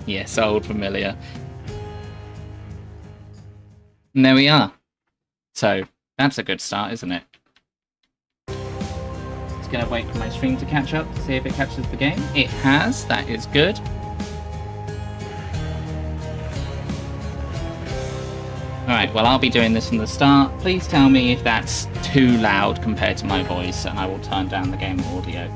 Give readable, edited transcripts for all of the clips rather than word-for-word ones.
Yes, old familiar. And there we are. So, that's a good start, isn't it? Just gonna wait for my stream to catch up to see if it catches the game. It has, that is good. Alright, well I'll be doing this from the start. Please tell me if that's too loud compared to my voice, and I will turn down the game audio.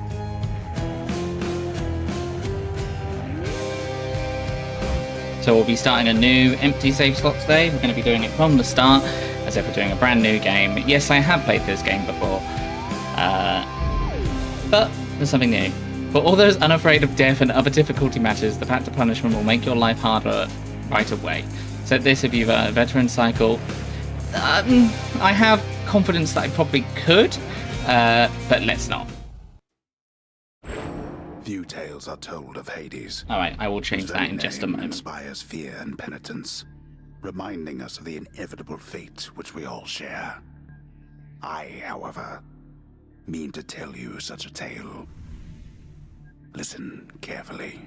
So we'll be starting a new empty save slot today. We're going to be doing it from the start, as if we're doing a brand new game. Yes, I have played this game before, but there's something new. For all those unafraid of death and other difficulty matters, the path to punishment will make your life harder right away. Set this if you've a veteran cycle. I have confidence that I probably could, but let's not. Few tales are told of Hades. Alright, I will change that in just a moment. Inspires fear and penitence, reminding us of the inevitable fate which we all share. I, however, mean to tell you such a tale. Listen carefully.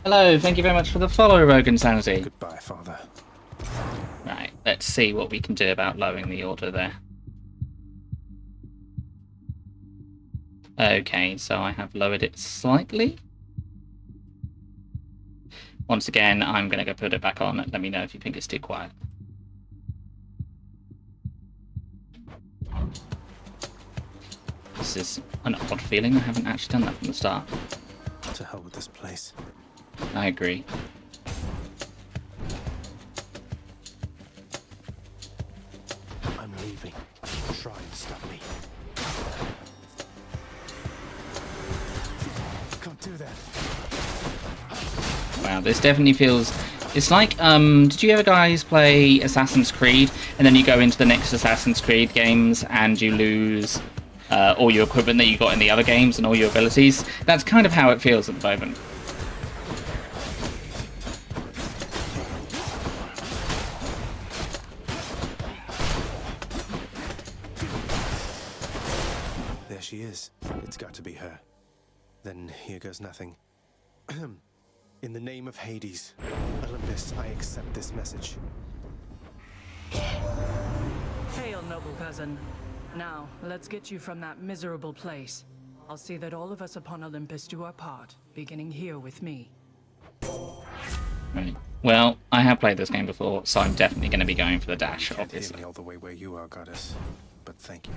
Hello, thank you very much for the follow, Rogue Insanity. Goodbye, Father. Right, let's see what we can do about lowering the order there. Okay, so I have lowered it slightly. Once again, I'm going to go put it back on. Let me know if you think it's too quiet. This is an odd feeling. I haven't actually done that from the start. To hell with this place. I agree. I'm leaving. Try and stop me. Can't do that. Wow, this definitely feels... It's like, did you ever guys play Assassin's Creed, and then you go into the next Assassin's Creed games and you lose all your equipment that you got in the other games and all your abilities? That's kind of how it feels at the moment. There she is. It's got to be her. Then here goes nothing. In the name of Hades, Olympus, I accept this message. Hail, noble cousin. Now, let's get you from that miserable place. I'll see that all of us upon Olympus do our part, beginning here with me. Right. Well, I have played this game before, so I'm definitely going to be going for the dash, Can't hear obviously. me all the way where you are, goddess. But thank you.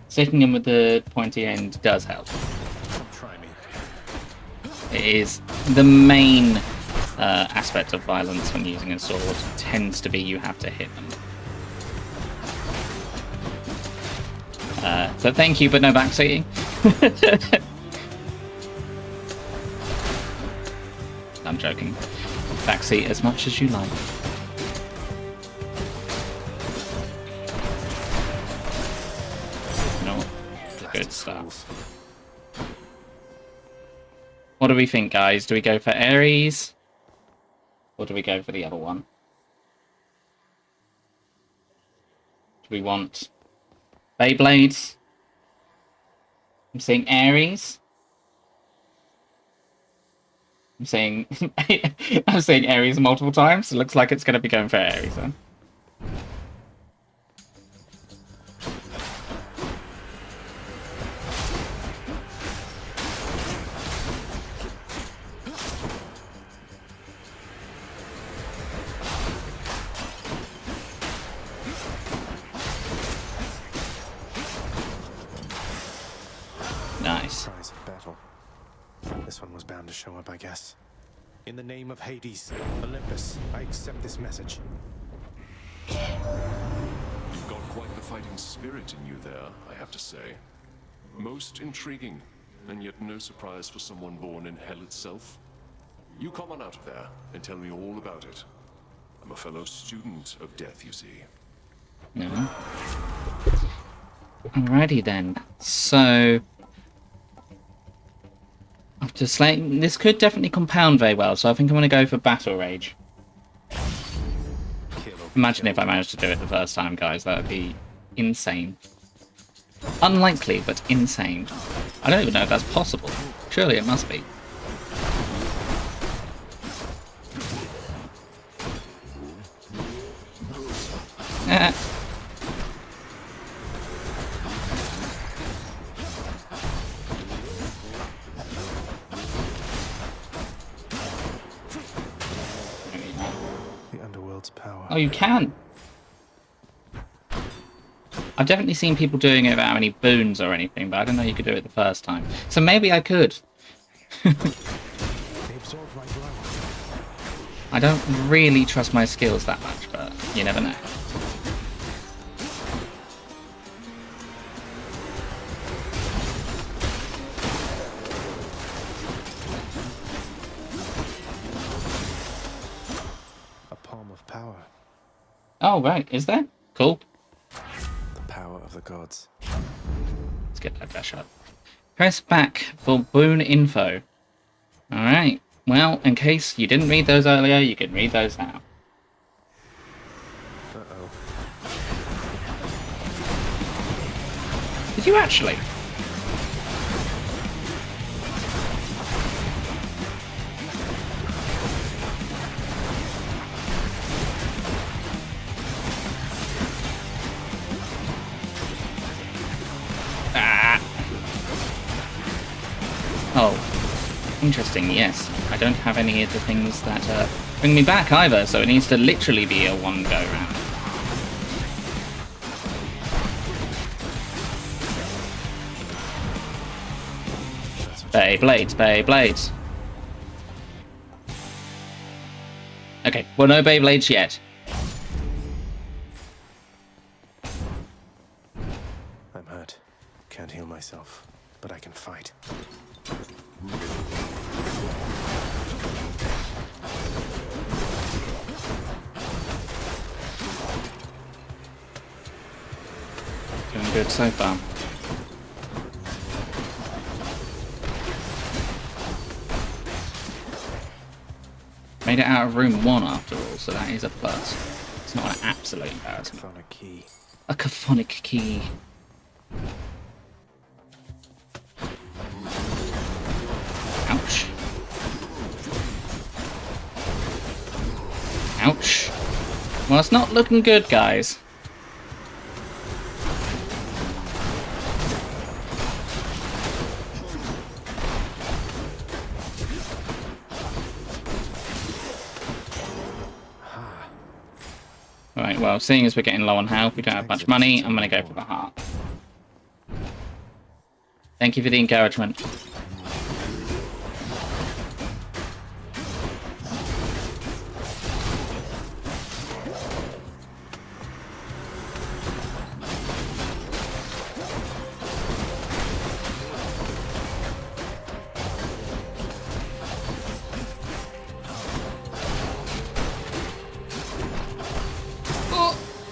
Sticking in with the pointy end does help. Try me. It is the main aspect of violence when using a sword tends to be you have to hit them. So thank you, but no backseating. I'm joking. Backseat as much as you like. No, good stuff. What do we think, guys? Do we go for Ares? Or do we go for the other one? Do we want Beyblades? I'm saying Ares. I'm saying I'm saying Ares multiple times. It looks like it's going to be going for Ares then. Nice. Surprise of battle. This one was bound to show up, I guess. In the name of Hades, Olympus, I accept this message. You've got quite the fighting spirit in you there, I have to say. Most intriguing, and yet no surprise for someone born in hell itself. You come on out of there and tell me all about it. I'm a fellow student of death, you see. No. Alrighty then. So after slaying, this could definitely compound very well, so I think I'm going to go for Battle Rage. Imagine if I managed to do it the first time, guys. That would be insane. Unlikely, but insane. I don't even know if that's possible. Surely it must be. The underworld's power. Oh, you can. I've definitely seen people doing it without any boons or anything, but I didn't know you could do it the first time. So maybe I could. They absorbed my blow. I don't really trust my skills that much, but you never know. A palm of power. Oh, right. Is there? Cool. The power of the gods. Let's get that dash up. Press back for boon info. Alright. Well, in case you didn't read those earlier, you can read those now. Uh-oh. Did you actually? Ah. Oh, interesting, yes. I don't have any of the things that bring me back either, so it needs to literally be a one go round. Beyblades, Beyblades. Okay, well, no Beyblades yet. I'm hurt. Can't heal myself, but I can fight. Doing good so far. Made it out of room 1 after all, so that is a plus. It's not an absolute embarrassment. Found a key. A caphonic key. Ouch. Ouch. Well, it's not looking good, guys. Right, well, seeing as we're getting low on health, we don't have much money, I'm going to go for the heart. Thank you for the encouragement.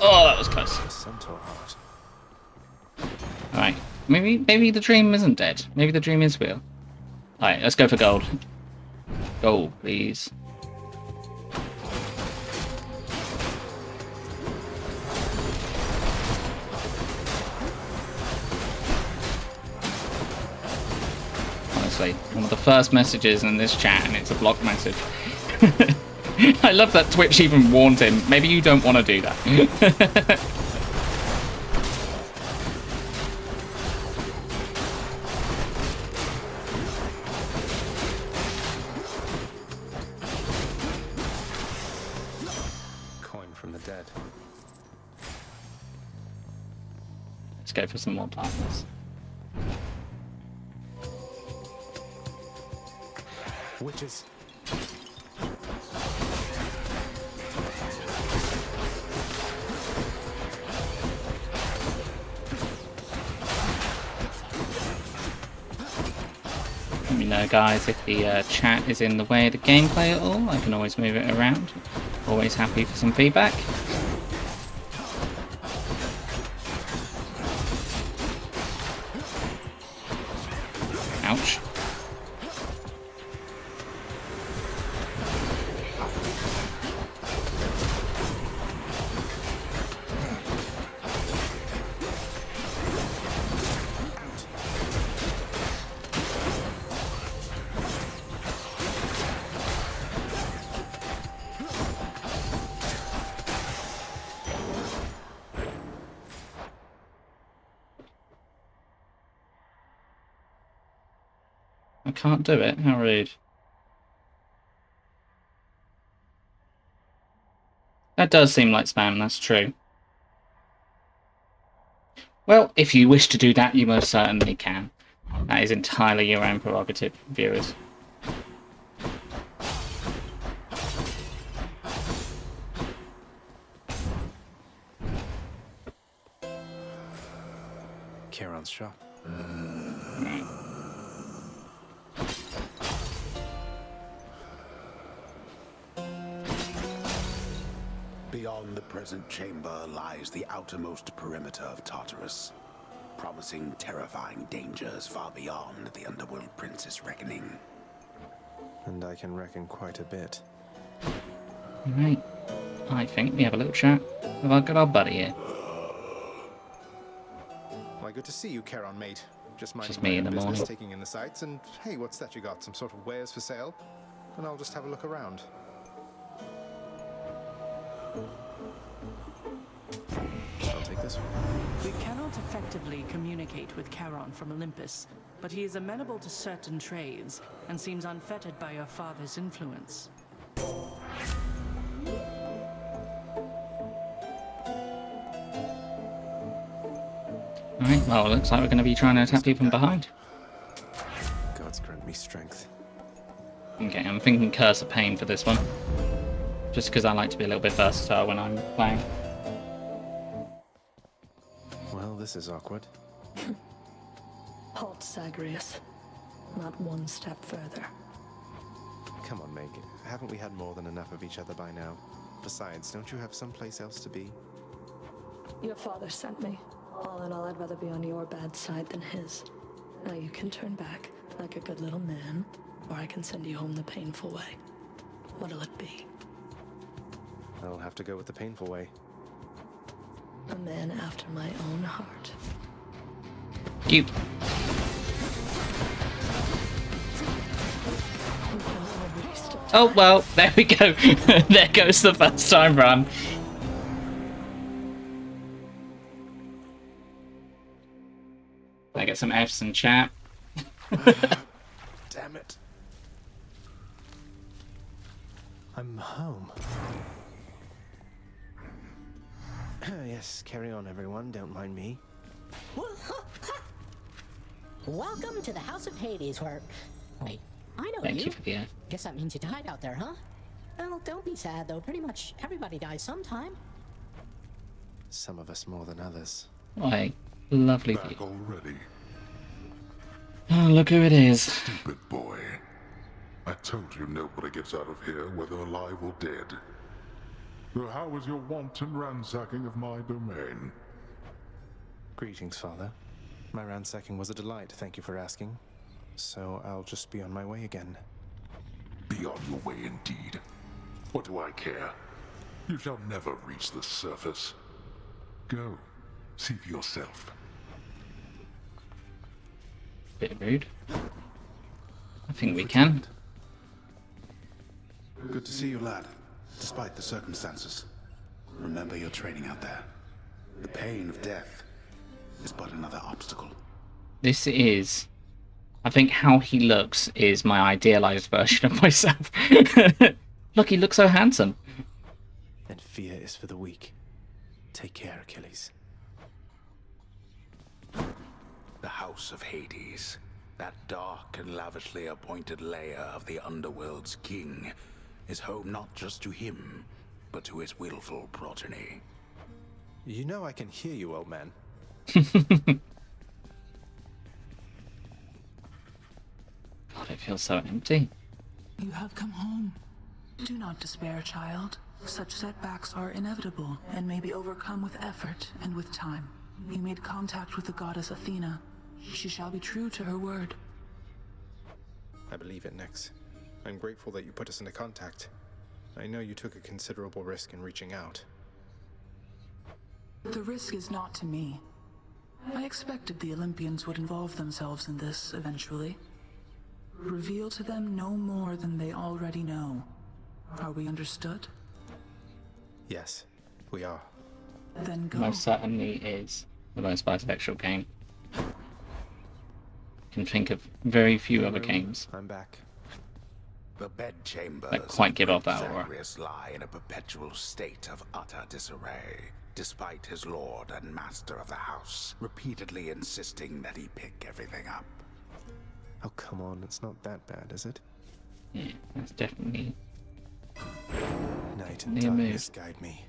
Oh, that was close. A centaur heart. Alright, maybe the dream isn't dead. Maybe the dream is real. Alright, let's go for gold. Gold, please. Honestly, one of the first messages in this chat, and it's a block message. I love that Twitch even warned him. Maybe you don't want to do that. Coin from the dead. Let's go for some more darkness. Witches. Let me know, guys, if the chat is in the way of the gameplay at all. I can always move it around. Always happy for some feedback. Ouch. I can't do it. How rude. That does seem like spam, that's true. Well, if you wish to do that, you most certainly can. That is entirely your own prerogative, viewers. Charon's shop. Beyond the present chamber lies the outermost perimeter of Tartarus, promising terrifying dangers far beyond the Underworld Prince's reckoning. And I can reckon quite a bit. Right. I think we have a little chat with our good old buddy here. Why, good to see you, Charon, mate. Just minding Just me my in own the business, morning. taking in the sights, and hey, what's that you got? Some sort of wares for sale? And I'll just have a look around. I'll take this one. We cannot effectively communicate with Charon from Olympus, but he is amenable to certain trades and seems unfettered by your father's influence. Alright, well, it looks like we're going to be trying to attack you from behind. Gods grant me strength. Okay, I'm thinking Curse of Pain for this one. Just because I like to be a little bit versatile when I'm playing. Well, this is awkward. Halt, Zagreus. Not one step further. Come on, Meg. Haven't we had more than enough of each other by now? Besides, don't you have someplace else to be? Your father sent me. All in all, I'd rather be on your bad side than his. Now you can turn back, like a good little man, or I can send you home the painful way. What'll it be? I'll have to go with the painful way. A man after my own heart. You. Oh, well, there we go. There goes the first time run. I get some F's in chat. Damn it. I'm home. Yes, carry on, everyone. Don't mind me. Welcome to the House of Hades, where... Wait, I know Thank you. you for the F. Guess that means you died out there, huh? Well, don't be sad, though. Pretty much everybody dies sometime. Some of us more than others. Why, lovely view. Back already, Oh, look who it is. stupid boy. I told you nobody gets out of here, whether alive or dead. So how was your wanton ransacking of my domain? Greetings, Father. My ransacking was a delight, thank you for asking. So I'll just be on my way again. Be on your way indeed. What do I care? You shall never reach the surface. Go, see for yourself. Bit rude. I think we can. Good to see you, lad, despite the circumstances. Remember your training out there. The pain of death is but another obstacle. This is... I think how he looks is my idealized version of myself. Look, he looks so handsome. And fear is for the weak. Take care, Achilles. The House of Hades, that dark and lavishly appointed lair of the Underworld's king, is home not just to him, but to his willful progeny. You know I can hear you, old man. God, it feels so empty. You have come home. Do not despair, child. Such setbacks are inevitable and may be overcome with effort and with time. You made contact with the goddess Athena. She shall be true to her word. I believe it, Nyx. I'm grateful that you put us into contact. I know you took a considerable risk in reaching out. The risk is not to me. I expected the Olympians would involve themselves in this eventually. Reveal to them no more than they already know. Are we understood? Yes, we are. Then go. Most certainly is the most bisexual game. can think of very few other games I'm back. The bedchambers that quite give off of that aura. Zagreus lie in a perpetual state of utter disarray, despite his lord and master of the house repeatedly insisting that he pick everything up. Oh, come on, it's not that bad, is it? Yeah, that's definitely Night and near me. darkness guide me.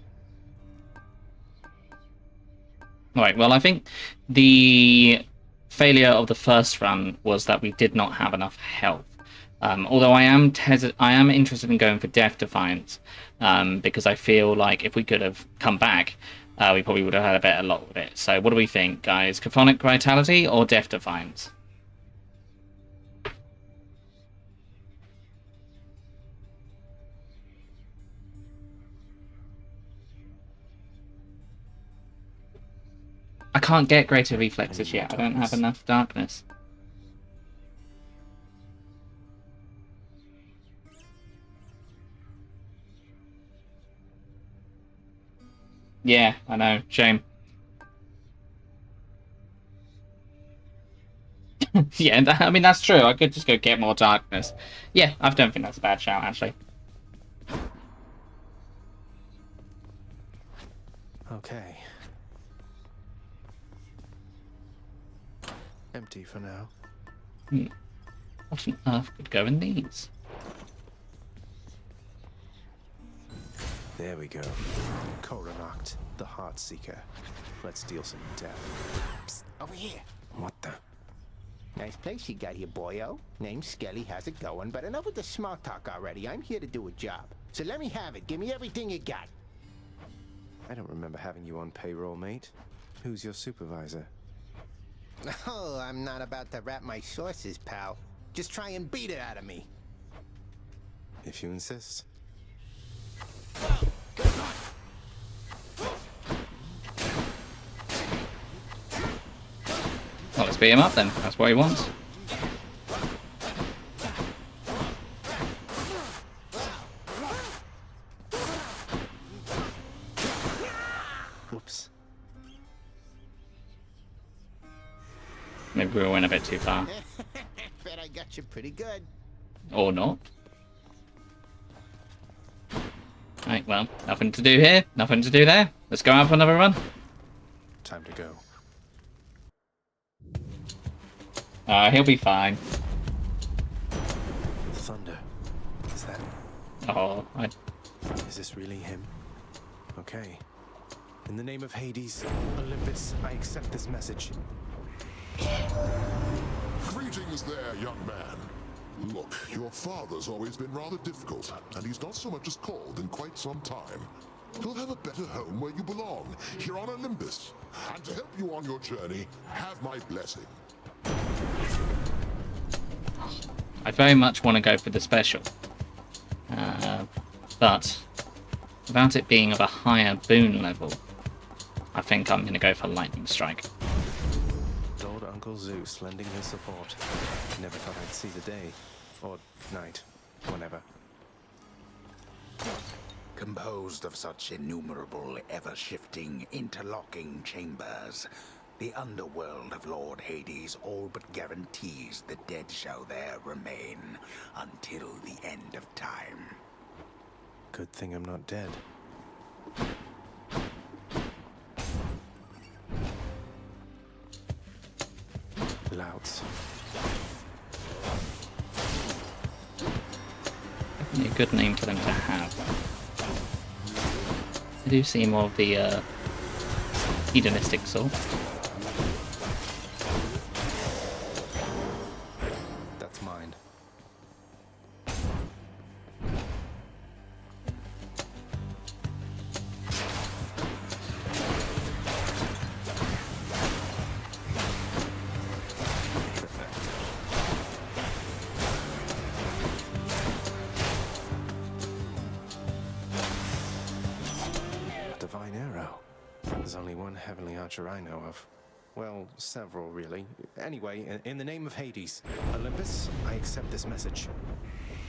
Right, well, I think the failure of the first run was that we did not have enough health. Although I am interested in going for Death Defiance, because I feel like if we could have come back, we probably would have had a better lot with it. So what do we think, guys? Chthonic Vitality or Death Defiance? I can't get Greater Reflexes yet. I don't have enough darkness. Yeah, I know. Shame. Yeah, I mean, that's true. I could just go get more darkness. Yeah, I don't think that's a bad shout, actually. Okay. Empty for now. What on earth could go in these? There we go. Coronacht, the Heart Seeker. Let's deal some death. Psst, over here. What the? Nice place you got here, boyo. Name's Skelly, how's it going? But enough with the small talk already. I'm here to do a job. So let me have it. Give me everything you got. I don't remember having you on payroll, mate. Who's your supervisor? Oh, I'm not about to wrap my sources, pal. Just try and beat it out of me. If you insist. Well, let's beat him up then. That's what he wants. Whoops. Maybe we went a bit too far. Bet I got you pretty good. Or not. Right, well, nothing to do here, nothing to do there. Let's go out for another run. Time to go. He'll be fine. Thunder. Is that... Oh, Is this really him? Okay. In the name of Hades, Olympus, I accept this message. Greetings there, young man. Look, your father's always been rather difficult, and he's not so much as called in quite some time. You'll have a better home where you belong, here on Olympus. And to help you on your journey, have my blessing. I very much want to go for the special. But without it being of a higher boon level, I think I'm going to go for Lightning Strike. Lord Uncle Zeus lending his support. Never thought I'd see the day. Or night. Whenever. Composed of such innumerable, ever-shifting, interlocking chambers, the underworld of Lord Hades all but guarantees the dead shall there remain until the end of time. Good thing I'm not dead. Louts. Definitely a good name for them to have. They do seem more of the hedonistic sort. That's mine. Divine arrow. There's only one heavenly archer I know of. Well, several, really. Anyway, in the name of Hades, Olympus, I accept this message.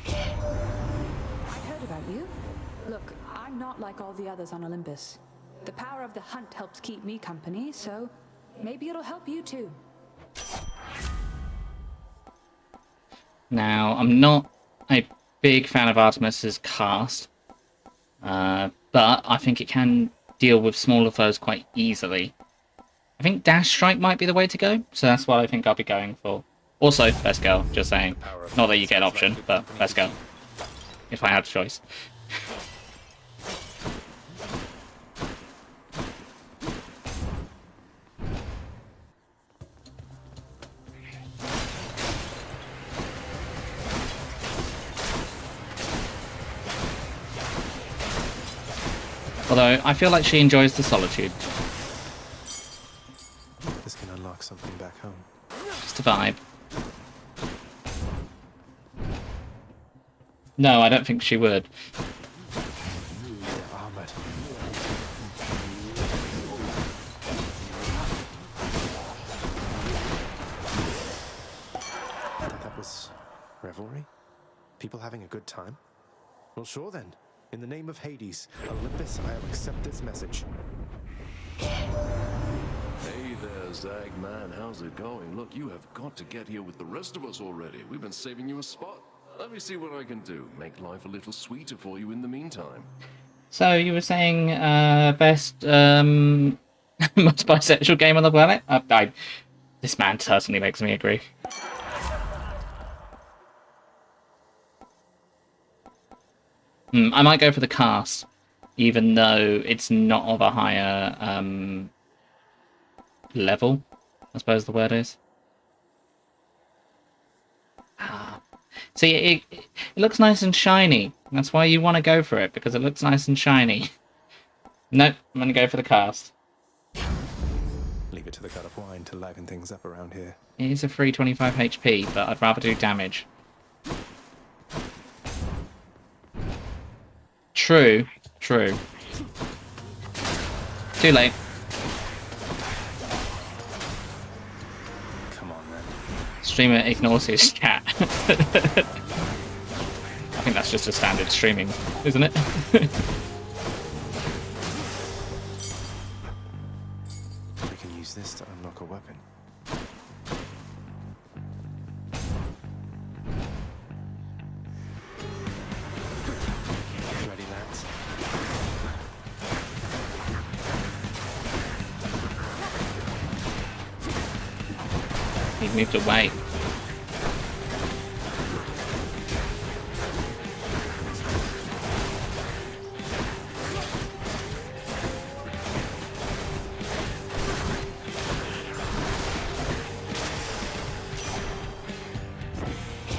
I heard about you. Look, I'm not like all the others on Olympus. The power of the hunt helps keep me company, so maybe it'll help you too. Now, I'm not a big fan of Artemis's cast, but I think it can deal with smaller foes quite easily. I think Dash Strike might be the way to go, so that's what I think I'll be going for. Also, best girl, just saying. Not that you get an option, but best girl. If I had a choice. Although, I feel like she enjoys the solitude. This can unlock something back home. Just a vibe. No, I don't think she would. Armored. That was revelry? People having a good time? Well, sure then. In the name of Hades, Olympus, I'll accept this message. Hey there, Zagman. How's it going? Look, you have got to get here with the rest of us already. We've been saving you a spot. Let me see what I can do. Make life a little sweeter for you in the meantime. So, you were saying, best, most bisexual game on the planet? This man certainly makes me agree. I might go for the cast, even though it's not of a higher level, I suppose the word is. See, it looks nice and shiny. That's why you want to go for it, because it looks nice and shiny. Nope, I'm going to go for the cast. Leave it to the god of wine to liven things up around here. It is a free 25 HP, but I'd rather do damage. True. Too late. Come on, then. Streamer ignores his chat. I think that's just a standard streaming, isn't it? We can use this to unlock a weapon. Ready, lads? He moved away.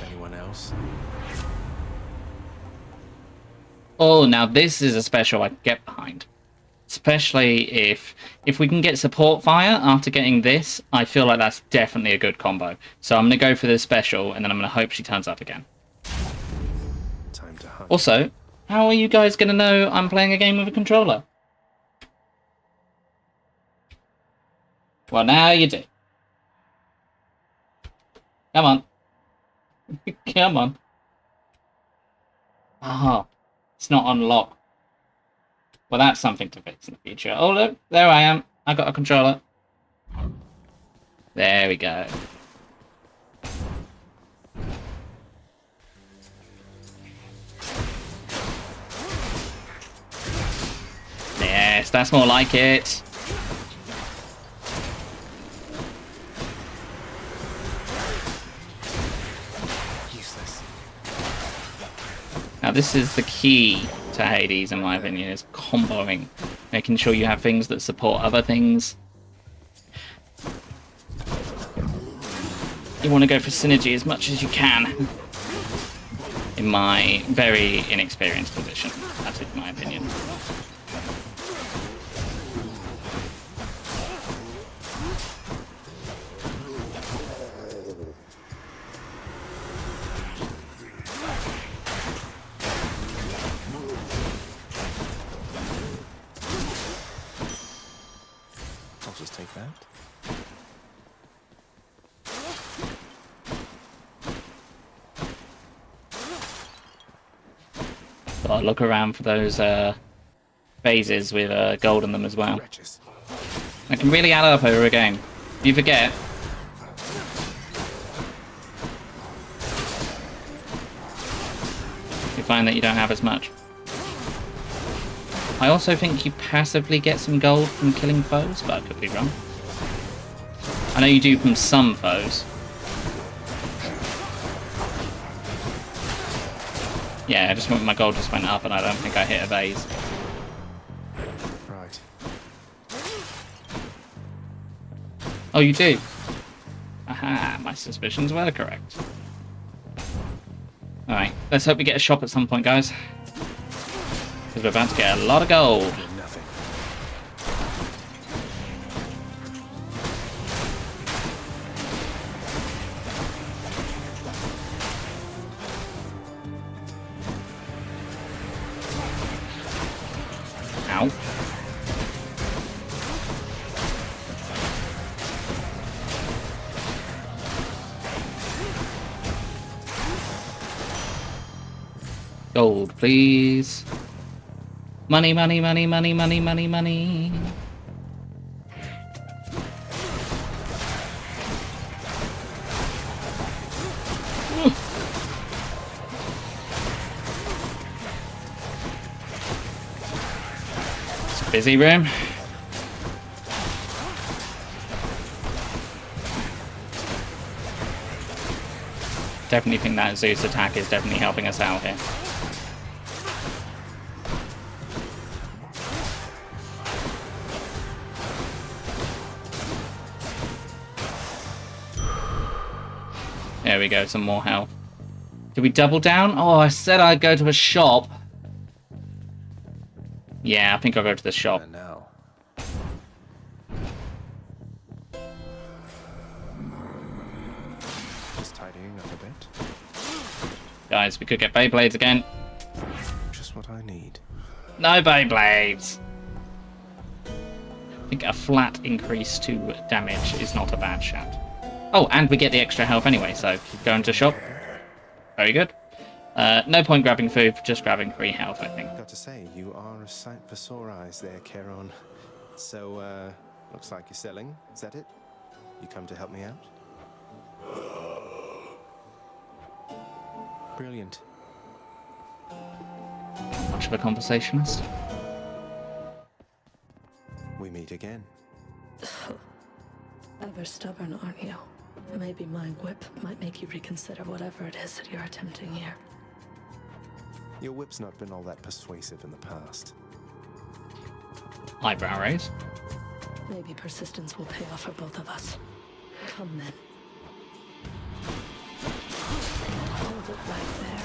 Anyone else? Oh, now this is a special I can get behind. Especially if we can get support fire after getting this, I feel like that's definitely a good combo. So I'm going to go for this special, and then I'm going to hope she turns up again. Time to hunt. Also, how are you guys going to know I'm playing a game with a controller? Well, now you do. Come on. Come on. Oh, it's not unlocked. Well, that's something to fix in the future. Oh, look, there I am. I got a controller. There we go. Yes, that's more like it. Useless. Now, this is the key to Hades, in my opinion, is comboing. Making sure you have things that support other things. You want to go for synergy as much as you can. In my very inexperienced position. That's in my opinion. I'll just take that. Gotta look around for those phases with gold in them as well. Wretches. That can really add up over a game. If you forget. you find that you don't have as much. I also think you passively get some gold from killing foes, but I could be wrong. I know you do from some foes. Yeah, I just went, my gold just went up and I don't think I hit a vase. Right. Oh, you do? Aha, my suspicions were correct. Alright, let's hope we get a shop at some point, guys. Because we're about to get a lot of gold. Nothing. Ow. Gold, please. Money, money, money, money, money, money, money. It's a busy room. Definitely think that Zeus attack is definitely helping us out here. There we go, some more health. Did we double down? Oh, I said I'd go to a shop. Yeah, I think I'll go to the shop. And now. Just tidying up a bit. Guys, we could get Beyblades again. Just what I need. No Beyblades! I think a flat increase to damage is not a bad shout. Oh, and we get the extra health anyway, so keep going to shop. Very good. No point grabbing food, just grabbing free health, I think. Got to say, you are a sight for sore eyes there, Charon. So, looks like you're selling. Is that it? You come to help me out? Brilliant. Much of a conversationalist. We meet again. Ever stubborn, aren't you? Maybe my whip might make you reconsider whatever it is that you're attempting here. Your whip's not been all that persuasive in the past. Eyebrow raise. Maybe persistence will pay off for both of us. Come then. Hold it right there.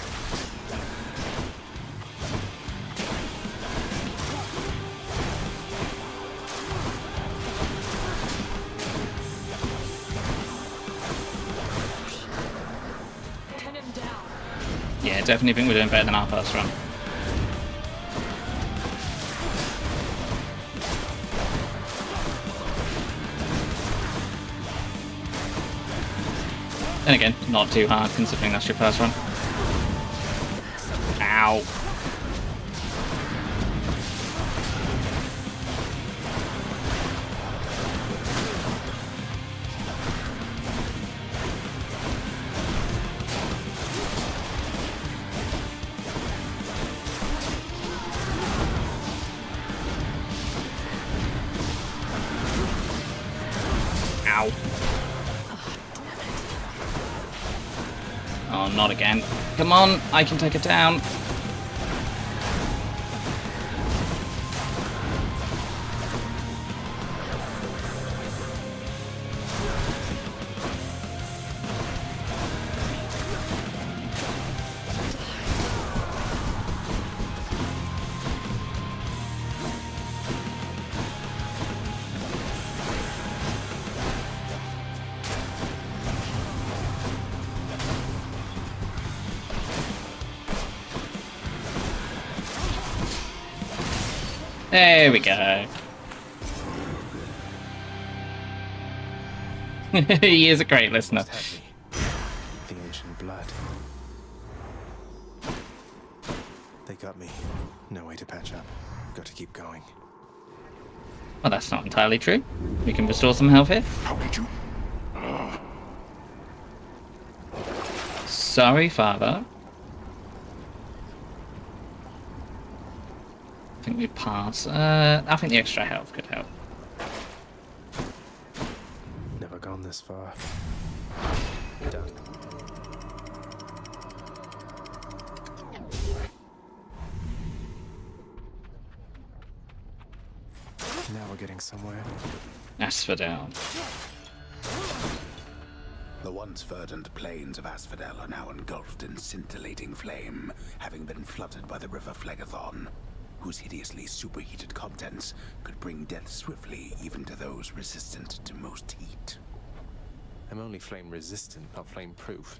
Yeah, definitely think we're doing better than our first run. Then again, not too hard considering that's your first run. Ow. Ow. Oh, not again. Come on, I can take it down. There we go. He is a great listener. The ancient blood. They got me. No way to patch up. Got to keep going. Well, that's not entirely true. We can restore some health here. How did you? Sorry, Father. I think we pass. I think the extra health could help. Never gone this far. Done. Now we're getting somewhere. Asphodel. The once verdant plains of Asphodel are now engulfed in scintillating flame, having been flooded by the river Phlegethon, whose hideously superheated contents could bring death swiftly even to those resistant to most heat. I'm only flame resistant, not flame proof.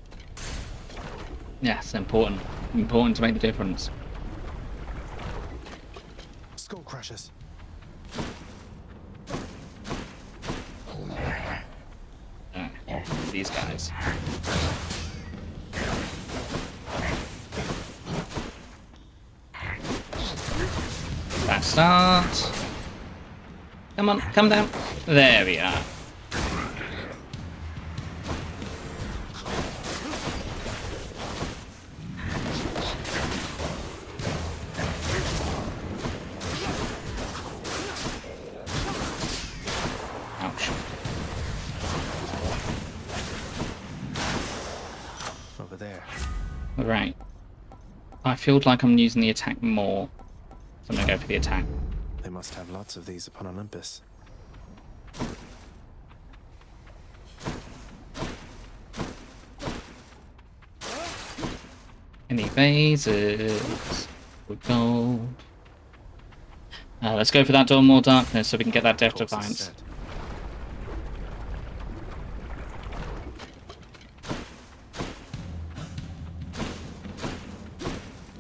Yes, important. Important to make the difference. Skull crushers. These guys. Fast start. Come on, come down. There we are. Ouch. Over there. Right. I feel like I'm using the attack more. So I'm gonna go for the attack. They must have lots of these upon Olympus. Any vases with gold. Let's go for that door more darkness so we can get that Death Defiance.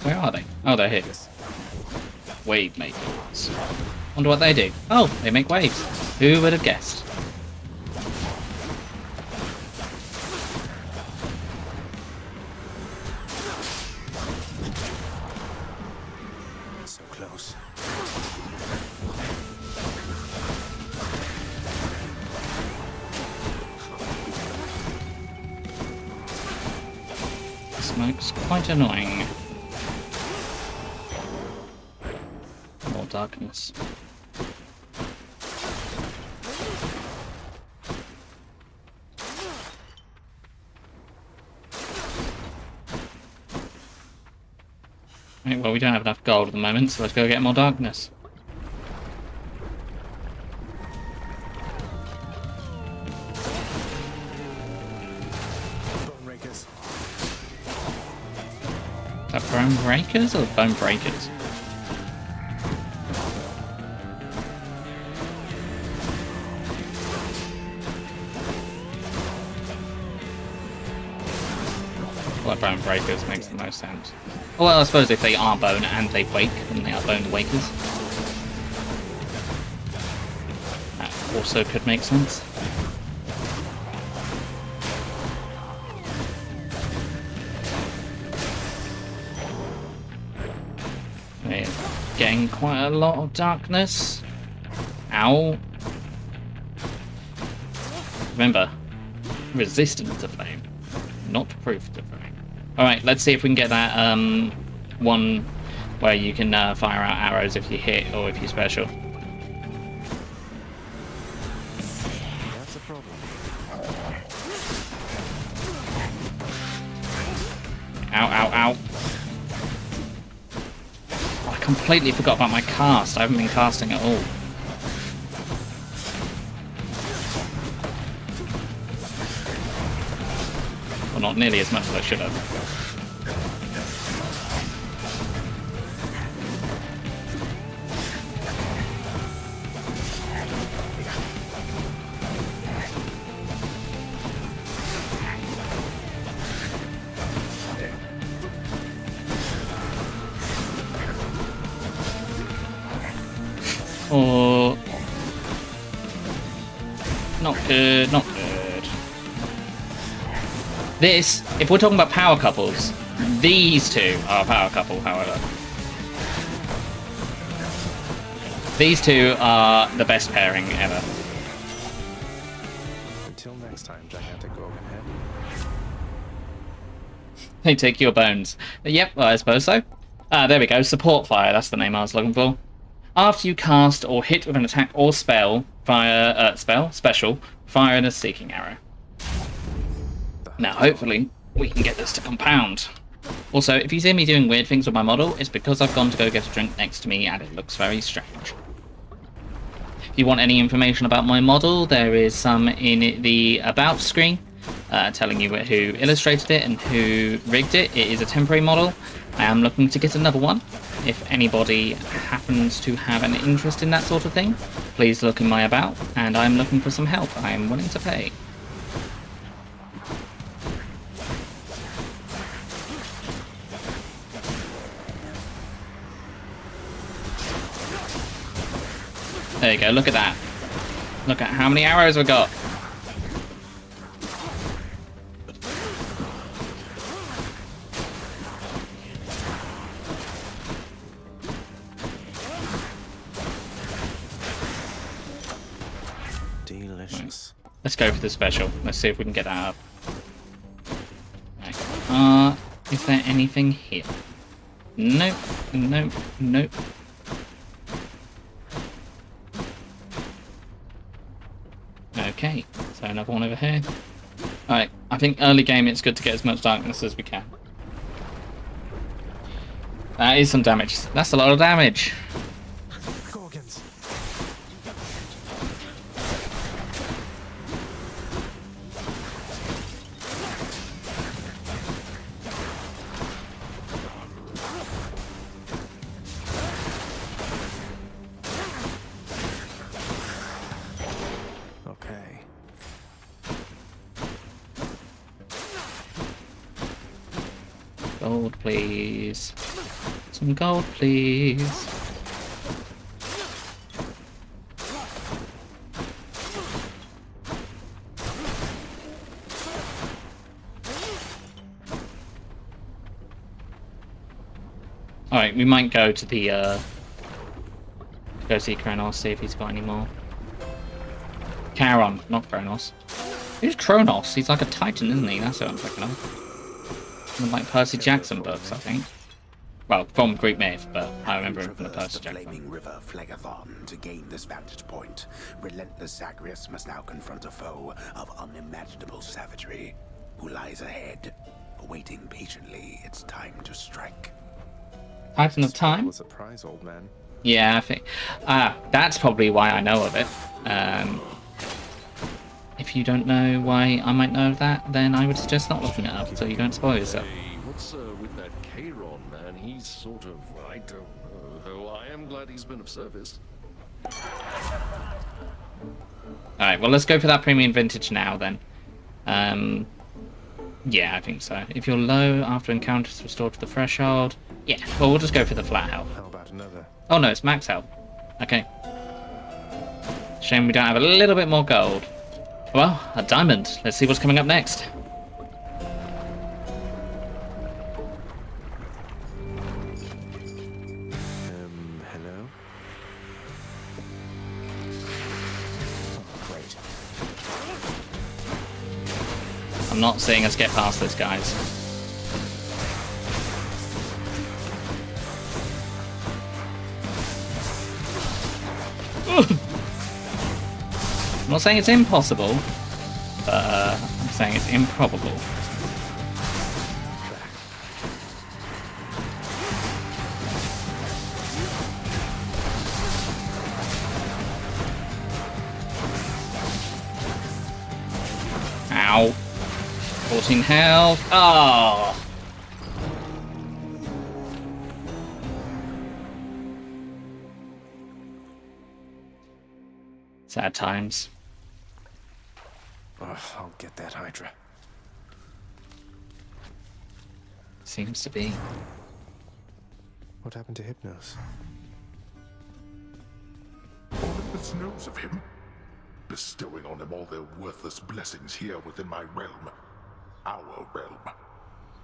Where are they? Oh, they're here. Wave makers. Wonder what they do. Oh, they make waves. Who would have guessed? So close. Smoke's quite annoying. More darkness. Right, well, we don't have enough gold at the moment, so let's go get more darkness. Bone rakers. Is that bone breakers or bone breakers? Well, bone breakers makes the most sense. Well, I suppose if they are bone and they wake, then they are bone wakers. That also could make sense. We're getting quite a lot of darkness. Ow. Remember, resistant to flame, not proof to flame. Alright, let's see if we can get that one where you can fire out arrows if you hit or if you special. That's a problem. Ow, ow, ow. I completely forgot about my cast. I haven't been casting at all. Well, not nearly as much as I should have. Or... not good, not good. This, if we're talking about power couples, these two are a power couple, however. These two are the best pairing ever. Until next time, gigantic organ head. They take your bones. Yep, well, I suppose so. Ah, there we go. Support fire, that's the name I was looking for. After you cast or hit with an attack or spell, special, fire in a seeking arrow. Now, hopefully, we can get this to compound. Also, if you see me doing weird things with my model, it's because I've gone to go get a drink next to me and it looks very strange. If you want any information about my model, there is some in the About screen, telling you who illustrated it and who rigged it. It is a temporary model. I am looking to get another one. If anybody happens to have an interest in that sort of thing, please look in my About, and I'm looking for some help. I am willing to pay. There you go, look at that. Look at how many arrows we got. Delicious. Let's go for the special. Let's see if we can get that up. Right. Is there anything here? Nope, nope, nope. Okay, so another one over here. Alright, I think early game it's good to get as much darkness as we can. That is some damage. That's a lot of damage. Gorgons. Okay. Gold, please. Some gold, please. Alright, we might go to the, go see Kronos, see if he's got any more. Charon, not Kronos. Who's Kronos? He's like a titan, isn't he? That's what I'm thinking of. Like Percy Jackson books, I think. Well, from Greek myth, but I remember him from the Percy Jackson. Flaming river Phlegathon to gain this vantage point. Relentless Zagreus must now confront a foe of unimaginable savagery, who lies ahead, awaiting patiently its time to strike. Titan of Time? Surprise, old man. Yeah, I think that's probably why I know of it. If you don't know why I might know of that, then I would suggest not looking it up so you don't spoil yourself. Hey, what's with that Charon, man? He's sort of, I don't know, though I am glad he's been of service. Alright, well let's go for that premium vintage now then. Yeah, I think so. If you're low after encounters restored to the threshold, yeah, well we'll just go for the flat health. How about another? Oh no, it's max health. Okay. Shame we don't have a little bit more gold. Well, a diamond. Let's see what's coming up next. Hello? Oh, great. I'm not seeing us get past this, guys. I'm not saying it's impossible, but I'm saying it's improbable. Ow. 14 health. Oh. Sad times. I'll get that Hydra. Seems to be. What happened to Hypnos? Olympus knows of him, bestowing on him all their worthless blessings here within my realm. Our realm.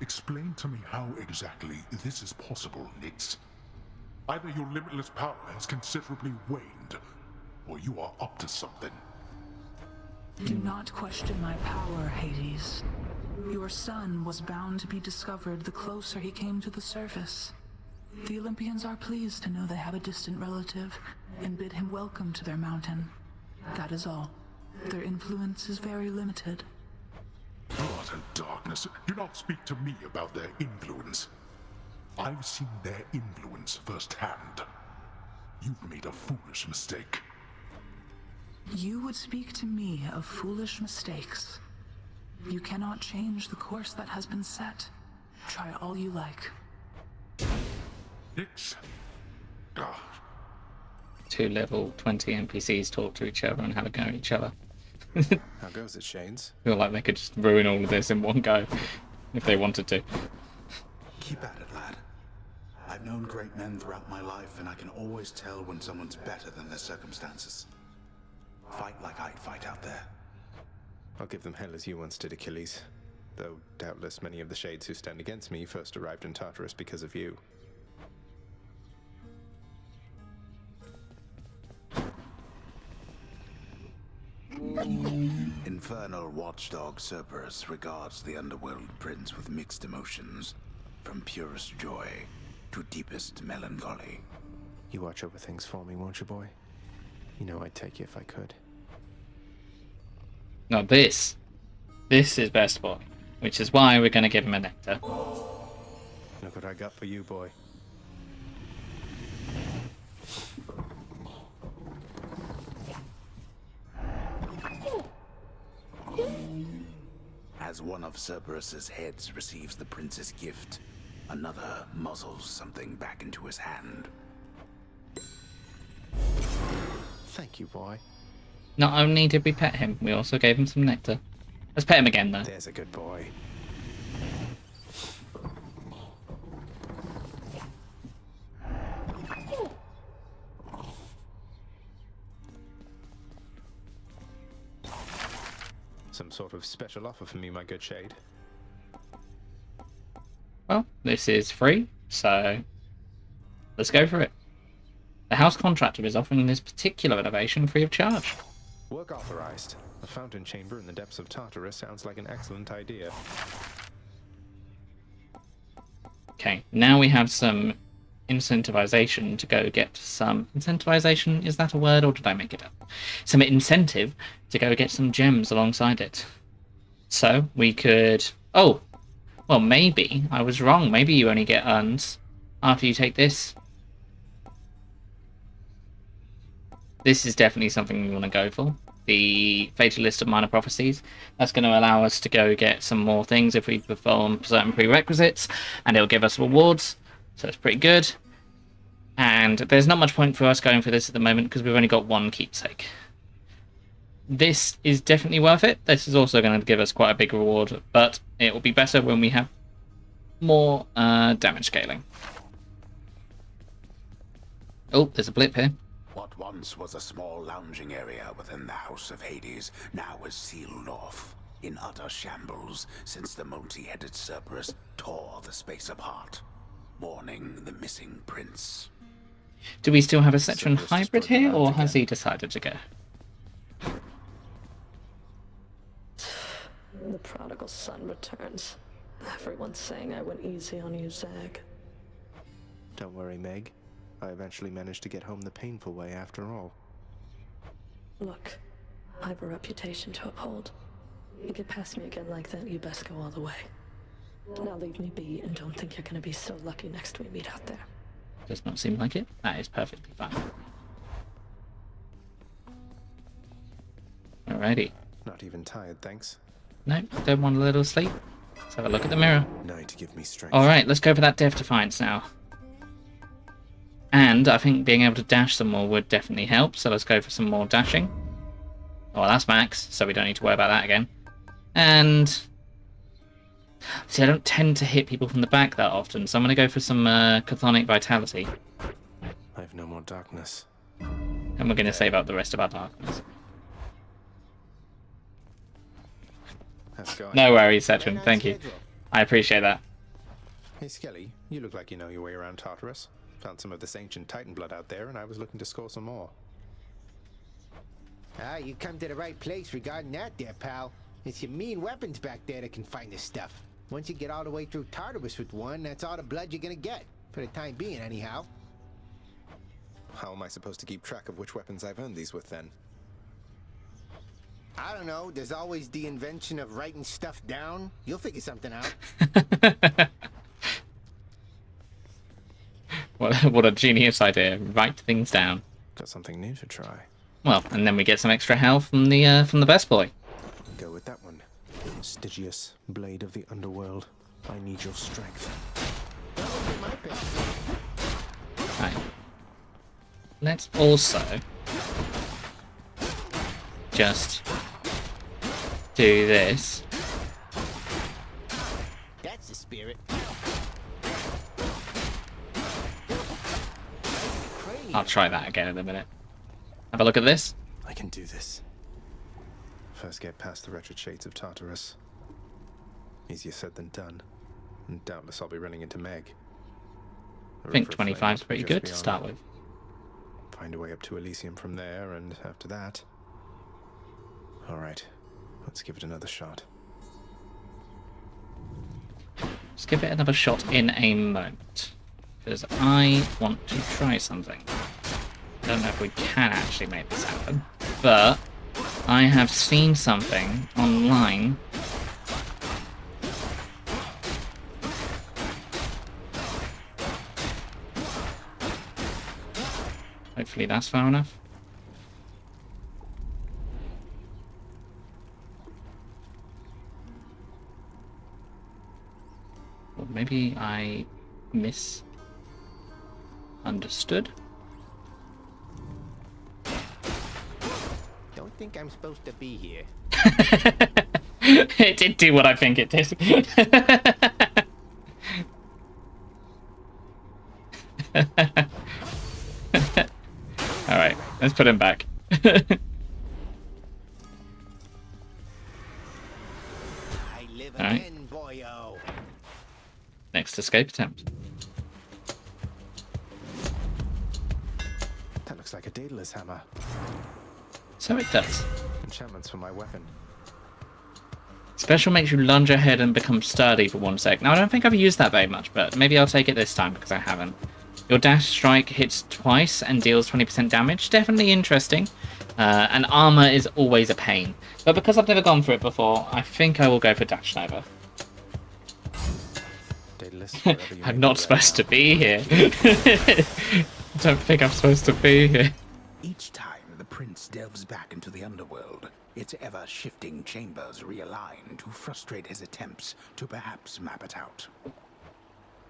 Explain to me how exactly this is possible, Nix. Either your limitless power has considerably waned, or you are up to something. Do not question my power, Hades. Your son was bound to be discovered the closer he came to the surface. The Olympians are pleased to know they have a distant relative and bid him welcome to their mountain. That is all. Their influence is very limited. Blood and darkness. Do not speak to me about their influence. I've seen their influence firsthand. You've made a foolish mistake. You would speak to me of foolish mistakes. You cannot change the course that has been set. Try all you like. Nix. Ah. 2 level 20 NPCs talk to each other and have a go at each other. How goes it, Shades? I feel like they could just ruin all of this in one go if they wanted to. Keep at it, lad. I've known great men throughout my life, and I can always tell when someone's better than their circumstances. Fight like I'd fight out there. I'll give them hell as you once did, Achilles. Though doubtless many of the Shades who stand against me first arrived in Tartarus because of you. Infernal watchdog Cerberus regards the underworld prince with mixed emotions, from purest joy to deepest melancholy. You watch over things for me, won't you, boy? You know I'd take you if I could. Now this is best boy, which is why we're going to give him a nectar. Look what I got for you, boy. As one of Cerberus's heads receives the prince's gift, another muzzles something back into his hand. Thank you, boy. Not only did we pet him, we also gave him some nectar. Let's pet him again, though. There's a good boy. Some sort of special offer for me, my good Shade. Well, this is free, so let's go for it. The house contractor is offering this particular innovation free of charge. Work authorized. A fountain chamber in the depths of Tartarus sounds like an excellent idea. Okay, now we have some incentivization to go get some... Incentivization, is that a word or did I make it up? Some incentive to go get some gems alongside it. So, we could... Oh! Well, maybe I was wrong. Maybe you only get urns after you take this. This is definitely something we want to go for. The Fatalist of Minor Prophecies. That's going to allow us to go get some more things if we perform certain prerequisites, and it'll give us rewards, so it's pretty good. And there's not much point for us going for this at the moment because we've only got one keepsake. This is definitely worth it. This is also going to give us quite a big reward, but it will be better when we have more damage scaling. Oh, there's a blip here. What once was a small lounging area within the House of Hades now is sealed off, in utter shambles, since the multi-headed Cerberus tore the space apart, mourning the missing prince. Do we still have a Cetron hybrid here, or has he decided to go? The prodigal son returns. Everyone's saying I went easy on you, Zag. Don't worry, Meg. I eventually managed to get home the painful way after all. Look, I have a reputation to uphold. You get past me again like that, you best go all the way. Now leave me be and don't think you're gonna be so lucky next we meet out there. Does not seem like it. That is perfectly fine. Alrighty. Not even tired, thanks. No, don't want a little sleep. Let's have a look at the mirror. Night to give me strength. Alright, let's go for that Death Defiance now. And I think being able to dash some more would definitely help, so let's go for some more dashing. Oh, that's max, so we don't need to worry about that again. And... see, I don't tend to hit people from the back that often, so I'm going to go for some Chthonic Vitality. I have no more darkness. And we're going to save up the rest of our darkness. How's it going? No worries, Cetron, thank you. I appreciate that. Hey, Skelly, you look like you know your way around Tartarus. Found some of this ancient Titan blood out there, and I was looking to score some more. Ah, you come to the right place regarding that there, pal. It's your mean weapons back there that can find this stuff. Once you get all the way through Tartarus with one, that's all the blood you're gonna get. For the time being, anyhow. How am I supposed to keep track of which weapons I've earned these with, then? I don't know. There's always the invention of writing stuff down. You'll figure something out. What a genius idea. Write things down. Got something new to try. Well, and then we get some extra health from the best boy. Go with that one. Stygius, blade of the underworld. I need your strength. Right. Let's also just do this. That's the spirit. I'll try that again in a minute. Have a look at this. I can do this. First get past the wretched shades of Tartarus. Easier said than done. And doubtless I'll be running into Meg. I think 25 is pretty good to start with. Find a way up to Elysium from there, and after that... Alright, let's give it another shot. Let's give it another shot in a moment. Because I want to try something. I don't know if we can actually make this happen. But I have seen something online. Hopefully that's far enough. Or maybe I misunderstood. Don't think I'm supposed to be here. It did do what I think it did. Alright, let's put him back. I live again, boyo. Next escape attempt. That looks like a Daedalus hammer. So it does. Enchantments for my weapon. Special makes you lunge ahead and become sturdy for 1 sec. Now, I don't think I've used that very much, but maybe I'll take it this time because I haven't. Your dash strike hits twice and deals 20% damage. Definitely interesting. And armor is always a pain. But because I've never gone for it before, I think I will go for Dash Nova. I'm not supposed to be here. I don't think I'm supposed to be here. Each time the prince delves back into the underworld, its ever-shifting chambers realign to frustrate his attempts to perhaps map it out.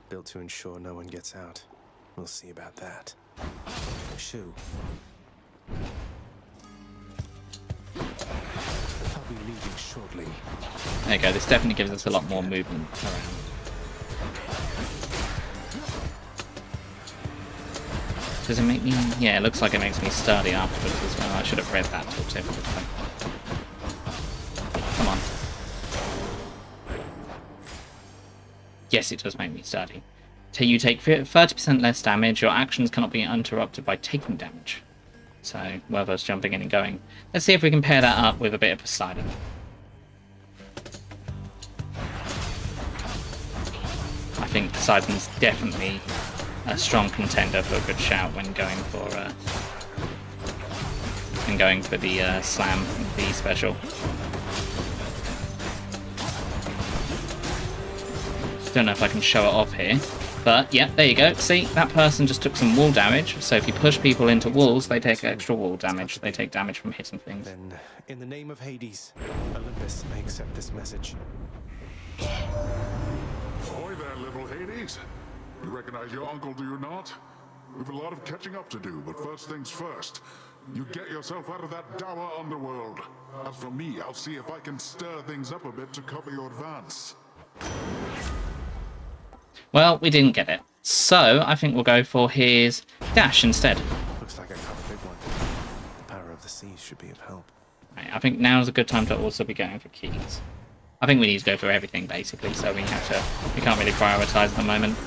Built to ensure no one gets out. We'll see about that. Shoo. I'll be leaving shortly. There you go, this definitely gives us a lot more movement around. Does it make me... Yeah, it looks like it makes me sturdy afterwards as well. I should have read that till tip. Come on. Yes, it does make me sturdy. You take 30% less damage. Your actions cannot be interrupted by taking damage. So, well versed jumping in and going. Let's see if we can pair that up with a bit of Poseidon. I think Poseidon's definitely a strong contender for a good shout when going for the slam, the special. Don't know if I can show it off here. But, yeah, there you go. See, that person just took some wall damage. So if you push people into walls, they take extra wall damage. They take damage from hitting things. Then, in the name of Hades, Olympus may accept this message. Ahoy there, little Hades. You recognize your uncle, do you not? We've a lot of catching up to do, but first things first. You get yourself out of that dour underworld. As for me, I'll see if I can stir things up a bit to cover your advance. Well, we didn't get it. So, I think we'll go for his dash instead. Looks like I caught a big one. The power of the seas should be of help. Right, I think now's a good time to also be going for keys. I think we need to go for everything, basically, so we can't really prioritise at the moment.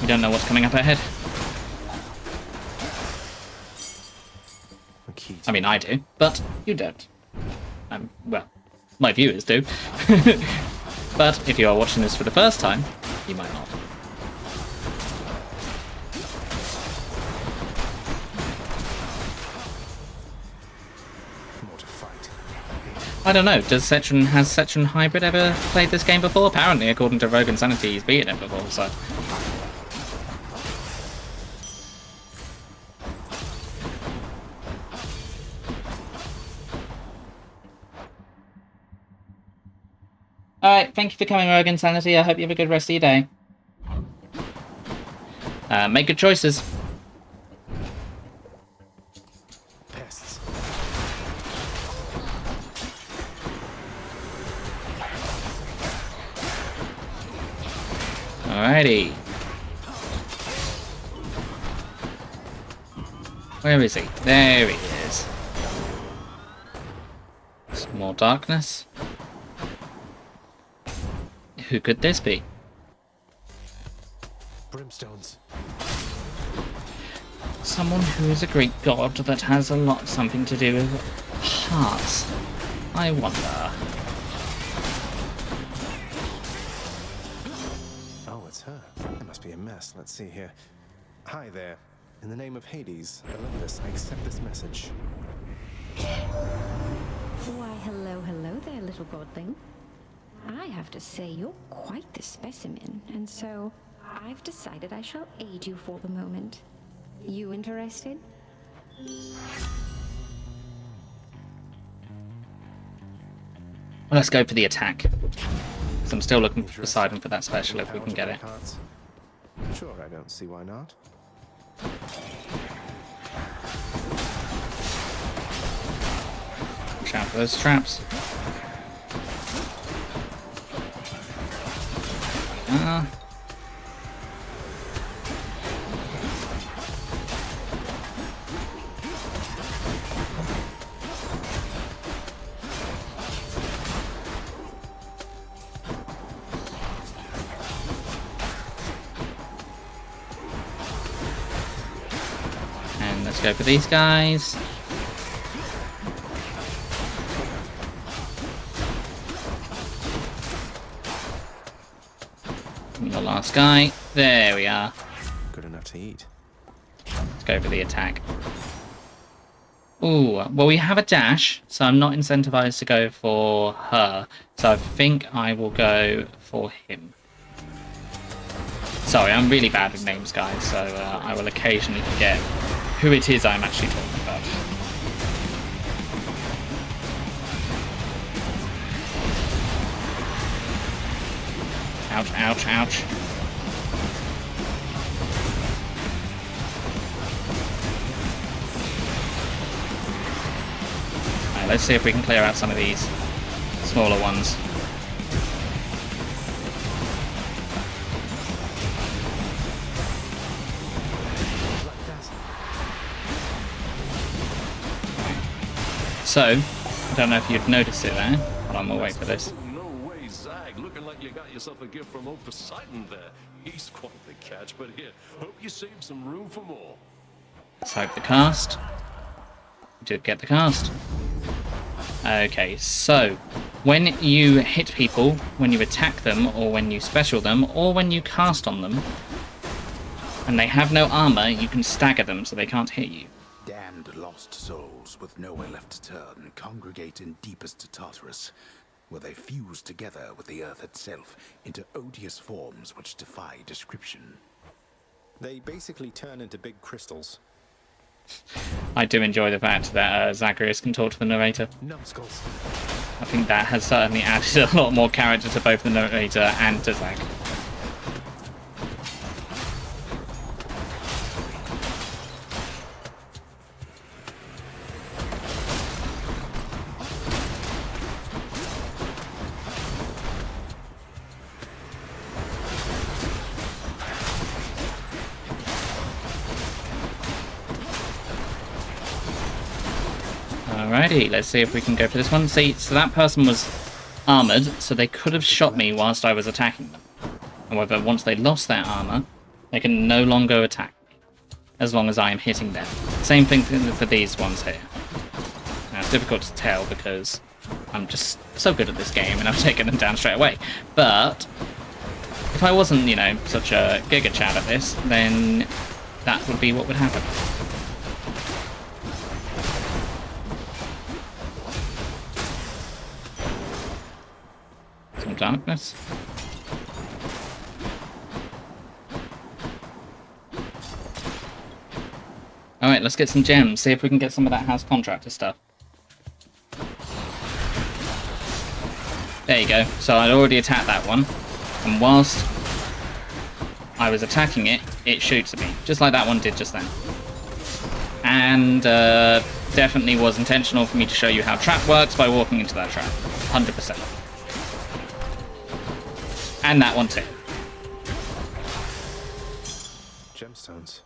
We don't know what's coming up ahead. I mean, I do, but you don't. Well, my viewers do. But if you are watching this for the first time, you might not. I don't know, has Setron Hybrid ever played this game before? Apparently, according to Rogue Insanity, he's beaten it before, so... Alright, thank you for coming, Rogue Insanity. I hope you have a good rest of your day. Make good choices. Pests. Alrighty. Where is he? There he is. Some more darkness. Who could this be? Brimstones. Someone who is a Greek god that has something to do with hearts. I wonder. Oh, it's her. That must be a mess. Let's see here. Hi there. In the name of Hades, Olympus, I accept this message. Why, hello there, little godling. I have to say, you're quite the specimen, and so I've decided I shall aid you for the moment. You interested? Well, let's go for the attack. Because I'm still looking for Poseidon for that special if we can get it. Sure, I don't see why not. Watch out for those traps. And let's go for these guys. And the last guy. There we are. Good enough to eat. Let's go for the attack. Ooh, well, we have a dash, so I'm not incentivized to go for her. So I think I will go for him. Sorry, I'm really bad with names, guys, so I will occasionally forget who it is I'm actually talking about. Ouch, ouch, ouch. Alright, let's see if we can clear out some of these smaller ones. So, I don't know if you'd noticed it there, but I'm gonna wait for this. No way, Zag. Looking like you got yourself a gift from old Poseidon there. He's quite the catch, but here, hope you saved some room for more. Let's hope the cast. We did get the cast. Okay, so when you hit people, when you attack them, or when you special them, or when you cast on them, and they have no armor, you can stagger them so they can't hit you. Damned lost souls with nowhere left to turn congregate in deepest Tartarus, where they fuse together with the earth itself into odious forms which defy description. They basically turn into big crystals. I do enjoy the fact that Zagreus can talk to the narrator. Numbskulls. I think that has certainly added a lot more character to both the narrator and to Zag. Alrighty, let's see if we can go for this one. See, so that person was armoured, so they could have shot me whilst I was attacking them. However, once they lost their armour, they can no longer attack me, as long as I am hitting them. Same thing for these ones here. Now, it's difficult to tell because I'm just so good at this game and I've taken them down straight away. But if I wasn't, you know, such a giga chat at this, then that would be what would happen. darkness. Alright, let's get some gems, see if we can get some of that house contractor stuff. There you go. So I'd already attacked that one, and whilst I was attacking it, it shoots at me, just like that one did just then. And definitely was intentional for me to show you how trap works by walking into that trap. 100%. And that one too. Gemstones.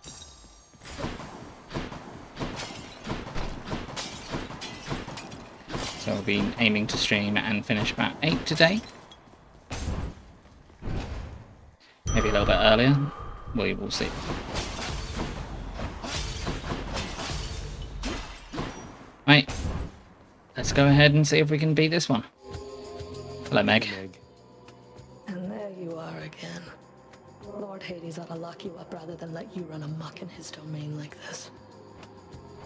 So I'll be aiming to stream and finish about 8 today. Maybe a little bit earlier. We will see. Right. Let's go ahead and see if we can beat this one. Hello, Meg. And there you are again. Lord Hades ought to lock you up rather than let you run amok in his domain like this.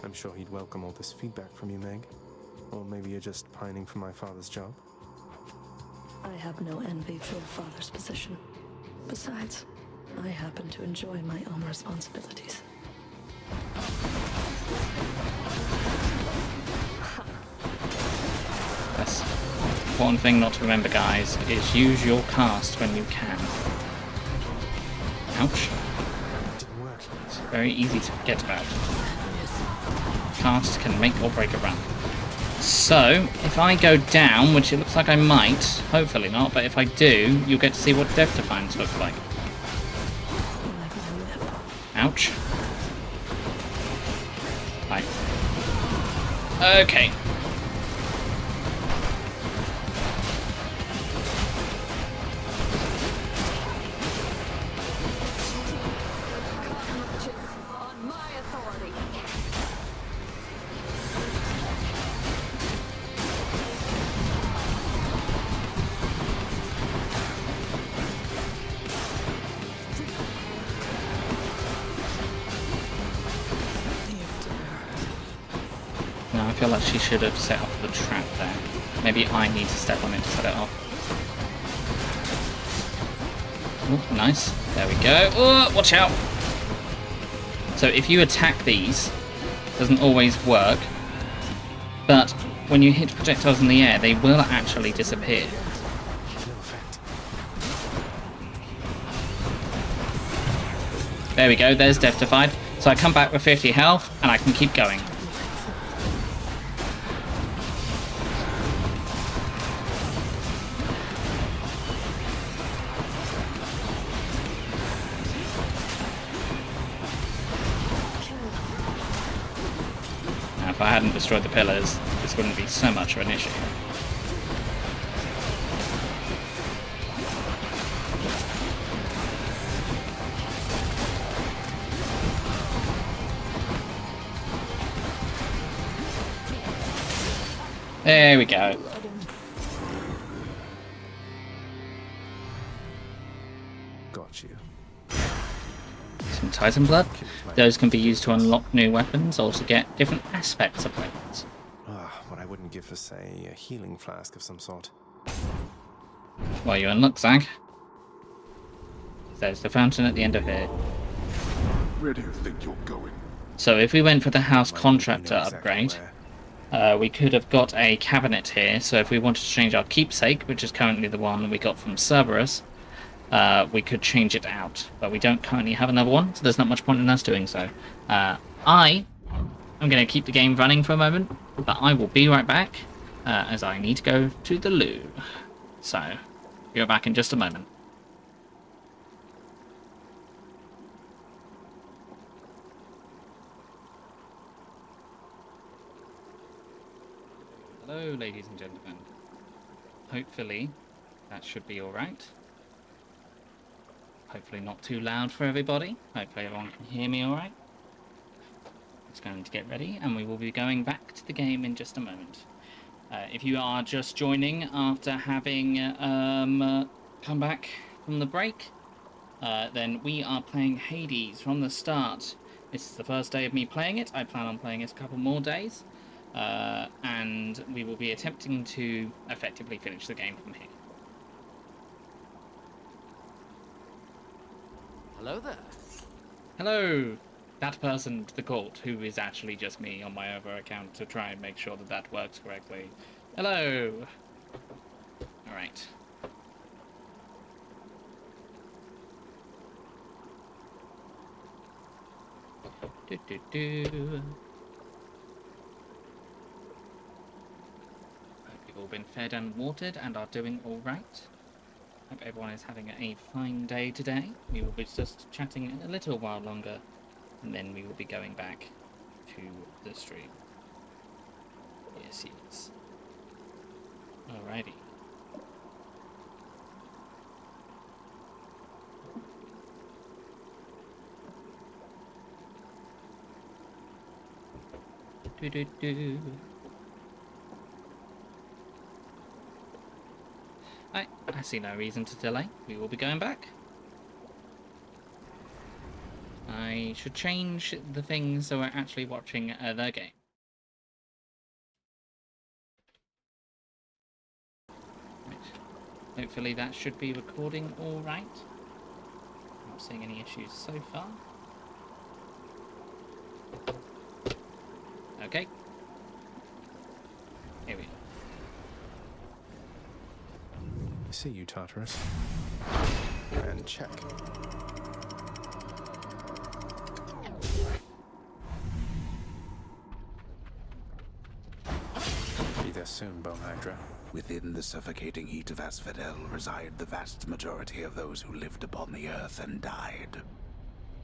I'm sure he'd welcome all this feedback from you, Meg. Or maybe you're just pining for my father's job. I have no envy for your father's position. Besides, I happen to enjoy my own responsibilities. That's one thing not to remember, guys, is use your cast when you can. Ouch. Didn't work. It's very easy to forget about. Cast can make or break a run. So, if I go down, which it looks like I might, hopefully not, but if I do, you'll get to see what Death Defiance looks like. Ouch. Right. Okay. On my authority. No, I feel like she should have set off the trap there. Maybe I need to step on it to set it off. Oh, nice. There we go. Oh, watch out! So if you attack these, it doesn't always work, but when you hit projectiles in the air, they will actually disappear. There we go, there's Death Defied. So I come back with 50 health, and I can keep going. Now, if I hadn't destroyed the pillars, this wouldn't be so much of an issue. There we go. Got you. Some Titan Blood. Those can be used to unlock new weapons or to get different aspects of weapons. Ah, what I wouldn't give for, say, a healing flask of some sort. Well, you're in luck, Zach. There's the fountain at the end of here. Where do you think you're going? So if we went for the house contractor upgrade, we could have got a cabinet here. So if we wanted to change our keepsake, which is currently the one we got from Cerberus, we could change it out. But we don't currently have another one, so there's not much point in us doing so. I'm going to keep the game running for a moment, but I will be right back, as I need to go to the loo. So, be right back in just a moment. Hello, ladies and gentlemen. Hopefully, that should be alright. Hopefully not too loud for everybody. Hopefully everyone can hear me alright. Just going to get ready, and we will be going back to the game in just a moment. If you are just joining after having come back from the break, then we are playing Hades from the start. This is the first day of me playing it. I plan on playing it a couple more days. And we will be attempting to effectively finish the game from here. Hello there. Hello, that person to the court, who is actually just me on my other account to try and make sure that that works correctly. Hello. All right. Do do do. Hope you've all been fed and watered and are doing all right. Hope everyone is having a fine day today. We will be just chatting a little while longer, and then we will be going back to the stream. Yes, yes. Alrighty. Do do do. I see no reason to delay. We will be going back. I should change the thing so we're actually watching the game. Right. Hopefully that should be recording all right. Not seeing any issues so far. Okay. Here we go. See you, Tartarus. And check. Be there soon, Bone Hydra. Within the suffocating heat of Asphodel reside the vast majority of those who lived upon the earth and died.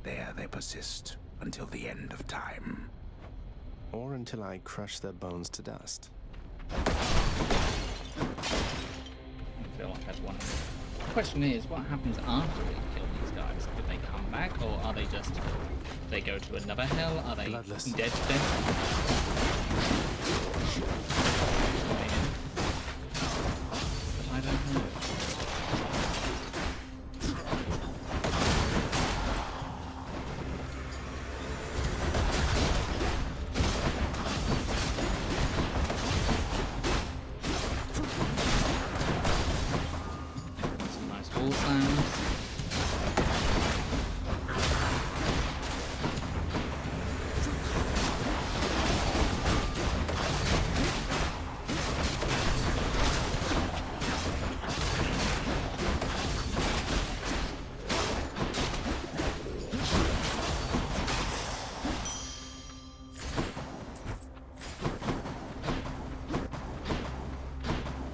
There they persist until the end of time. Or until I crush their bones to dust. I feel like that's one. The question is, what happens after we kill these guys? Do they come back, or are they just... they go to another hell? Are they Bloodless. dead? But I don't know. Some nice wall slams.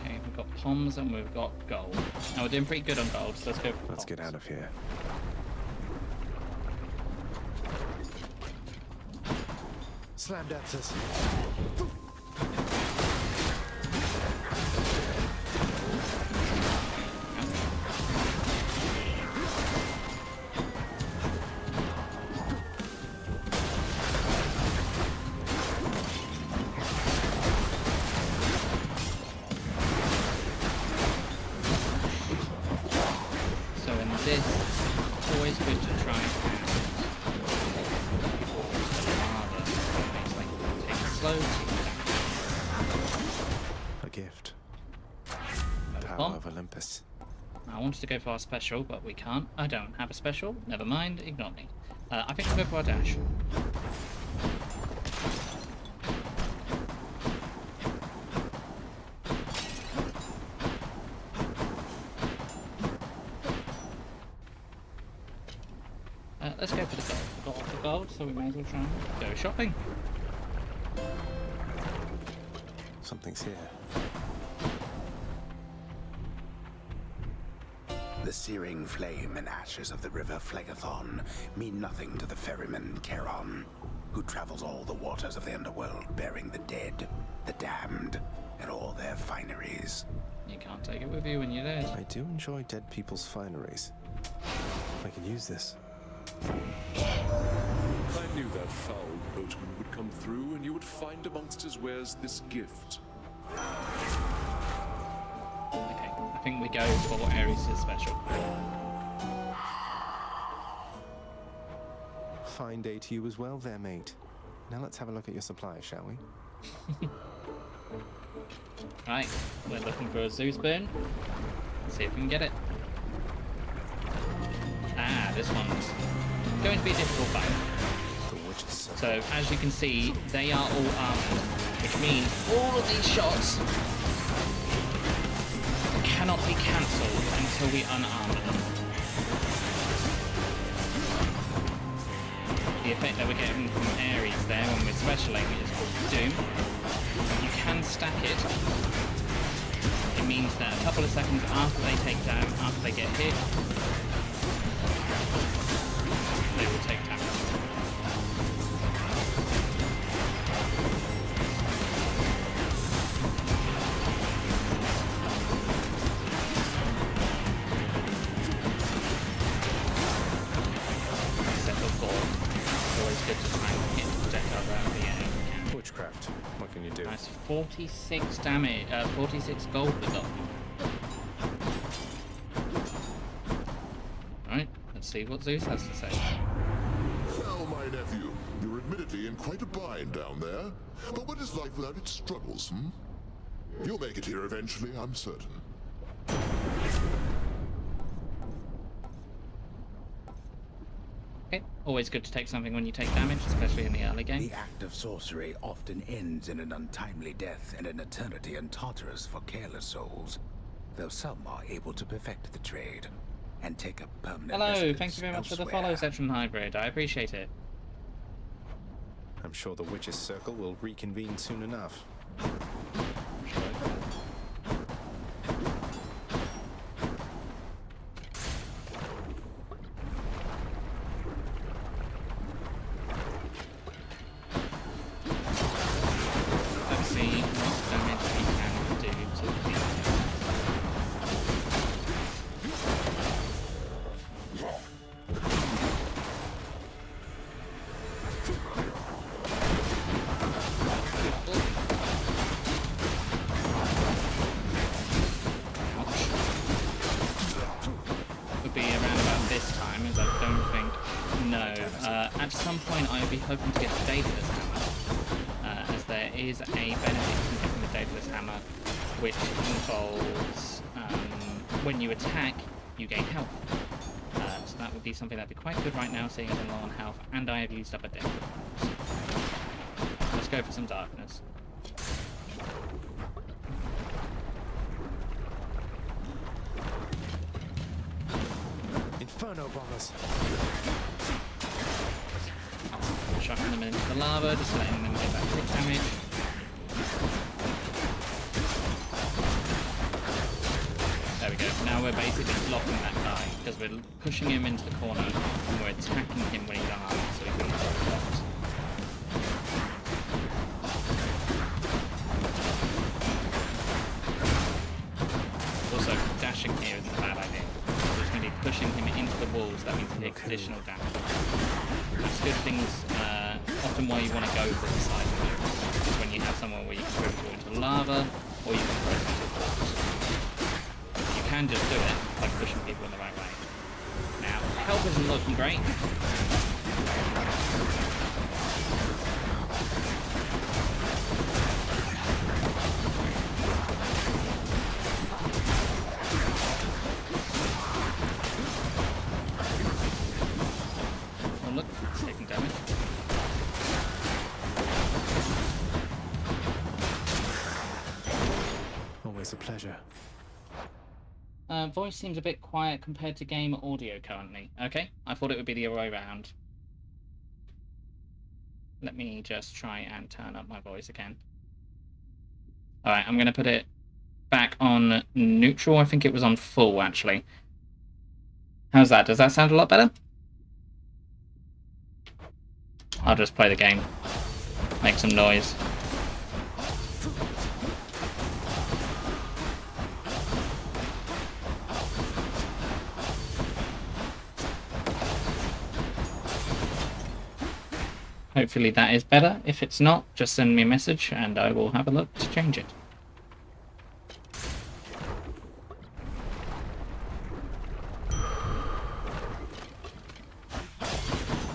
Okay, we've got bombs and we've got gold. Now we're doing pretty good on gold, so let's go for Let's get bombs. out of here. Slam dancers. So in this, it's always good to try and harder. Makes like take it slow. A gift. Another Power bomb. of Olympus. I wanted to go for our special, but we can't. I don't have a special. Never mind. Ignore me. I think we'll go for our dash. Let's go for the gold. We got off the gold, so we may as well try and go shopping. Something's here. The searing flame and ashes of the river Phlegethon mean nothing to the ferryman Charon, who travels all the waters of the underworld bearing the dead, the damned, and all their fineries. You can't take it with you when you're dead. I do enjoy dead people's fineries. I can use this. I knew that foul boatman would come through, and you would find amongst his wares this gift. Okay, I think we go for Ares' special. Fine day to you as well there, mate. Now let's have a look at your supplies, shall we? Right, we're looking for a Zeus burn. Let's see if we can get it. Ah, this one's going to be a difficult fight. So, as you can see, they are all armored, which means all of these shots cannot be cancelled until we unarmor them. The effect that we're getting from Ares there when we're specialing is called Doom. You can stack it. It means that a couple of seconds after they take down, after they get hit, they will take damage. What can you do? That's 46 damage, 46 gold we got. Right, let's see what Zeus has to say. Well, my nephew, you're admittedly in quite a bind down there. But what is life without its struggles, hmm? You'll make it here eventually, I'm certain. Okay, always good to take something when you take damage, especially in the early game. The act of sorcery often ends in an untimely death and an eternity in Tartarus for careless souls, though some are able to perfect the trade and take up permanent Hello, residence thank you very much for the elsewhere. follow, Cetron Hybrid. I appreciate it. I'm sure the Witch's Circle will reconvene soon enough. Let's see what damage we can do to the would be around about this time, as I don't think. No. At some point, I would be hoping to get the Daedalus Hammer, as there is a benefit from getting the Daedalus Hammer, which involves when you attack, you gain health. So that would be something that'd be quite good right now, seeing as I'm low on health, and I have used up a deck. Let's go for some darkness. Inferno bombers. Chucking them into the lava, just letting them get that crit damage. There we go. Now we're basically blocking that guy because we're pushing him into the corner and we're attacking him when he's unarmed, so he wouldn't get blocked. Also, dashing here isn't a bad idea. We're just going to be pushing him into the walls. That means he takes additional damage. That's good things. Often why you want to go for the side move is when you have someone where you can throw people into lava or you can throw them into walls. You can just do it by pushing people in the right way. Now, health isn't looking great. Oh look, it's taking damage. Always a pleasure. Voice seems a bit quiet compared to game audio currently. Okay, I thought it would be the other way around. Let me just try and turn up my voice again. Alright, I'm going to put it back on neutral. I think it was on full, actually. How's that? Does that sound a lot better? I'll just play the game. Make some noise. Hopefully that is better. If it's not, just send me a message and I will have a look to change it.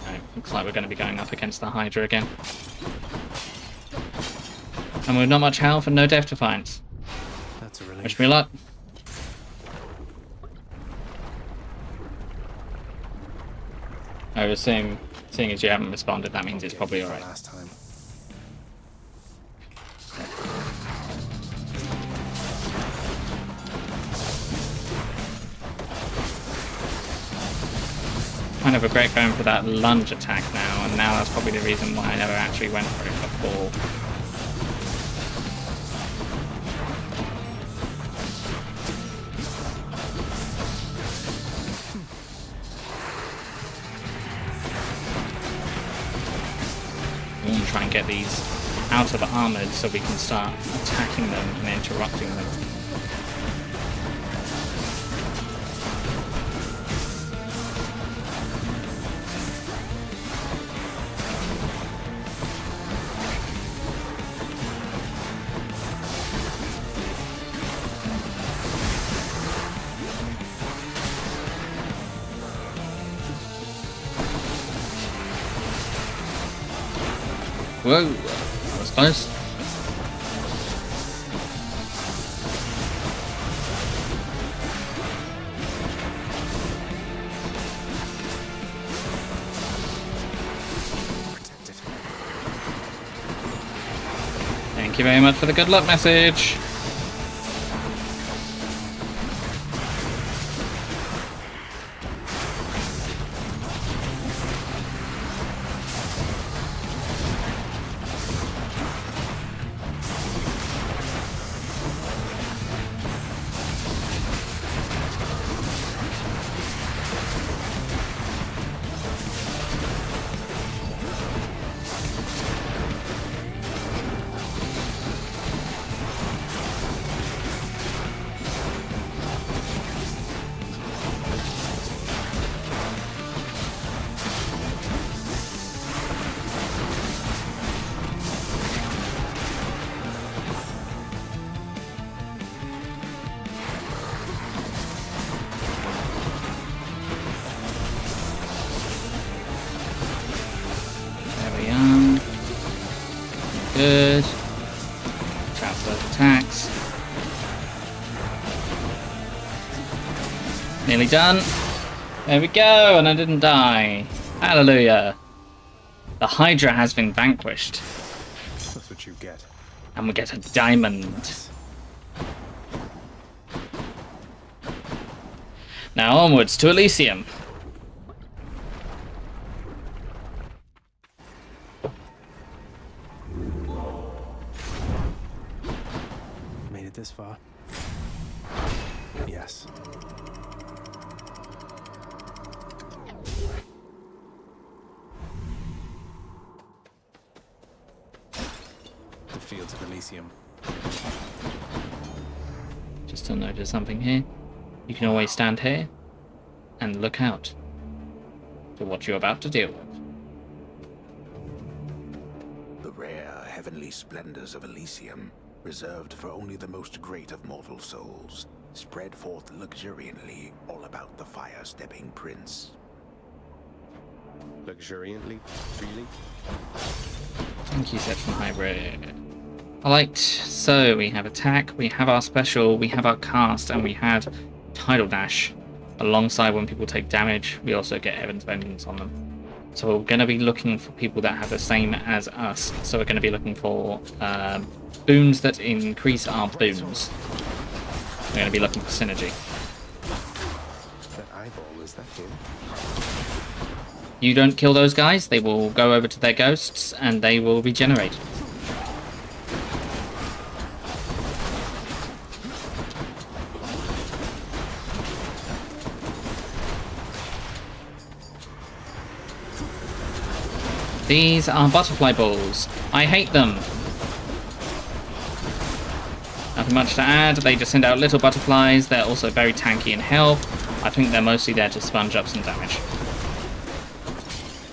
Right, looks like we're going to be going up against the Hydra again. And with not much health and no Death Defiance. That's a relief. Wish me luck. I would assume, seeing as you haven't responded, that means it's probably alright. Last time. Kind of regret going for that lunge attack now, and now that's probably the reason why I never actually went for it before. We want to try and get these out of armored so we can start attacking them and interrupting them. Whoa, that was close. Thank you very much for the good luck message. Good. Trap those attacks. Nearly done. There we go, and I didn't die. Hallelujah. The Hydra has been vanquished. That's what you get. And we get a diamond. Now onwards to Elysium. Made it this far? Yes. The fields of Elysium. Just to notice something here. You can always stand here and look out for what you're about to deal with. The rare heavenly splendors of Elysium, reserved for only the most great of mortal souls, spread forth luxuriantly all about the fire-stepping prince. Luxuriantly? Freely? Thank you, Section Hybrid. Alright, so we have attack, we have our special, we have our cast, and we had Tidal Dash. Alongside when people take damage, we also get Heaven's Vengeance on them. So we're going to be looking for people that have the same as us. So we're going to be looking for boons that increase our boons. We're going to be looking for synergy. That eyeball, is that him? You don't kill those guys, they will go over to their ghosts and they will regenerate. These are butterfly balls. I hate them. Nothing much to add. They just send out little butterflies. They're also very tanky in health. I think they're mostly there to sponge up some damage.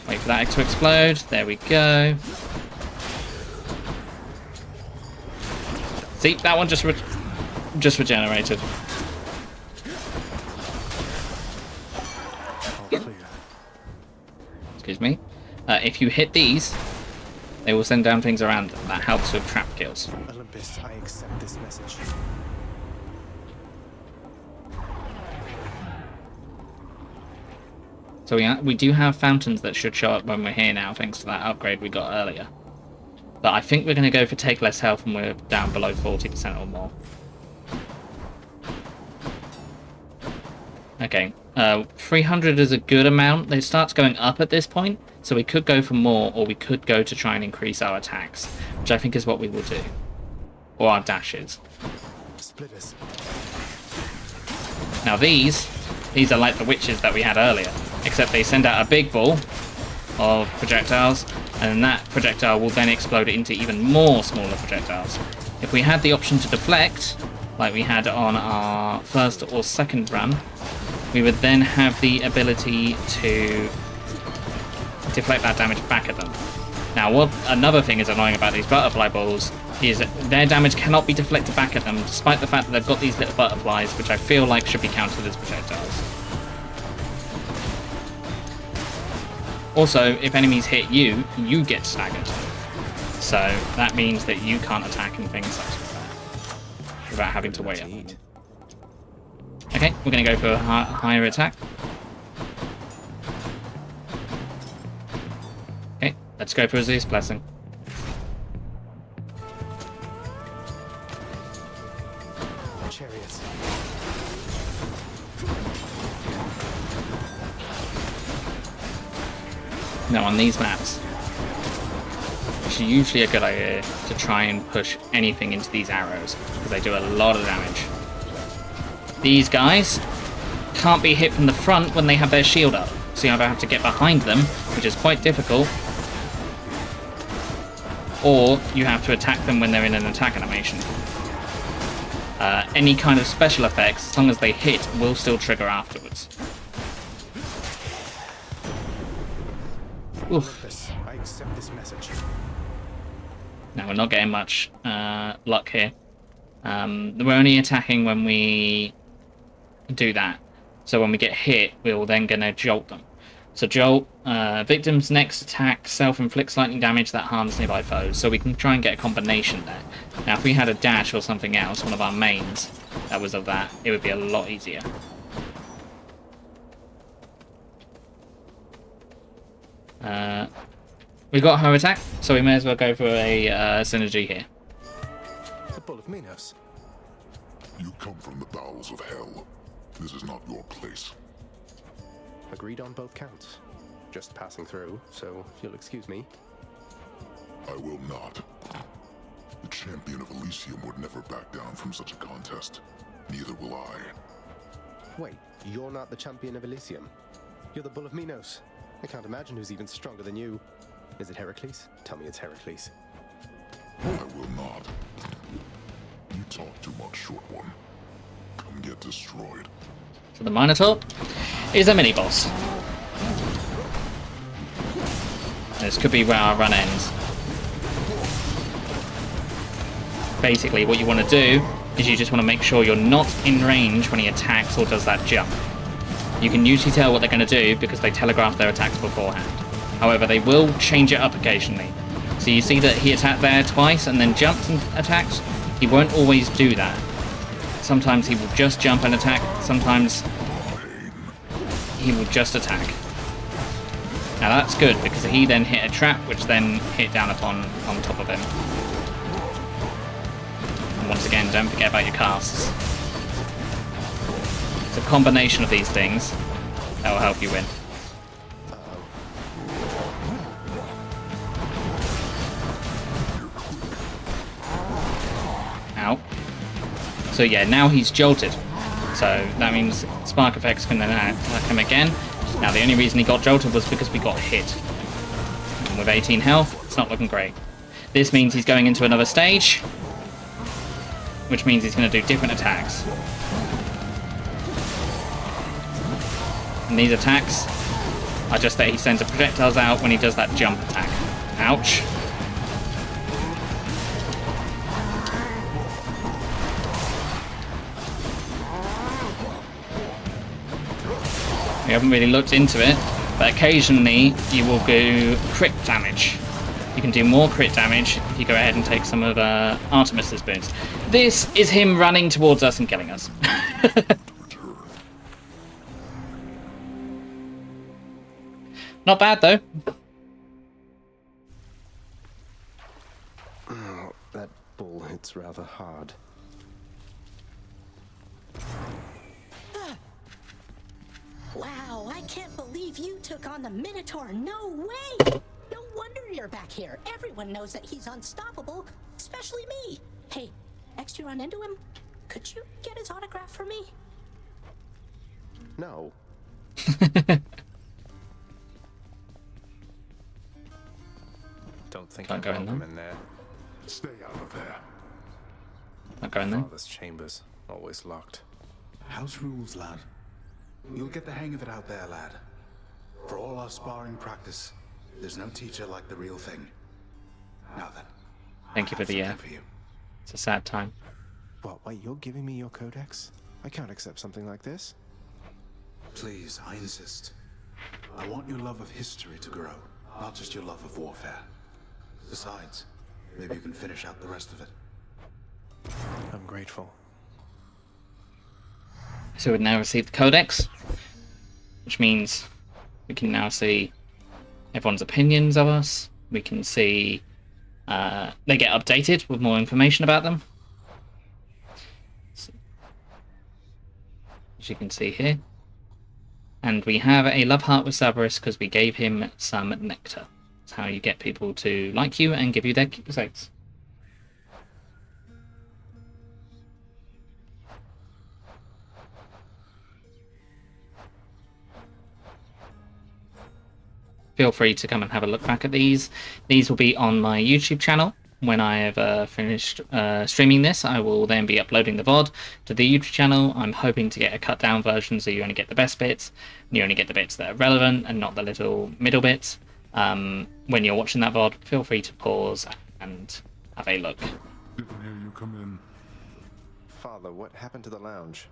Wait for that egg to explode. There we go. See, that one just regenerated. Excuse me. If you hit these, they will send down things around them. That helps with trap kills. Olympus, I accept this message. So we do have fountains that should show up when we're here now, thanks to that upgrade we got earlier. But I think we're going to go for take less health when we're down below 40% or more. Okay, 300 is a good amount. It starts going up at this point, so we could go for more, or we could go to try and increase our attacks, which I think is what we will do. Or our dashes. Splitters. Now these are like the witches that we had earlier, except they send out a big ball of projectiles, and that projectile will then explode into even more smaller projectiles. If we had the option to deflect, like we had on our first or second run, we would then have the ability to deflect that damage back at them. Now, what another thing is annoying about these butterfly balls is that their damage cannot be deflected back at them, despite the fact that they've got these little butterflies, which I feel like should be counted as projectiles. Also, if enemies hit you, you get staggered. So that means that you can't attack and things such as that without having to wait. Okay, we're going to go for a higher attack. Okay, let's go for a Zeus Blessing. Chariots. Now on these maps, it's usually a good idea to try and push anything into these arrows, because they do a lot of damage. These guys can't be hit from the front when they have their shield up, so you either have to get behind them, which is quite difficult, or you have to attack them when they're in an attack animation. Any kind of special effects, as long as they hit, will still trigger afterwards. Olympus, I accept this message. Now we're not getting much luck here. We're only attacking when we do that. So when we get hit, we're then going to jolt them. So jolt, victim's next attack self-inflicts lightning damage that harms nearby foes. So we can try and get a combination there. Now if we had a dash or something else, one of our mains, that was of that, it would be a lot easier. We got her attack, so we may as well go for a synergy here. The Bull of Minos. You come from the bowels of hell. This is not your place. Agreed on both counts. Just passing through, so if you'll excuse me. I will not. The champion of Elysium would never back down from such a contest. Neither will I. Wait, you're not the champion of Elysium? You're the Bull of Minos. I can't imagine who's even stronger than you. Is it Heracles? Tell me it's Heracles. I will not. You talk too much, short one. Come get destroyed. So the Minotaur is a mini-boss. This could be where our run ends. Basically, what you want to do is you just want to make sure you're not in range when he attacks or does that jump. You can usually tell what they're going to do because they telegraph their attacks beforehand. However, they will change it up occasionally. So you see that he attacked there twice and then jumped and attacked. He won't always do that. Sometimes he will just jump and attack. Sometimes he will just attack. Now that's good because he then hit a trap which then hit down on top of him. And once again, don't forget about your casts. It's a combination of these things that will help you win. Ow. So yeah, now he's jolted. So that means spark effects can then attack him again. Now the only reason he got jolted was because we got hit. And with 18 health, it's not looking great. This means he's going into another stage, which means he's going to do different attacks. And these attacks are just that he sends the projectiles out when he does that jump attack. Ouch. We haven't really looked into it, but occasionally you will do crit damage. You can do more crit damage if you go ahead and take some of Artemis's boons. This is him running towards us and killing us. Not bad though. Oh, that bull hits rather hard. Wow, I can't believe you took on the Minotaur. No way! No wonder you're back here. Everyone knows that he's unstoppable, especially me. Hey, next you run into him, could you get his autograph for me? No. Don't think Can't I'm go in welcome there. in there. Stay out of there. Not going there. Father's chambers, always locked. House rules, lad. You'll get the hang of it out there, lad. For all our sparring practice, there's no teacher like the real thing. Now then. Thank you for the For you. It's a sad time. What, wait, you're giving me your codex? I can't accept something like this. Please, I insist. I want your love of history to grow, not just your love of warfare. Besides, maybe you can finish out the rest of it. I'm grateful. So we've now received the codex, which means we can now see everyone's opinions of us. We can see they get updated with more information about them. So, as you can see here. And we have a love heart with Cerberus because we gave him some nectar. It's how you get people to like you and give you their keepsakes. Feel free to come and have a look back at these. These will be on my YouTube channel. When I have finished streaming this, I will then be uploading the VOD to the YouTube channel. I'm hoping to get a cut down version so you only get the best bits. And you only get the bits that are relevant and not the little middle bits. When you're watching that VOD, feel free to pause and have a look. Didn't hear you come in. Father, what happened to the lounge?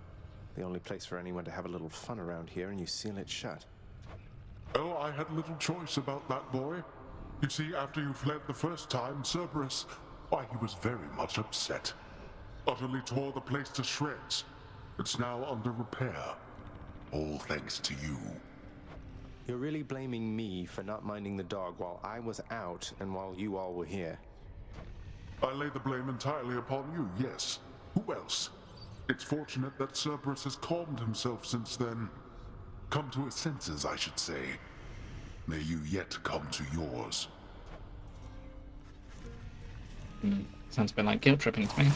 The only place for anyone to have a little fun around here, and you seal it shut. Oh, I had little choice about that boy. You see, after you fled the first time, Cerberus, why, he was very much upset. Utterly tore the place to shreds. It's now under repair. All thanks to you. You're really blaming me for not minding the dog while I was out and while you all were here. I lay the blame entirely upon you, yes. Who else? It's fortunate that Cerberus has calmed himself since then. Come to his senses, I should say. May you yet come to yours. Sounds a bit like guilt tripping to me.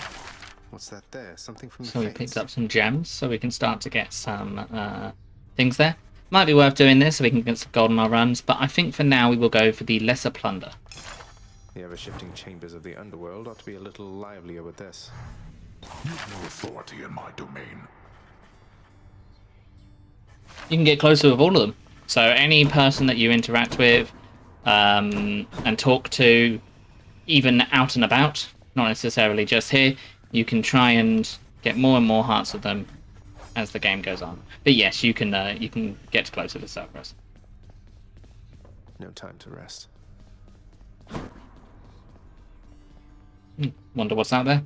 What's that there? Something from the So we Fates? picked up some gems, so we can start to get some things there. Might be worth doing this so we can get some gold on our runs, but I think for now we will go for the lesser plunder. The ever-shifting chambers of the underworld ought to be a little livelier with this. You've no authority in my domain. You can get closer with all of them. So any person that you interact with and talk to, even out and about, not necessarily just here, you can try and get more and more hearts with them as the game goes on. But yes, you can get closer to Cerberus. No time to rest. Wonder what's out there.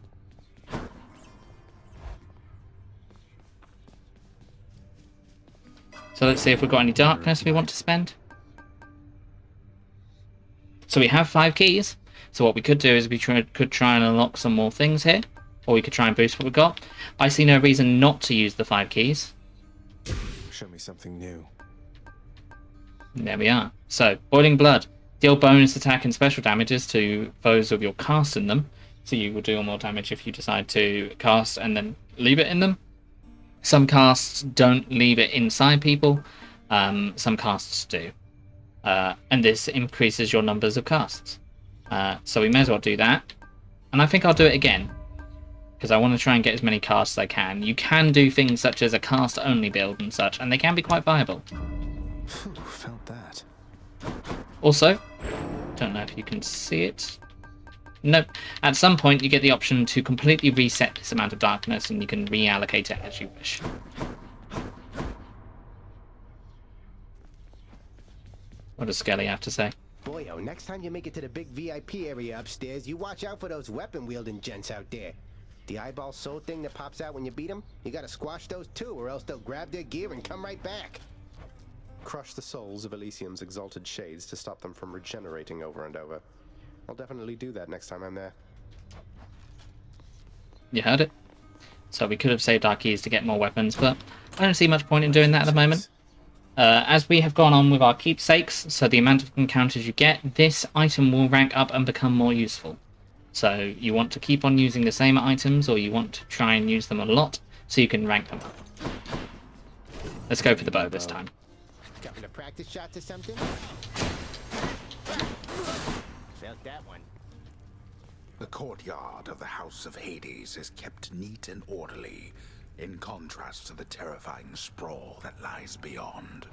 So let's see if we've got any darkness we want to spend. So we have 5 keys. So what we could do is we could try and unlock some more things here. Or we could try and boost what we've got. I see no reason not to use the 5 keys. Show me something new. There we are. So, Boiling Blood. Deal bonus attack and special damages to foes with your cast in them. So you will do more damage if you decide to cast and then leave it in them. Some casts don't leave it inside people. Some casts do. And this increases your numbers of casts. So we may as well do that. And I think I'll do it again. Because I want to try and get as many casts as I can. You can do things such as a cast-only build and such, and they can be quite viable. Phew, felt that. Also, don't know if you can see it. Nope. At some point, you get the option to completely reset this amount of darkness, and you can reallocate it as you wish. What does Skelly have to say? Boyo, next time you make it to the big VIP area upstairs, you watch out for those weapon-wielding gents out there. The eyeball soul thing that pops out when you beat them, you gotta squash those too, or else they'll grab their gear and come right back. Crush the souls of Elysium's exalted shades to stop them from regenerating over and over. I'll definitely do that next time I'm there. You heard it. So we could have saved our keys to get more weapons, but I don't see much point in doing that at the moment. As we have gone on with our keepsakes, so the amount of encounters you get, this item will rank up and become more useful. So you want to keep on using the same items, or you want to try and use them a lot, so you can rank them up. Let's go for the bow this time. Couple of practice shots or something? Felt that one. The courtyard of the House of Hades is kept neat and orderly, in contrast to the terrifying sprawl that lies beyond.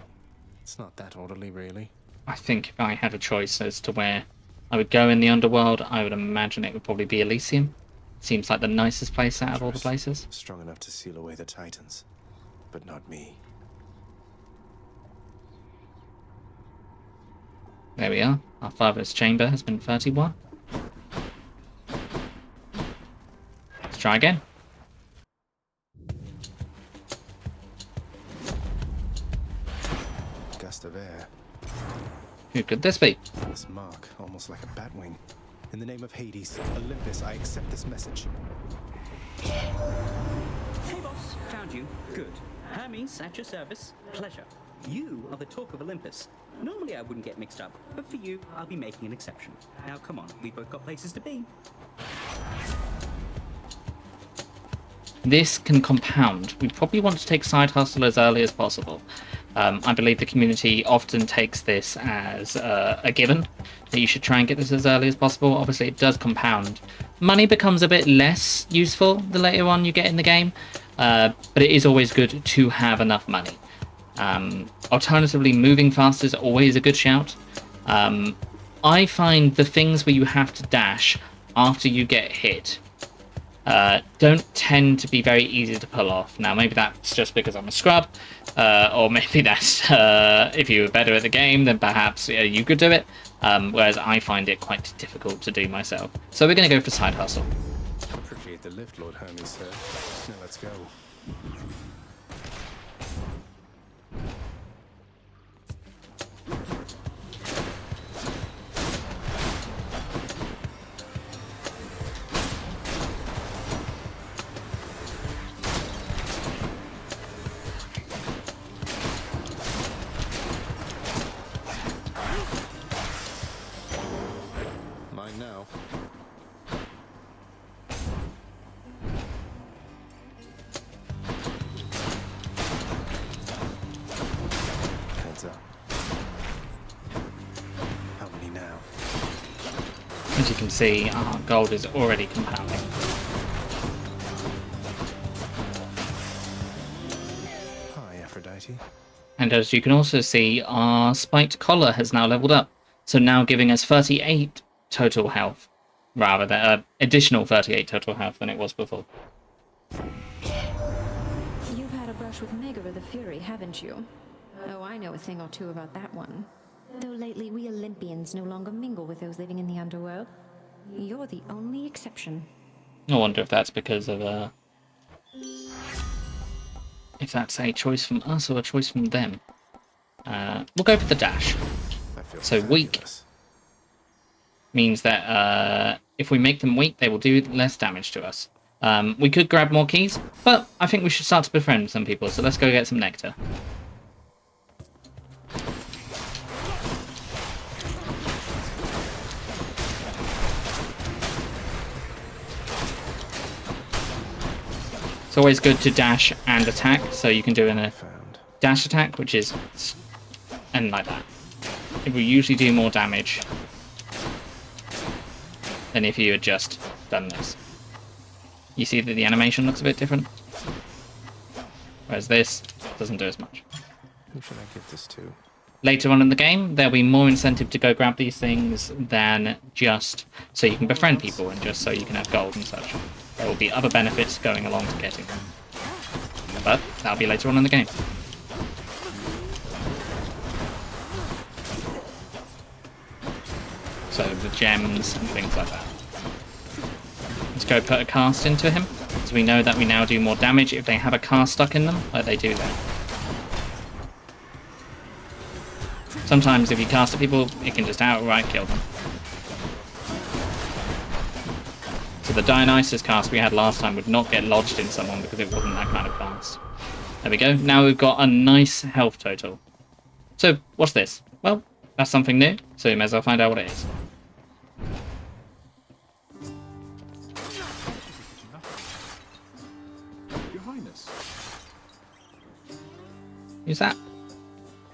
It's not that orderly, really. I think if I had a choice as to where I would go in the underworld, I would imagine it would probably be Elysium. Seems like the nicest place out of all the places. Strong enough to seal away the Titans, but not me. There we are. Our father's chamber has been 31. Let's try again. Gust of air. Who could this be? This mark, almost like a bat wing. In the name of Hades, Olympus, I accept this message. Hey boss, found you. Good. Hermes, at your service. Pleasure. You are the talk of Olympus. Normally I wouldn't get mixed up, but for you, I'll be making an exception. Now come on, we've both got places to be. This can compound. We probably want to take side hustle as early as possible. I believe the community often takes this as a given, that you should try and get this as early as possible. Obviously, it does compound. Money becomes a bit less useful the later on you get in the game, but it is always good to have enough money. Alternatively, moving fast is always a good shout. I find the things where you have to dash after you get hit don't tend to be very easy to pull off. Now, maybe that's just because I'm a scrub, or maybe that's if you were better at the game, then perhaps you could do it, whereas I find it quite difficult to do myself. So we're going to go for side hustle. Appreciate the lift, Lord Hermes, sir. Now let's go. Mine now. Heads up. How many now? As you can see, our gold is already compounding. Hi, Aphrodite. And as you can also see, our spiked collar has now leveled up. So now giving us 38 total health, rather than additional 38 total health than it was before. You've had a brush with Megara the Fury, haven't you? Oh, I know a thing or two about that one. Though lately we Olympians no longer mingle with those living in the underworld. You're the only exception. I wonder if that's because of if that's a choice from us or a choice from them. We'll go for the dash. So weak means that if we make them weak, they will do less damage to us. We could grab more keys, but I think we should start to befriend some people, so let's go get some nectar. It's always good to dash and attack, so you can do a dash attack, which is and like that. It will usually do more damage than if you had just done this. You see that the animation looks a bit different, whereas this doesn't do as much. Who should I give this to? Later on in the game, there'll be more incentive to go grab these things than just so you can befriend people and just so you can have gold and such. There will be other benefits going along to getting them. But that'll be later on in the game. So the gems and things like that. Let's go put a cast into him, so we know that we now do more damage if they have a cast stuck in them, like they do there. Sometimes if you cast at people, it can just outright kill them. So the Dionysus cast we had last time would not get lodged in someone because it wasn't that kind of cast. There we go. Now we've got a nice health total. So, what's this? Well, that's something new, so we may as well find out what it is. Your Highness. Who's that?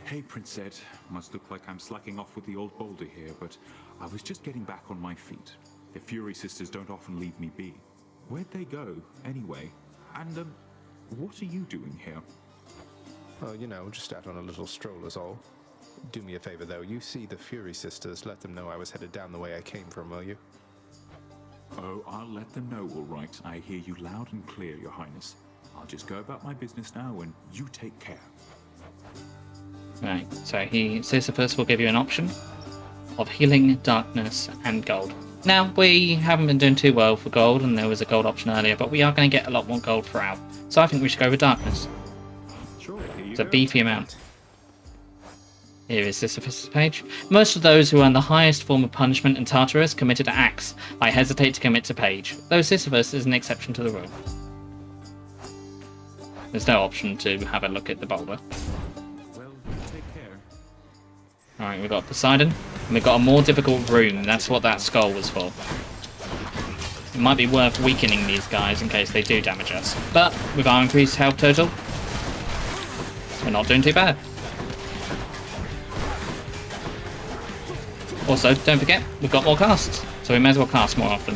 Hey, Prince Ed. Must look like I'm slacking off with the old boulder here, but I was just getting back on my feet. The Fury Sisters don't often leave me be. Where'd they go, anyway? And, what are you doing here? Oh, you know, just out on a little stroll is all. Do me a favor, though. You see the Fury Sisters, let them know I was headed down the way I came from, will you? Oh, I'll let them know, all right. I hear you loud and clear, Your Highness. I'll just go about my business now, and you take care. Right, so Sisyphus will give you an option of healing, darkness, and gold. Now, we haven't been doing too well for gold, and there was a gold option earlier, but we are going to get a lot more gold throughout. So I think we should go with darkness. Sure, it's a beefy amount. Here is Sisyphus' page. Most of those who earn the highest form of punishment in Tartarus committed acts I hesitate to commit to page, though Sisyphus is an exception to the rule. There's no option to have a look at the boulder. Well, take care. Alright, we've got Poseidon, and we've got a more difficult room. That's what that skull was for. It might be worth weakening these guys in case they do damage us. But, with our increased health total, we're not doing too bad. Also, don't forget, we've got more casts, so we may as well cast more often.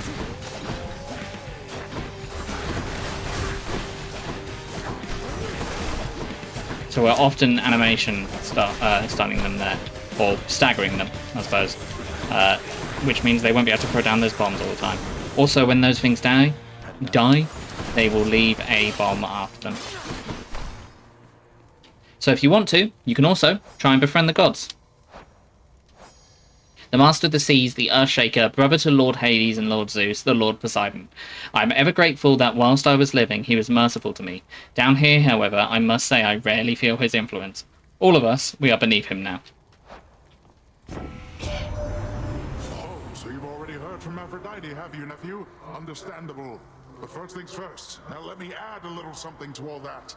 So we're often animation stunning them there, or staggering them, I suppose, which means they won't be able to throw down those bombs all the time. Also, when those things die, they will leave a bomb after them. So if you want to, you can also try and befriend the gods. The Master of the Seas, the Earthshaker, brother to Lord Hades and Lord Zeus, the Lord Poseidon. I am ever grateful that whilst I was living, he was merciful to me. Down here, however, I must say I rarely feel his influence. All of us, we are beneath him now. Oh, so you've already heard from Aphrodite, have you, nephew? Understandable. But first things first. Now let me add a little something to all that.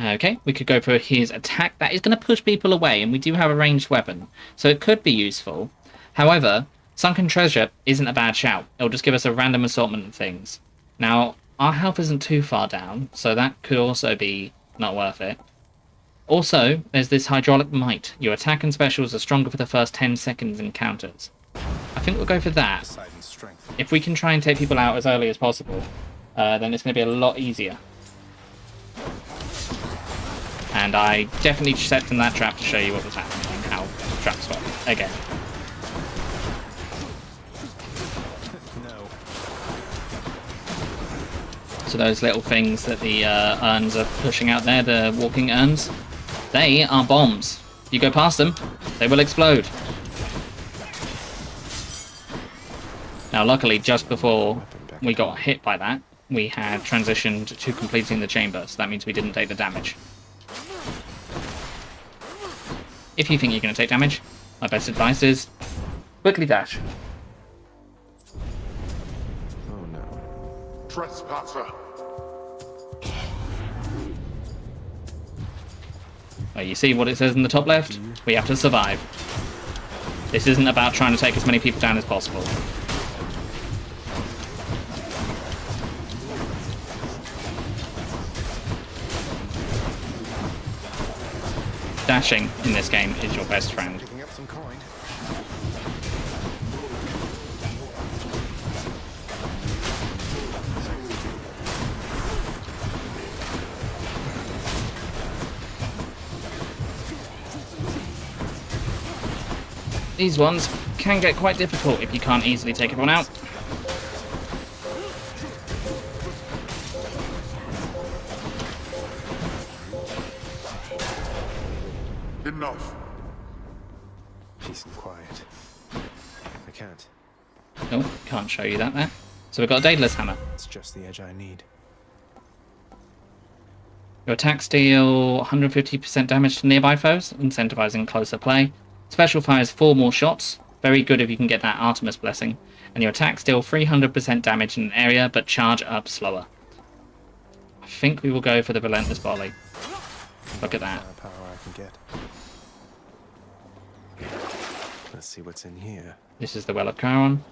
Okay, we could go for his attack. That is going to push people away, and we do have a ranged weapon, so it could be useful. However, Sunken Treasure isn't a bad shout. It'll just give us a random assortment of things. Now, our health isn't too far down, so that could also be not worth it. Also, there's this Hydraulic Might. Your attack and specials are stronger for the first 10 seconds in counters. I think we'll go for that. If we can try and take people out as early as possible, then it's going to be a lot easier. And I definitely set in that trap to show you what was happening and how traps work. Again. No. So those little things that the urns are pushing out there, the walking urns, they are bombs. If you go past them, they will explode. Now luckily, just before we got hit by that, we had transitioned to completing the chamber, so that means we didn't take the damage. If you think you're going to take damage, my best advice is quickly dash. Oh no. Trespasser. Well, you see what it says in the top left? We have to survive. This isn't about trying to take as many people down as possible. Dashing in this game is your best friend. Picking up some coin. These ones can get quite difficult if you can't easily take everyone out. Enough. Peace and quiet. I can't. Oh, can't show you that there. So we've got a Daedalus Hammer. It's just the edge I need. Your attacks deal 150% damage to nearby foes, incentivizing closer play. Special fires 4 more shots, very good if you can get that Artemis Blessing. And your attacks deal 300% damage in an area, but charge up slower. I think we will go for the Relentless Volley. Look at that. Let's see what's in here. This is the Well of Charon.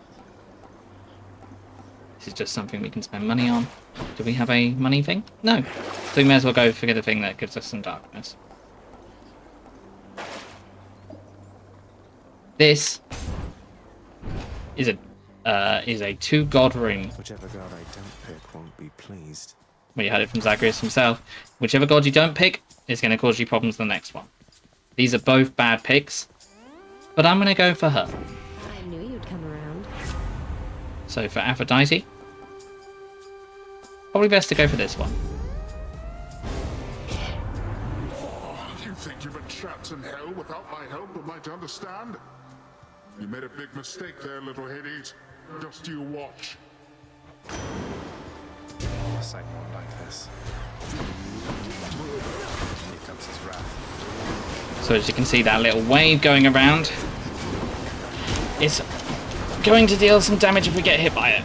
This is just something we can spend money on. Do we have a money thing? No. So we may as well go for the thing that gives us some darkness. This is a 2-god room. Whichever god I don't pick won't be pleased. Well, you heard it from Zagreus himself. Whichever god you don't pick is going to cause you problems the next one. These are both bad picks, but I'm going to go for her. I knew you'd come around. So for Aphrodite, probably best to go for this one. You think you've a chance in hell without my help, am I to understand? You made a big mistake there, little Hades. Just you watch. Sight won't like this. Here comes his wrath. So as you can see, that little wave going around is going to deal some damage if we get hit by it.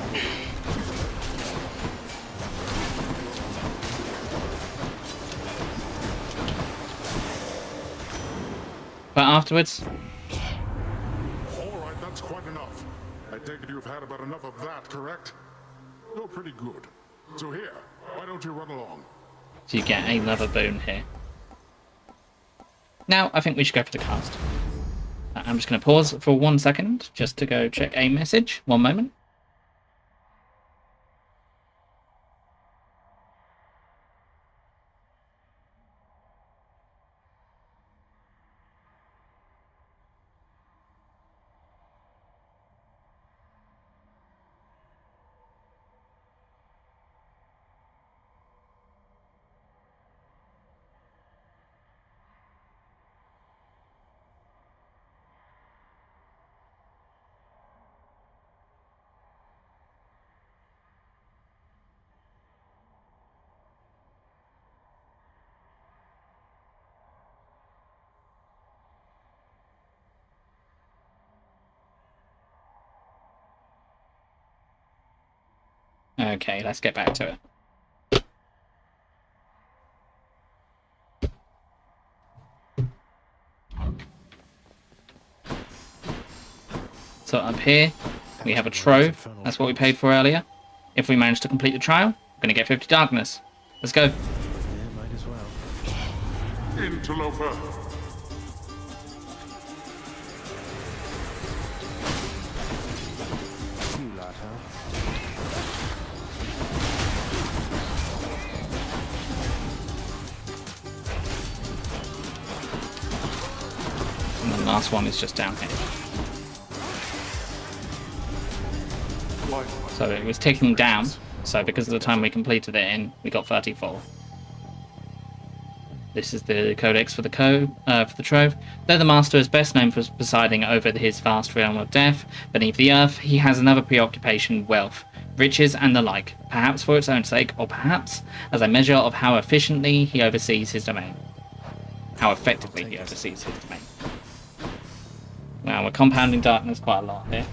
But afterwards... Alright, that's quite enough. I take it you've had about enough of that, correct? Oh, pretty good. So here, why don't you run along? So you get another boon here. Now, I think we should go for the cast. I'm just going to pause for 1 second, just to go check a message. 1 moment. Okay, let's get back to it. So up here, we have a trove. That's what we paid for earlier. If we manage to complete the trial, we're going to get 50 darkness. Let's go. Yeah, might as well. Interloper. You lot, huh? And the last one is just down here. So it was ticking down. So because of the time we completed it in, we got 34. This is the codex for the trove. Though the master is best known for presiding over his vast realm of death beneath the earth, he has another preoccupation: wealth, riches, and the like. Perhaps for its own sake, or perhaps as a measure of how efficiently he oversees his domain. How effectively he oversees his domain. Now we're compounding darkness quite a lot here.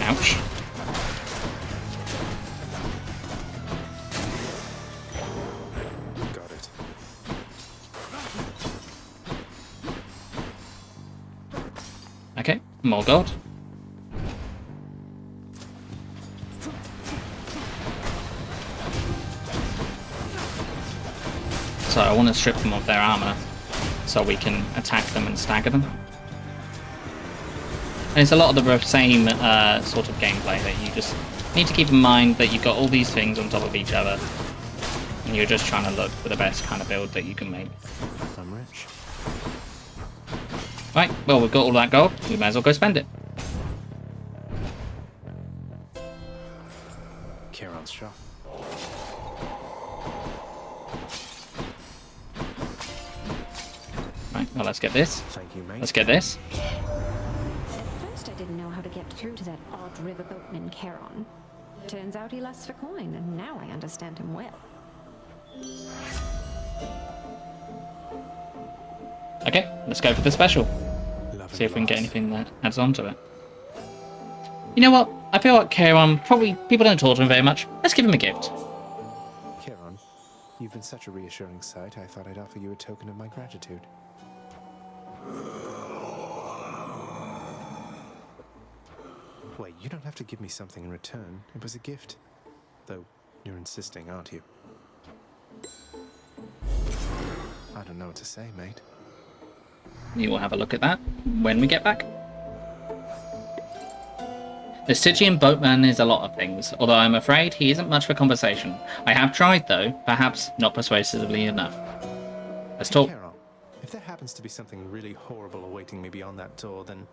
Ouch. Got it. Okay, more gold. So I want to strip them of their armor so we can attack them and stagger them. And it's a lot of the same sort of gameplay that you just need to keep in mind that you've got all these things on top of each other and you're just trying to look for the best kind of build that you can make. I'm rich. Right, well, we've got all that gold, we may as well go spend it. Charon's shop. Well, let's get this. Thank you, mate. Let's get this. At first I didn't know how to get through to that odd riverboatman Charon. Turns out he lusts for coin, and now I understand him well. Okay, let's go for the special. Love See if we can get loss. anything that adds on to it. You know what? I feel like Charon, probably people don't talk to him very much. Let's give him a gift. Charon, you've been such a reassuring sight, I thought I'd offer you a token of my gratitude. Wait, you don't have to give me something in return. It was a gift. Though, you're insisting, aren't you? I don't know what to say, mate. We will have a look at that when we get back. The Stygian boatman is a lot of things, although I'm afraid he isn't much for conversation. I have tried, though, perhaps not persuasively enough. Let's talk. Charon, if there happens to be something really horrible awaiting me beyond that door, then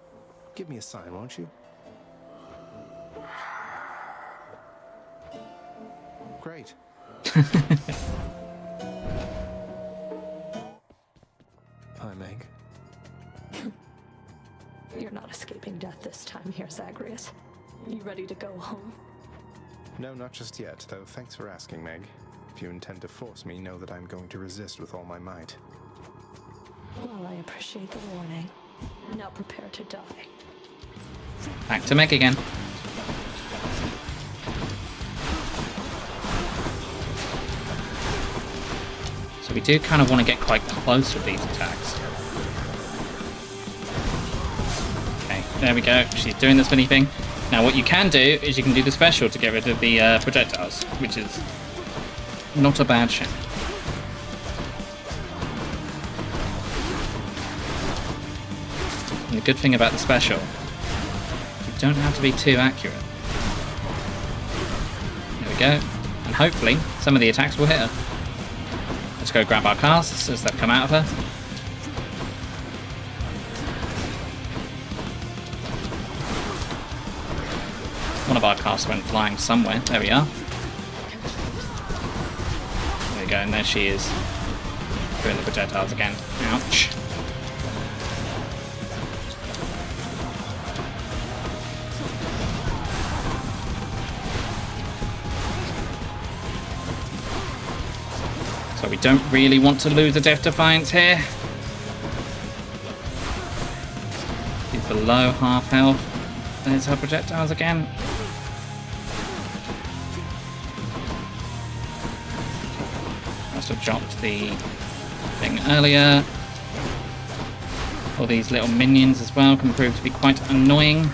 give me a sign, won't you? Great. Hi, Meg. You're not escaping death this time here, Zagreus. You ready to go home? No, not just yet, though thanks for asking, Meg. If you intend to force me, know that I'm going to resist with all my might. Well, I appreciate the warning. Now prepare to die. Back to Meg again. So we do kind of want to get quite close with these attacks. Okay, there we go. She's doing the spinny thing. Now what you can do is you can do the special to get rid of the projectiles, which is not a bad shot. And the good thing about the special, you don't have to be too accurate. There we go. And hopefully some of the attacks will hit her. Let's go grab our casts as they come out of her. One of our casts went flying somewhere. There we are. There we go, and there she is. Doing the projectiles again. Ouch. So we don't really want to lose a Death Defiance here. She's below half health. There's her projectiles again. Must have dropped the thing earlier. All these little minions as well can prove to be quite annoying.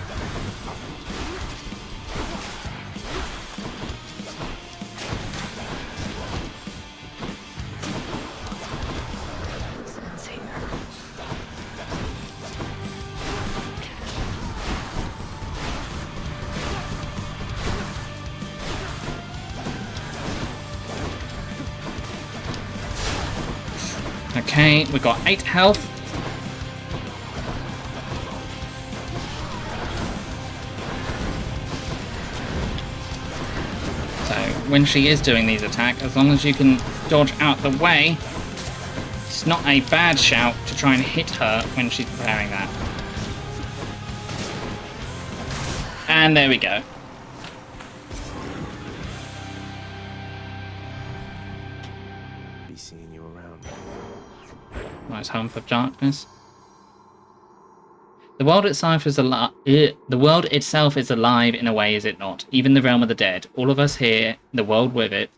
Okay, we've got 8 health. So when she is doing these attacks, as long as you can dodge out the way, it's not a bad shout to try and hit her when she's preparing that. And there we go. Be seeing you around. Nice home for darkness. The world itself is alive. The world itself is alive in a way, is it not? Even the realm of the dead. All of us here, the world with it.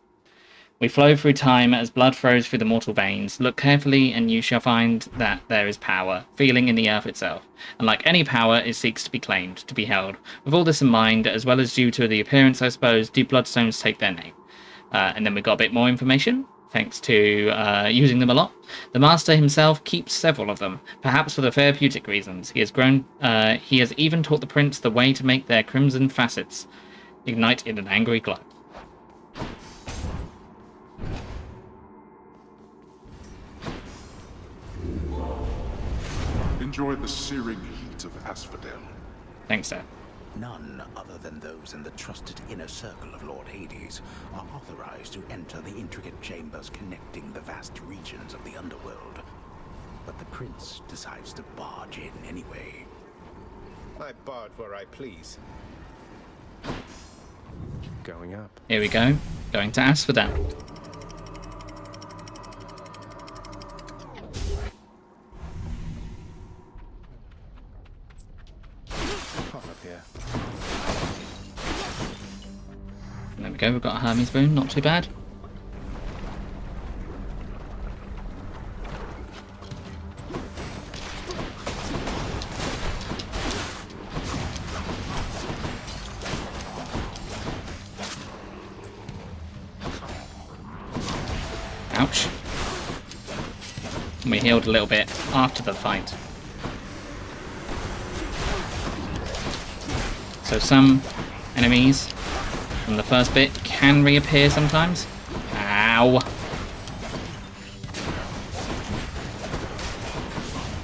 We flow through time as blood flows through the mortal veins. Look carefully, and you shall find that there is power, feeling in the earth itself. And like any power, it seeks to be claimed, to be held. With all this in mind, as well as due to the appearance, I suppose, do bloodstones take their name? And then we got a bit more information. Thanks to using them a lot. The Master himself keeps several of them, perhaps for the therapeutic reasons. He has even taught the Prince the way to make their crimson facets ignite in an angry glow. Enjoy the searing heat of Asphodel. Thanks, sir. None other than those in the trusted inner circle of Lord Hades are authorized to enter the intricate chambers connecting the vast regions of the underworld. But the prince decides to barge in anyway. I barge where I please. Going up. Here we go. Going to Asphodel. Pop up here. There we go, we've got a Hermes boon, not too bad. Ouch. And we healed a little bit after the fight. So some enemies from the first bit can reappear sometimes. Ow!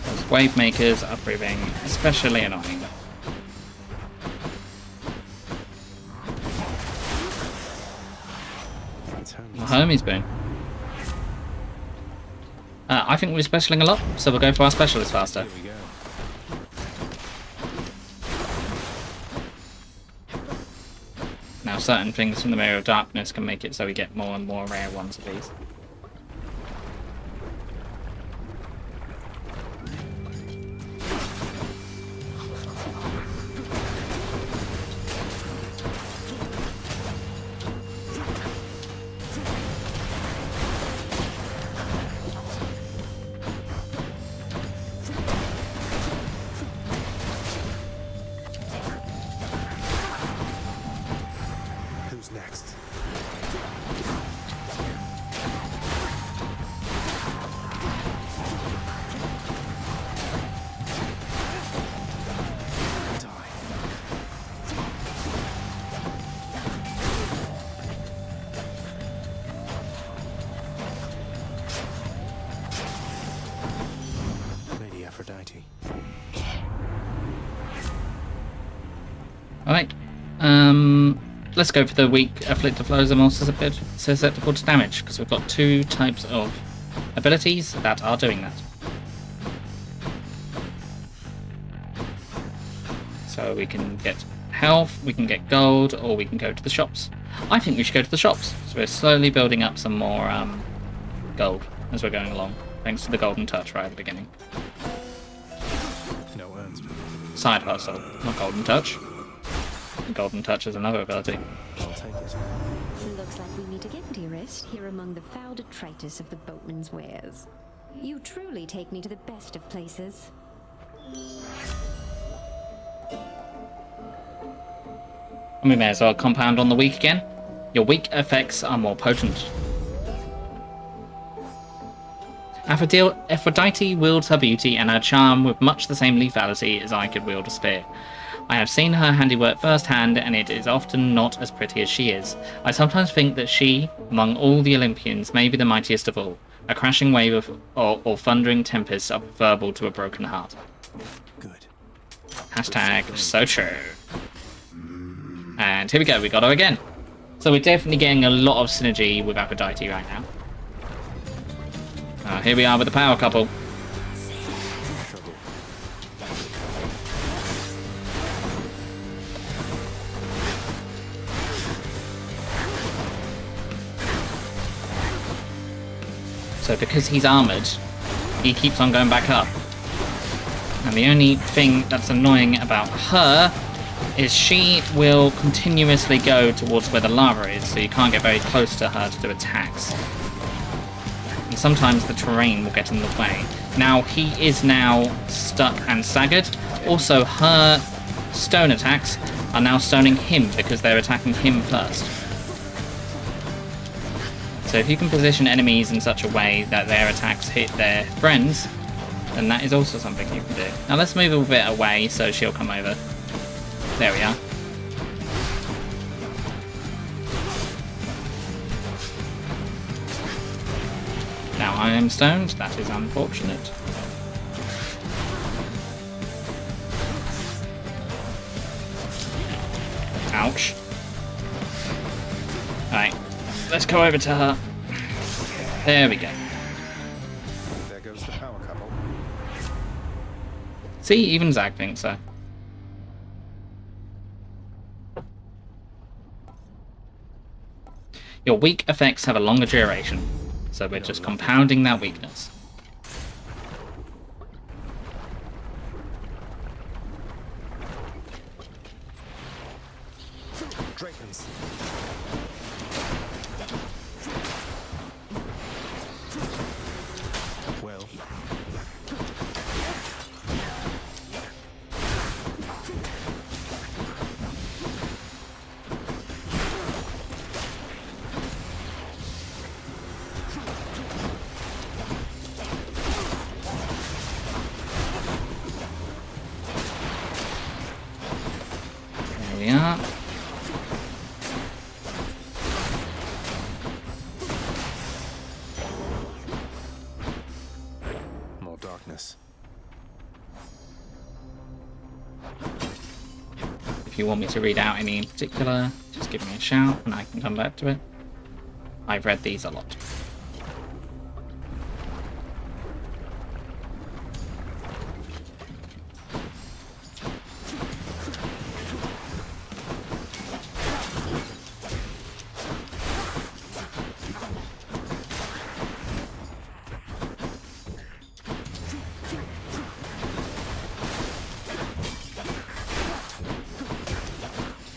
Those wave makers are proving especially annoying. Hermes boon. I think we're specialing a lot, so we'll go for our specialist faster. Here we go. Now certain things from the Mirror of Darkness can make it so we get more and more rare ones of these. Who's next? Lady Aphrodite. Alright. Let's go for the weak afflicted flows are more susceptible to damage, because we've got two types of abilities that are doing that. So we can get health, we can get gold, or we can go to the shops. I think we should go to the shops. So we're slowly building up some more gold as we're going along, thanks to the golden touch right at the beginning. No urns. Side hustle, not golden touch. Golden touch is another ability. I'll take it. Looks like we meet again, dearest, here among the foul detritus of the boatman's wares. You truly take me to the best of places. And we may as well compound on the weak again. Your weak effects are more potent. Aphrodite wields her beauty and her charm with much the same lethality as I could wield a spear. I have seen her handiwork firsthand, and it is often not as pretty as she is. I sometimes think that she, among all the Olympians, may be the mightiest of all. A crashing wave or thundering tempest are preferable to a broken heart. Good. Hashtag so true. And here we go, we got her again. So we're definitely getting a lot of synergy with Aphrodite right now. Here we are with the power couple. So because he's armoured, he keeps on going back up. And the only thing that's annoying about her is she will continuously go towards where the lava is, so you can't get very close to her to do attacks. And sometimes the terrain will get in the way. Now, he is now stuck and staggered. Also, her stone attacks are now stoning him because they're attacking him first. So if you can position enemies in such a way that their attacks hit their friends, then that is also something you can do. Now let's move a bit away so she'll come over. There we are. Now I am stoned, that is unfortunate. Ouch. Alright, let's go over to her. There we go. There goes the power couple. See, even Zag thinks so. Your weak effects have a longer duration, so we're just compounding that weakness. Dragons. Well. There we are. More darkness. If you want me to read out any in particular, just give me a shout and I can come back to it. I've read these a lot.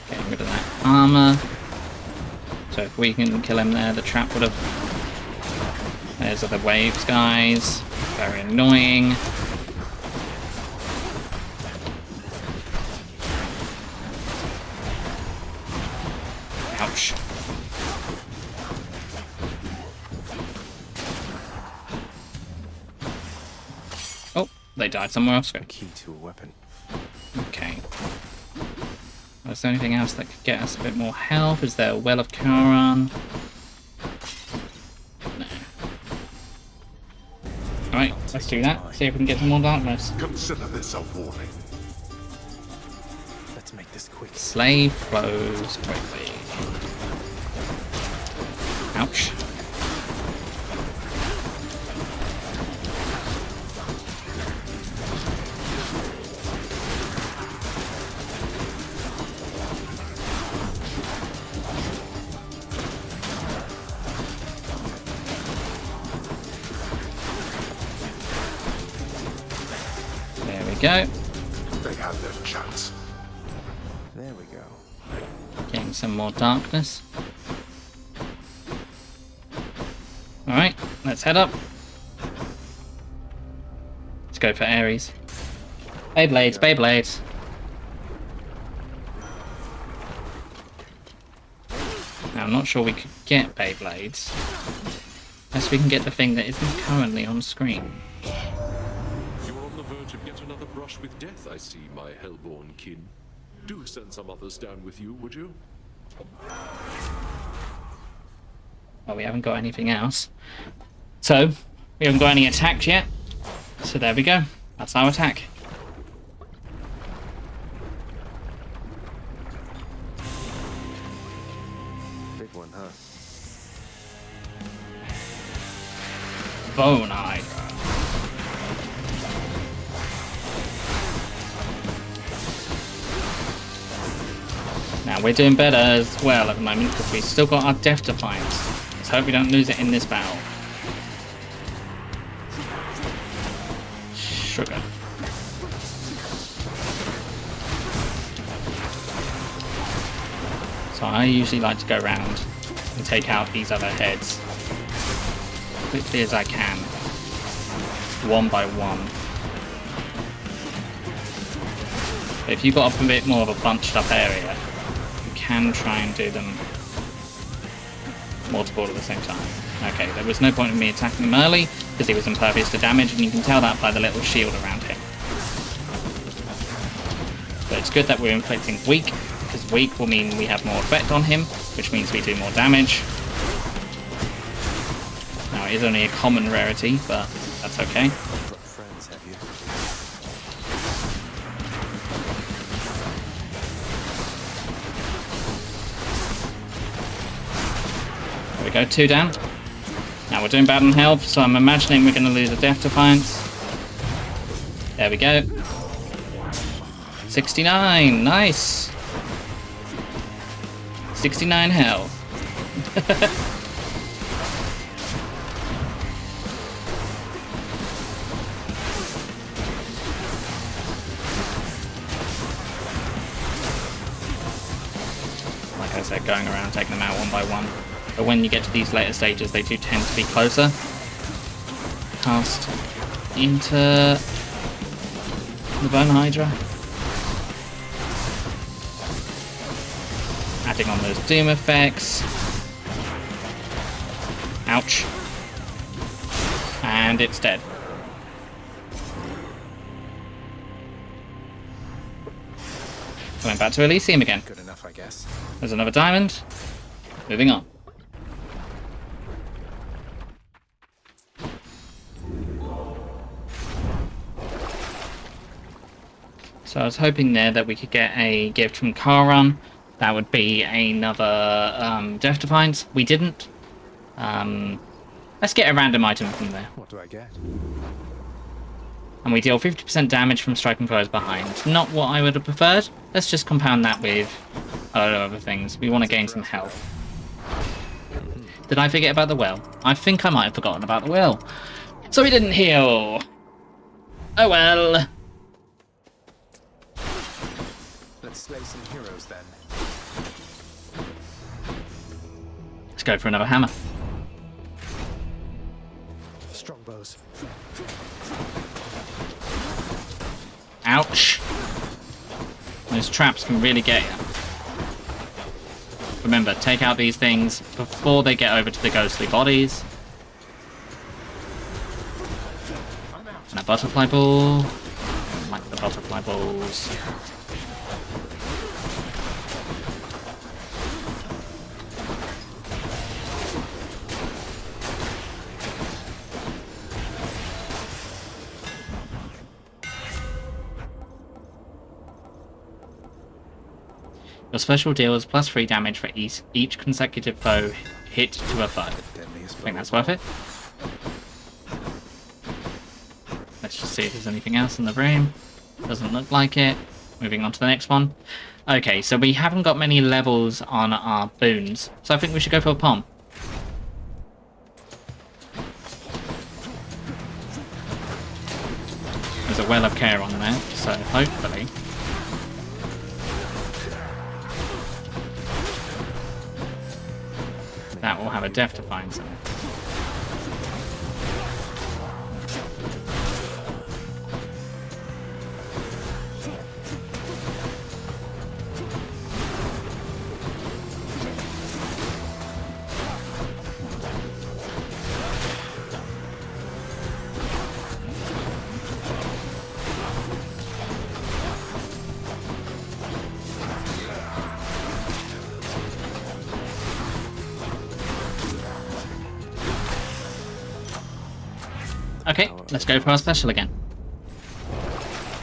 Getting rid of that armor. So if we can kill him there, the trap would have... There's other waves, guys. Very annoying. Ouch. Oh, they died somewhere else. A key to a weapon. Okay. Is there anything else that could get us a bit more health? Is there a Well of Charon? No. Alright, let's do that. See if we can get some more darkness. Consider this a warning. Let's make this quick. Slave flows quickly. Ouch. There we go. They had their chance. There we go. Getting some more darkness. Alright, let's head up. Let's go for Ares. Beyblades, Beyblades. Now, I'm not sure we could get Beyblades. Unless we can get the thing that isn't currently on screen. You're on the verge of yet another brush with death, I see, my hellborn kin. Do send some others down with you, would you? Well, we haven't got anything else. So, we haven't got any attacks yet. So there we go. That's our attack. Big one, huh? Bone Hydra. Now we're doing better as well at the moment because we've still got our Death Defiance. Let's hope we don't lose it in this battle. Sugar. So I usually like to go around and take out these other heads quickly as I can, one by one. But if you've got a bit more of a bunched up area, you can try and do them multiple at the same time. Okay, there was no point in me attacking him early because he was impervious to damage, and you can tell that by the little shield around him. But it's good that we're inflicting weak, because weak will mean we have more effect on him, which means we do more damage. Now it is only a common rarity, but that's okay. What friends have you? There we go, 2 down. Now we're doing bad on health, so I'm imagining we're going to lose a Death Defiance. There we go. 69, nice. 69 health. Like I said, going around taking them out one by one. But when you get to these later stages, they do tend to be closer. Cast into the Bone Hydra. Adding on those doom effects. Ouch. And it's dead. Coming back to Elysium again. Good enough, I guess. There's another diamond. Moving on. So I was hoping there that we could get a gift from Charon. That would be another Death Defiance. We didn't. Let's get a random item from there. What do I get? And we deal 50% damage from striking foes behind. Not what I would have preferred. Let's just compound that with a lot of other things. We want to gain some health. Did I forget about the well? I think I might have forgotten about the well. So we didn't heal. Oh well. Let's slay some heroes then. Let's go for another hammer. Strongbows. Ouch. Those traps can really get you. Remember, take out these things before they get over to the ghostly bodies. And a butterfly ball. I like the butterfly balls. Your special deals +3 damage for each consecutive foe hit to a foe. I think that's worth it. Let's just see if there's anything else in the room. Doesn't look like it. Moving on to the next one. Okay, so we haven't got many levels on our boons, so I think we should go for a palm. There's a well of care on there, so hopefully... that will have a Death Defiance in it. Okay, let's go for our special again.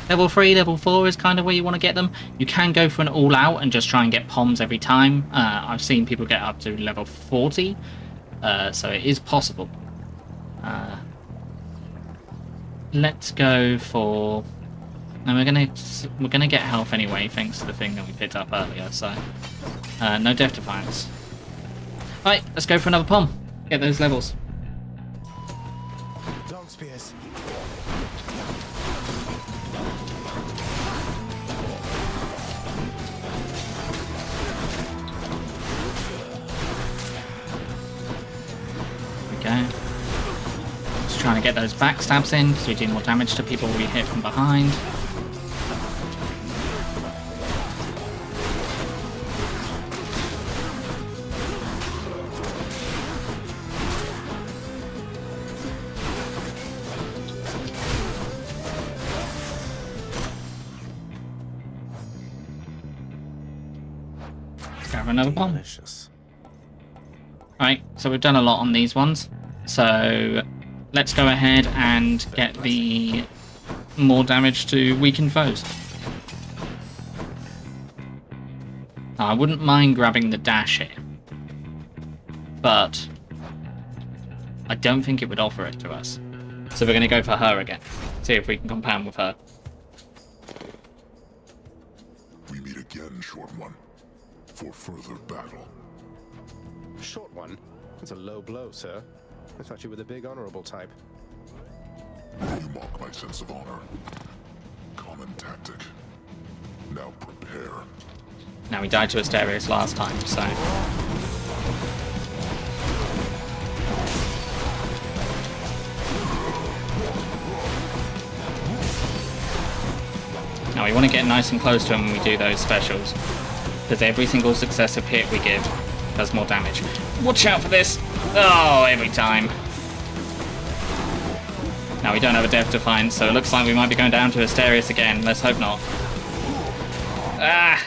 Level 3, level 4 is kind of where you want to get them. You can go for an all-out and just try and get POMs every time. I've seen people get up to level 40, so it is possible. Let's go for... and we're gonna get health anyway, thanks to the thing that we picked up earlier. So no Death Defiance. Right, let's go for another POM. Get those levels. Spears. There we go. Just trying to get those backstabs in because we do more damage to people we hit from behind. Another bomb. Alright, so we've done a lot on these ones. So let's go ahead and get the more damage to weakened foes. Now, I wouldn't mind grabbing the dash here, but I don't think it would offer it to us. So we're going to go for her again. See if we can compound with her. short one. For further battle. Short one? That's a low blow, sir. I thought you were the big honorable type. You mock my sense of honor. Common tactic. Now prepare. Now, we died to Asterius last time, so... Now, we want to get nice and close to him when we do those specials, because every single successive hit we give does more damage. Watch out for this! Oh, every time. Now, we don't have a Death Defiance, so it looks like we might be going down to Asterius again. Let's hope not. Ah!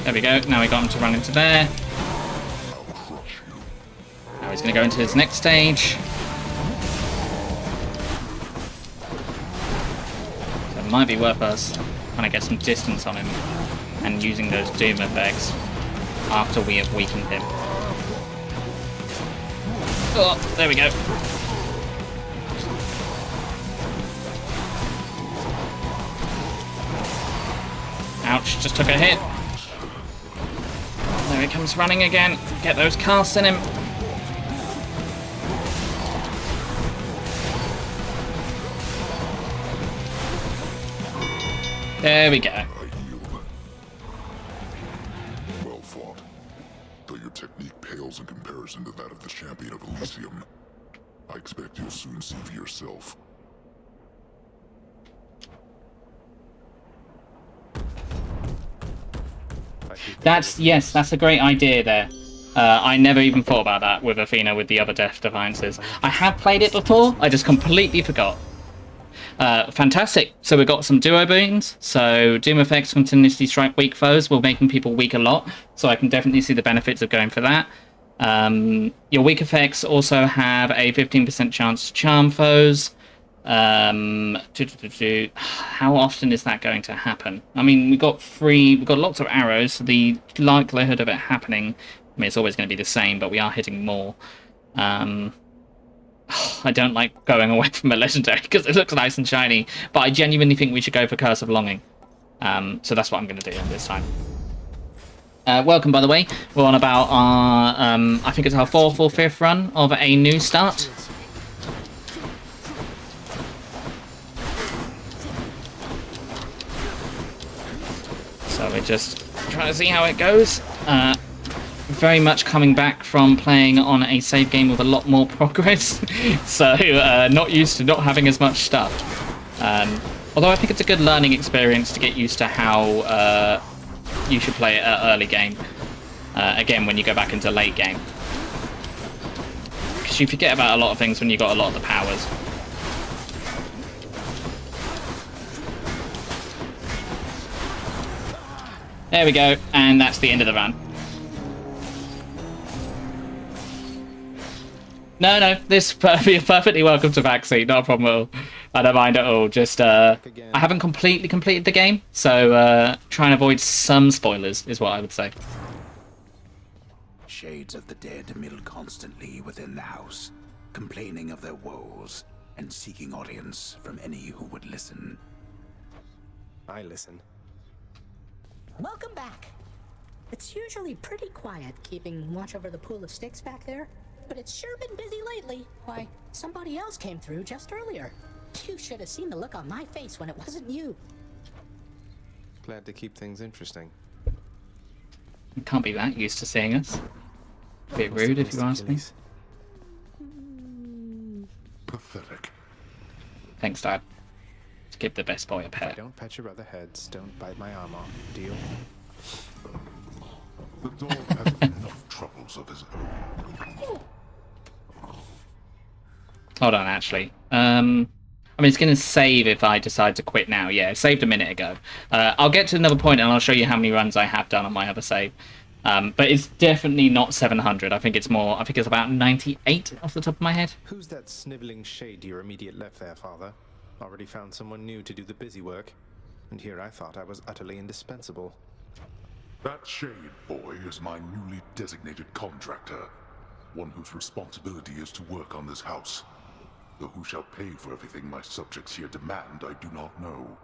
There we go. Now we got him to run into there. Now he's going to go into his next stage. So it might be worth us trying to get some distance on him and using those Doom effects after we have weakened him. Oh, there we go. Ouch, just took a hit. There he comes running again. Get those casts in him. There we go. Well fought. Though your technique pales in comparison to that of the champion of Elysium, I expect you'll soon see for yourself. Yes, that's a great idea there. I never even thought about that with Athena with the other Death Defiances. I have played it before, I just completely forgot. Fantastic. So we've got some duo boons. So Doom effects continuously strike weak foes while making people weak a lot. So I can definitely see the benefits of going for that. Your weak effects also have a 15% chance to charm foes. How often is that going to happen? I mean, we've got lots of arrows, so the likelihood of it happening, I mean, it's always going to be the same, but we are hitting more. I don't like going away from a legendary because it looks nice and shiny, but I genuinely think we should go for Curse of Longing. So that's what I'm going to do this time. Welcome, by the way. We're on about our, I think it's our 4th or 5th run of a new start. So we're just trying to see how it goes. Very much coming back from playing on a save game with a lot more progress. So not used to not having as much stuff. Although I think it's a good learning experience to get used to how you should play it at early game. Again, when you go back into late game. Because you forget about a lot of things when you got a lot of the powers. There we go, and that's the end of the run. No, this you're perfectly welcome to backseat, not a problem at all. I don't mind at all, just, I haven't completely completed the game, so try and avoid some spoilers, is what I would say. Shades of the dead mill constantly within the house, complaining of their woes, and seeking audience from any who would listen. I listen. Welcome back. It's usually pretty quiet keeping watch over the pool of sticks back there, but it's sure been busy lately. Why, somebody else came through just earlier. You should have seen the look on my face when it wasn't you. Glad to keep things interesting. You can't be that used to seeing us. A bit rude if you ask me. Pathetic. Thanks, Dad. Give the best boy a pet. If I don't pet your other heads, don't bite my arm off. Deal? The dog has enough troubles of his own. Hold on, actually. I mean, it's going to save if I decide to quit now. Yeah, it saved a minute ago. I'll get to another point and I'll show you how many runs I have done on my other save. But it's definitely not 700. I think it's more. I think it's about 98 off the top of my head. Who's that sniveling shade to your immediate left there, Father? Already found someone new to do the busy work. And here I thought I was utterly indispensable. That Shade boy is my newly designated contractor, one whose responsibility is to work on this house. Though who shall pay for everything my subjects here demand, I do not know.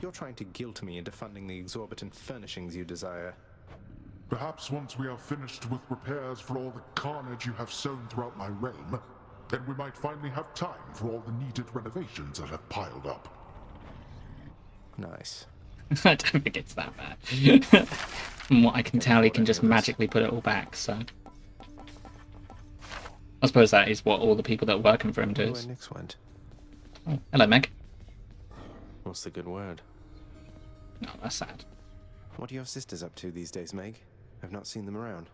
You're trying to guilt me into funding the exorbitant furnishings you desire. Perhaps once we are finished with repairs for all the carnage you have sown throughout my realm, then we might finally have time for all the needed renovations that have piled up. Nice. I don't think it's that bad. From what I can tell, he can just magically put it all back, so... I suppose that is what all the people that are working for him do. Where Nix went. Oh, hello, Meg. What's the good word? No, that's sad. What are your sisters up to these days, Meg? I've not seen them around.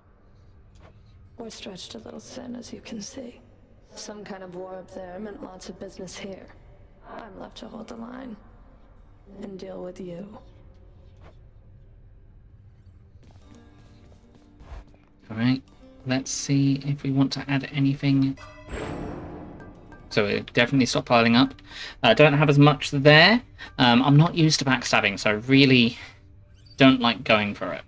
We're stretched a little thin, as you can see. Some kind of war up there meant lots of business here. I'm left to hold the line and deal with you. Alright, let's see if we want to add anything. So we definitely stockpiling up. I don't have as much there. I'm not used to backstabbing, so I really don't like going for it.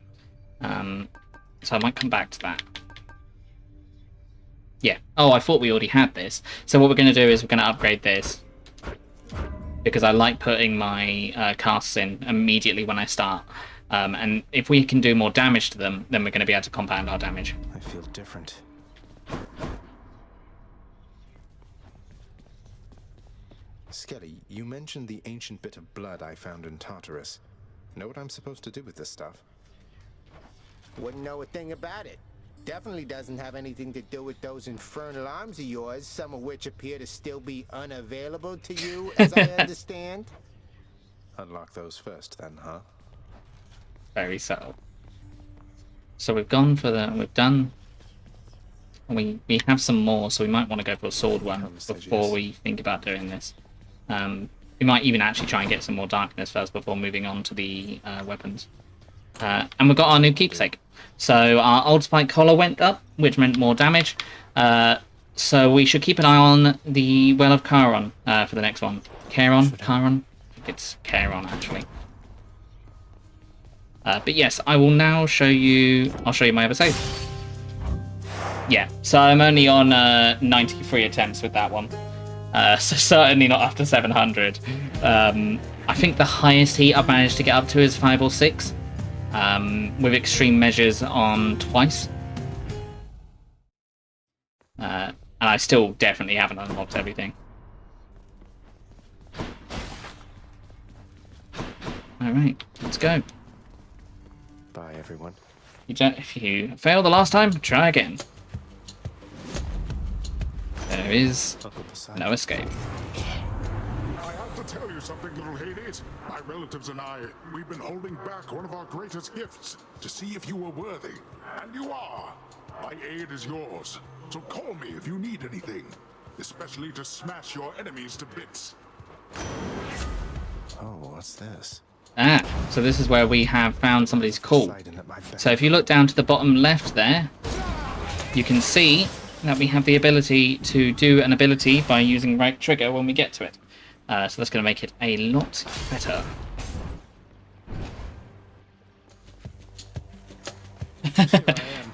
So I might come back to that. Yeah. Oh, I thought we already had this. So what we're going to do is we're going to upgrade this. Because I like putting my casts in immediately when I start. And if we can do more damage to them, then we're going to be able to compound our damage. I feel different. Skelly, you mentioned the ancient bit of blood I found in Tartarus. Know what I'm supposed to do with this stuff? Wouldn't know a thing about it. Definitely doesn't have anything to do with those infernal arms of yours, some of which appear to still be unavailable to you, as I understand. Unlock those first, then, huh? Very subtle. So we've gone for the... We've done... We have some more, so we might want to go for a sword one before we think about doing this. We might even actually try and get some more darkness first before moving on to the weapons. And we've got our new keepsake. So our old spike collar went up, which meant more damage. So we should keep an eye on the Well of Charon for the next one. Charon? I think it's Charon, actually. But yes, I will now show you... I'll show you my other save. Yeah, so I'm only on 93 attempts with that one. So certainly not after 700. I think the highest heat I've managed to get up to is 5 or 6. With extreme measures on twice. And I still definitely haven't unlocked everything. Alright, let's go. Bye, everyone. If you failed the last time, try again. There is no escape. I have to tell you something, little Hades. My relatives and I, we've been holding back one of our greatest gifts to see if you were worthy. And you are. My aid is yours. So call me if you need anything. Especially to smash your enemies to bits. Oh, what's this? Ah, so this is where we have found somebody's call. So if you look down to the bottom left there, you can see that we have the ability to do an ability by using right trigger when we get to it. So that's going to make it a lot better. Here I am.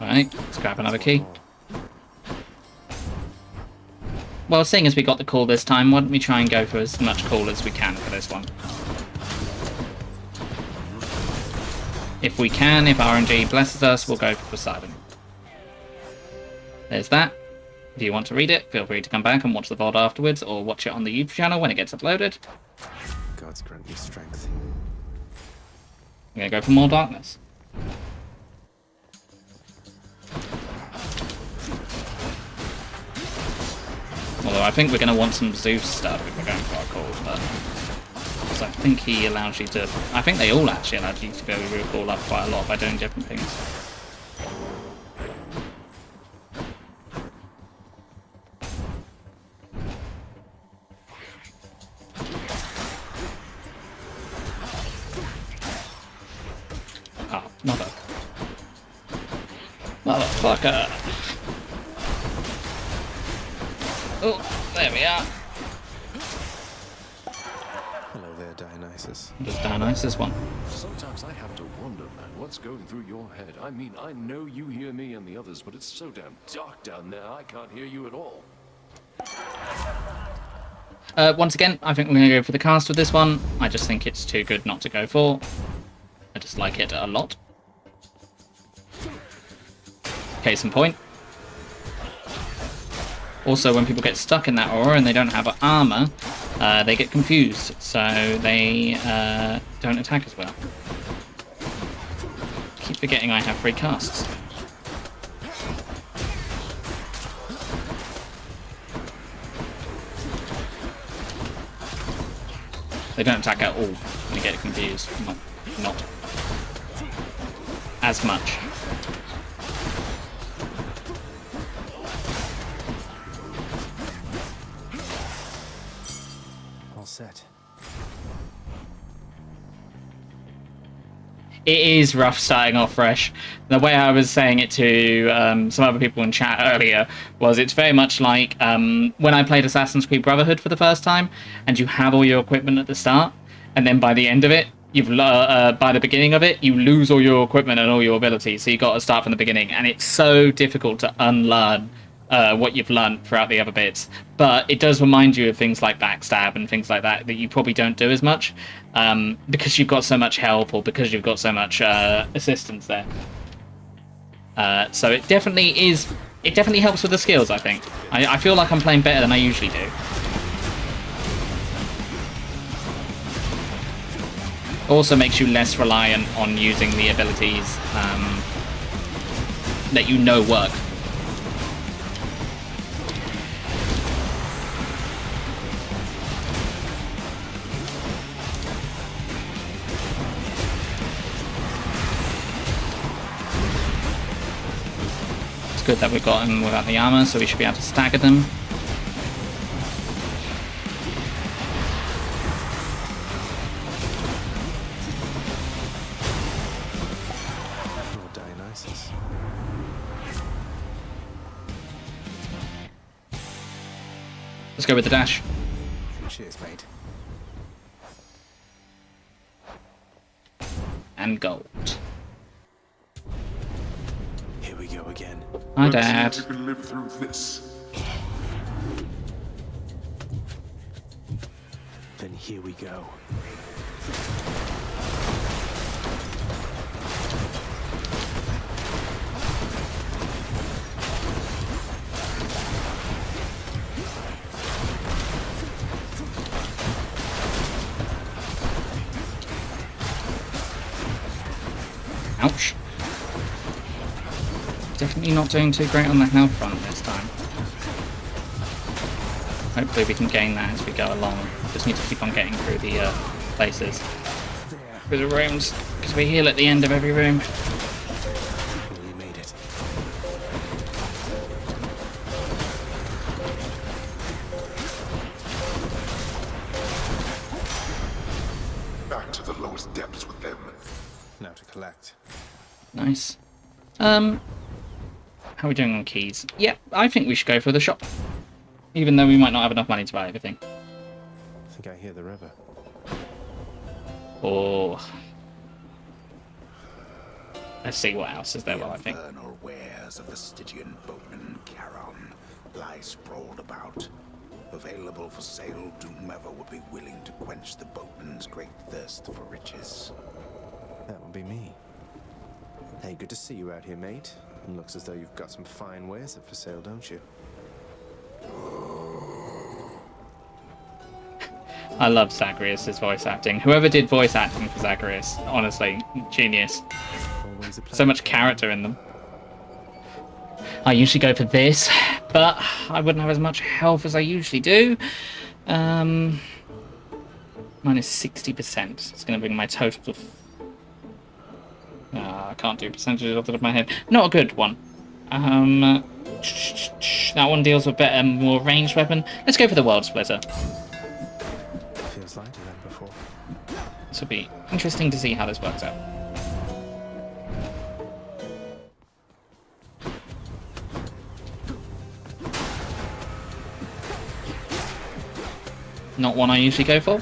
Alright, let's grab another key. Well, seeing as we got the call this time, why don't we try and go for as much call as we can for this one. If we can, if RNG blesses us, we'll go for Poseidon. There's that. If you want to read it, feel free to come back and watch the VOD afterwards, or watch it on the YouTube channel when it gets uploaded. God's grant me strength. I'm going to go for more darkness. Although I think we're going to want some Zeus stuff if we're going for our call, but... So I think he allows you to... I think they all actually allow you to go recall up quite a lot by doing different things. Oh, mother. Motherfucker. Oh, there we are. Hello there, Dionysus. Does Dionysus one? Sometimes I have to wonder, man, what's going through your head? I mean, I know you hear me and the others, but it's so damn dark down there, I can't hear you at all. Once again, I think we're going to go for the cast with this one. I just think it's too good not to go for. I just like it a lot. Case in point. Also, when people get stuck in that aura and they don't have armor, they get confused, so they don't attack as well. Keep forgetting I have free casts. They don't attack at all when you get confused. Not as much. All set. It is rough starting off fresh. The way I was saying it to some other people in chat earlier was it's very much like when I played Assassin's Creed Brotherhood for the first time, and you have all your equipment at the start, and then by the end of it, by the beginning of it, you lose all your equipment and all your abilities, so you got to start from the beginning, and it's so difficult to unlearn what you've learned throughout the other bits. But it does remind you of things like backstab and things like that you probably don't do as much because you've got so much help or because you've got so much assistance there. So it definitely helps with the skills, I think. I feel like I'm playing better than I usually do. Also makes you less reliant on using the abilities that you know work. It's good that we've got him without the armor, so we should be able to stagger them. Let's go with the dash. Cheers, mate. And gold. Here we go again. Hi, Dad. You can live through this. Then here we go. Ouch. Definitely not doing too great on the health front this time. Hopefully we can gain that as we go along. Just need to keep on getting through the places. Through the rooms, because we heal at the end of every room. We made it. Back to the lowest depths with them. Now to collect. Nice. How are we doing on keys? Yep, I think we should go for the shop. Even though we might not have enough money to buy everything. I think I hear the river. Oh. Let's see what else is there, well, I think. The infernal wares of the Stygian boatman Charon lie sprawled about, available for sale to whomever would be willing to quench the boatman's great thirst for riches. That would be me. Hey, good to see you out here, mate. Looks as though you've got some fine wares up for sale, don't you? I love Zagreus' voice acting. Whoever did voice acting for Zagreus, honestly, genius. So much character in them. I usually go for this, but I wouldn't have as much health as I usually do. Minus 60%. It's going to bring my total to... I can't do percentages off the top of my head. Not a good one. That one deals with better, more ranged weapon. Let's go for the World Splitter. Feels lighter than before. This will be interesting to see how this works out. not one I usually go for.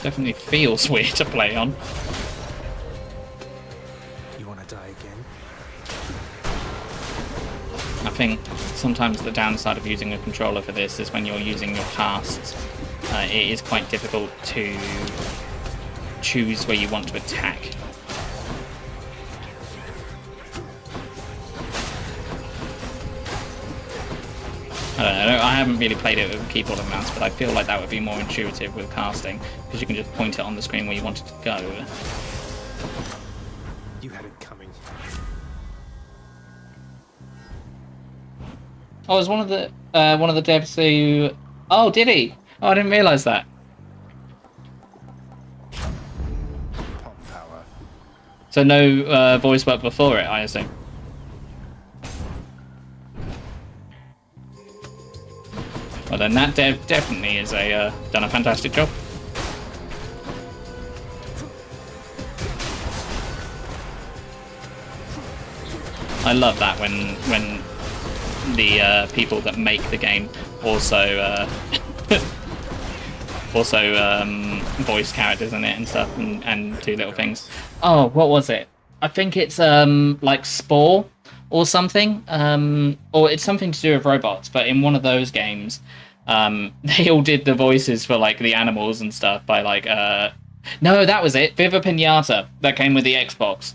Definitely feels weird to play on. You want to die again? I think sometimes the downside of using a controller for this is when you're using your casts, it is quite difficult to choose where you want to attack. I don't know, I haven't really played it with a keyboard and mouse, but I feel like that would be more intuitive with casting, because you can just point it on the screen where you want it to go. You had it coming. Oh, was one of the devs who... Oh, did he? Oh, I didn't realise that. Pump power. So no voice work before it, I assume. Well, then that dev definitely is done a fantastic job. I love that when the people that make the game also voice characters in it and stuff and do little things. Oh, what was it? I think it's like Spore or something, or it's something to do with robots. But in one of those games, they all did the voices for like the animals and stuff by like no, that was it. Viva Pinata that came with the Xbox.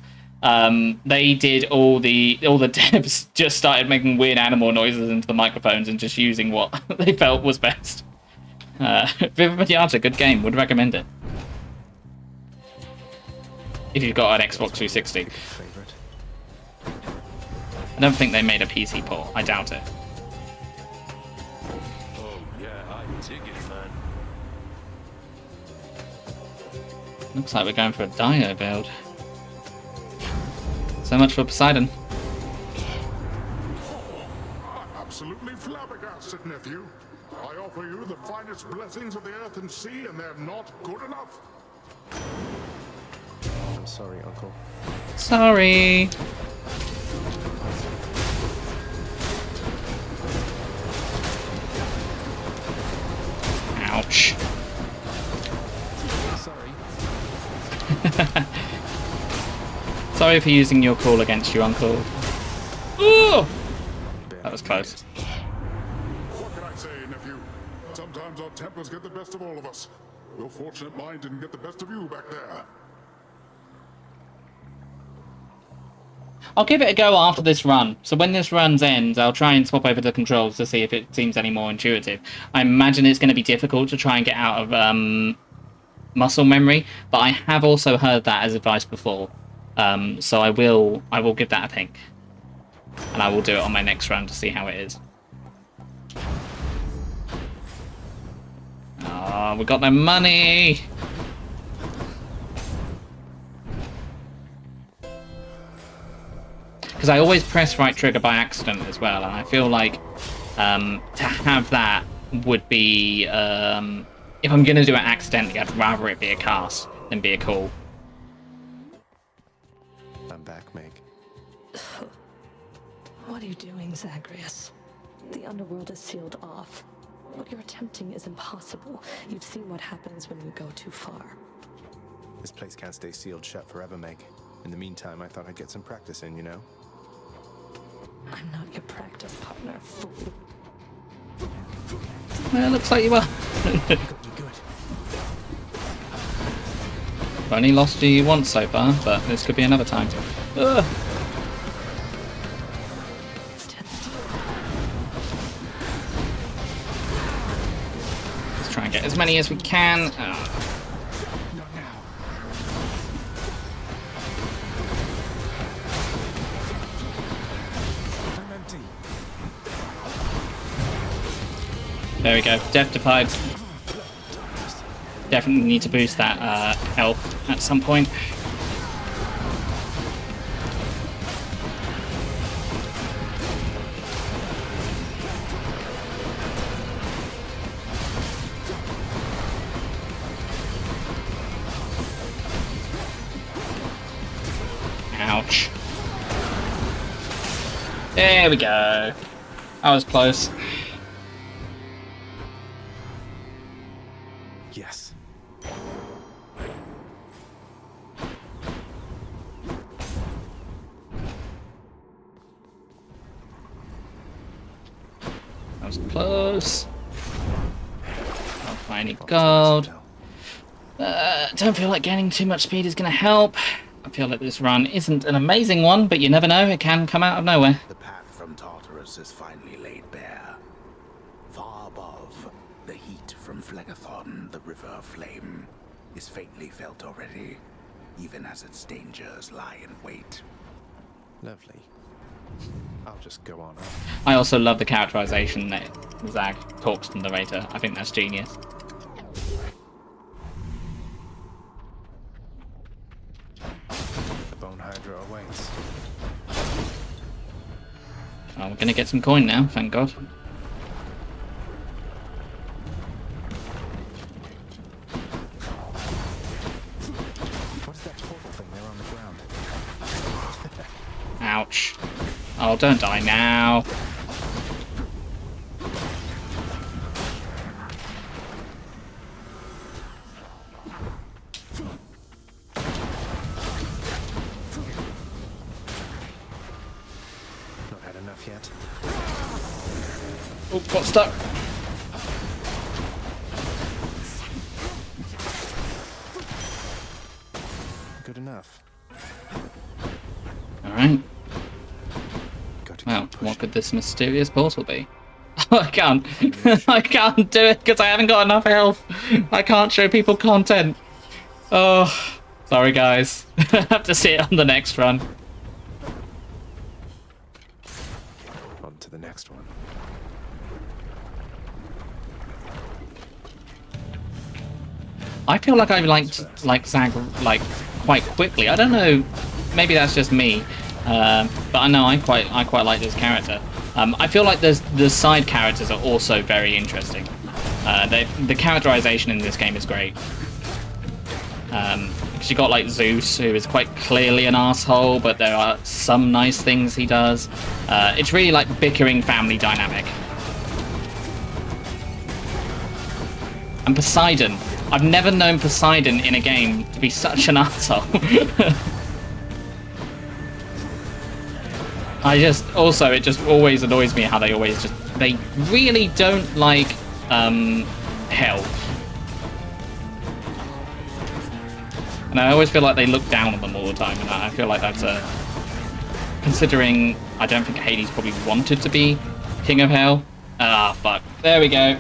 They did all the devs just started making weird animal noises into the microphones and just using what they felt was best. Viva Pinata, good game. Would recommend it if you've got an Xbox 360. I don't think they made a PC port. I doubt it. Oh, yeah, I dig it, man. Looks like we're going for a Dio build. So much for Poseidon. I'm absolutely flabbergasted, nephew. I offer you the finest blessings of the earth and sea, and they're not good enough. I'm sorry, Uncle. Sorry. Ouch. Sorry. Sorry for using your call against you, Uncle. Ooh! That was close. What can I say, nephew? Sometimes our tempers get the best of all of us. Your fortunate mind didn't get the best of you back there. I'll give it a go after this run. So when this run ends, I'll try and swap over the controls to see if it seems any more intuitive. I imagine it's going to be difficult to try and get out of muscle memory, but I have also heard that as advice before. So I will give that a think. And I will do it on my next run to see how it is. Oh, we got no money! Because I always press right trigger by accident as well, and I feel like to have that would be... if I'm going to do it accidentally, I'd rather it be a cast than be a call. I'm back, Meg. What are you doing, Zagreus? The underworld is sealed off. What you're attempting is impossible. You've seen what happens when you go too far. This place can't stay sealed shut forever, Meg. In the meantime, I thought I'd get some practice in, you know? I'm not your practice partner, fool. Well, looks like you are. I've only lost you once so far, but this could be another time. Ugh. Let's try and get as many as we can. There we go. Death Defied. Definitely need to boost that health at some point. Ouch. There we go. I was close. Yes. I was close. Not finding gold. Don't feel like gaining too much speed is going to help. I feel like this run isn't an amazing one, but you never know, it can come out of nowhere. The path from Tartarus is finally laid bare. Far above, the heat from Phlegethon, the river of flame, is faintly felt already, even as its dangers lie in wait. Lovely. I'll just go on up. I also love the characterization that Zag talks to the narrator. I think that's genius. The Bone Hydra awaits. Oh, we're gonna get some coin now, thank God. What's that portal thing there on the ground? Ouch. Oh, don't die now. Not had enough yet. Oh, got stuck. Good enough. Alright. Well, what could this mysterious portal be? I can't. I can't do it because I haven't got enough health. I can't show people content. Oh, sorry guys. I have to see it on the next run. On to the next one. I feel like I like Zag like quite quickly. I don't know. Maybe that's just me. But I know I quite like this character. I feel like the side characters are also very interesting. The characterization in this game is great. Because you got like Zeus, who is quite clearly an asshole, but there are some nice things he does. It's really like bickering family dynamic. And Poseidon. I've never known Poseidon in a game to be such an asshole. It just always annoys me how they really don't like hell. And I always feel like they look down on them all the time, and I feel like that's considering I don't think Hades probably wanted to be King of Hell. Ah, fuck. There we go.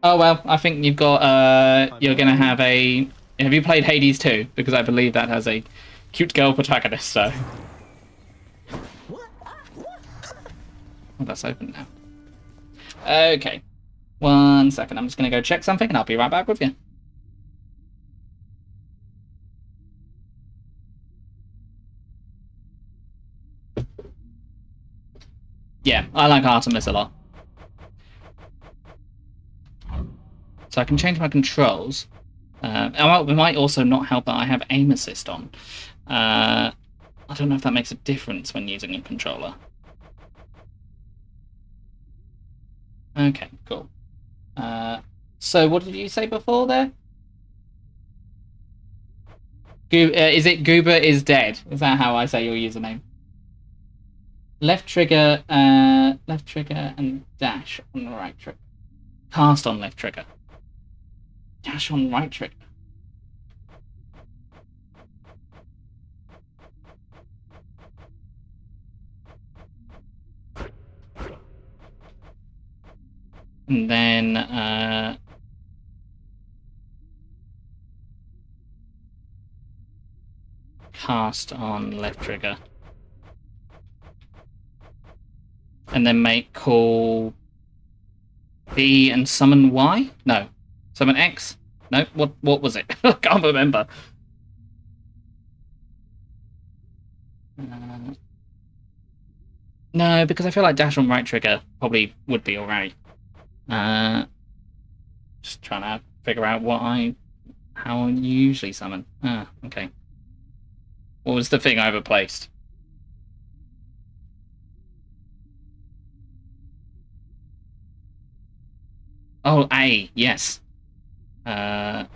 Oh well, I think you've got you're gonna have a. Have you played Hades 2? Because I believe that has a cute girl protagonist. So. Oh, that's open now. Okay, 1 second. I'm just gonna go check something, and I'll be right back with you. Yeah, I like Artemis a lot. So I can change my controls. It might also not help that I have aim assist on. I don't know if that makes a difference when using a controller. Okay, cool. So what did you say before there? Is it Goober is dead? Is that how I say your username? Left trigger and dash on the right trigger. Cast on left trigger. Dash on right trigger. And then cast on left trigger. And then make call B and summon Y? No. Summon X? No? What was it? I can't remember. No, because I feel like dash on right trigger probably would be alright. Just trying to figure out how I usually summon. Ah, okay. What was the thing I overplaced? Oh, A, yes. Oh,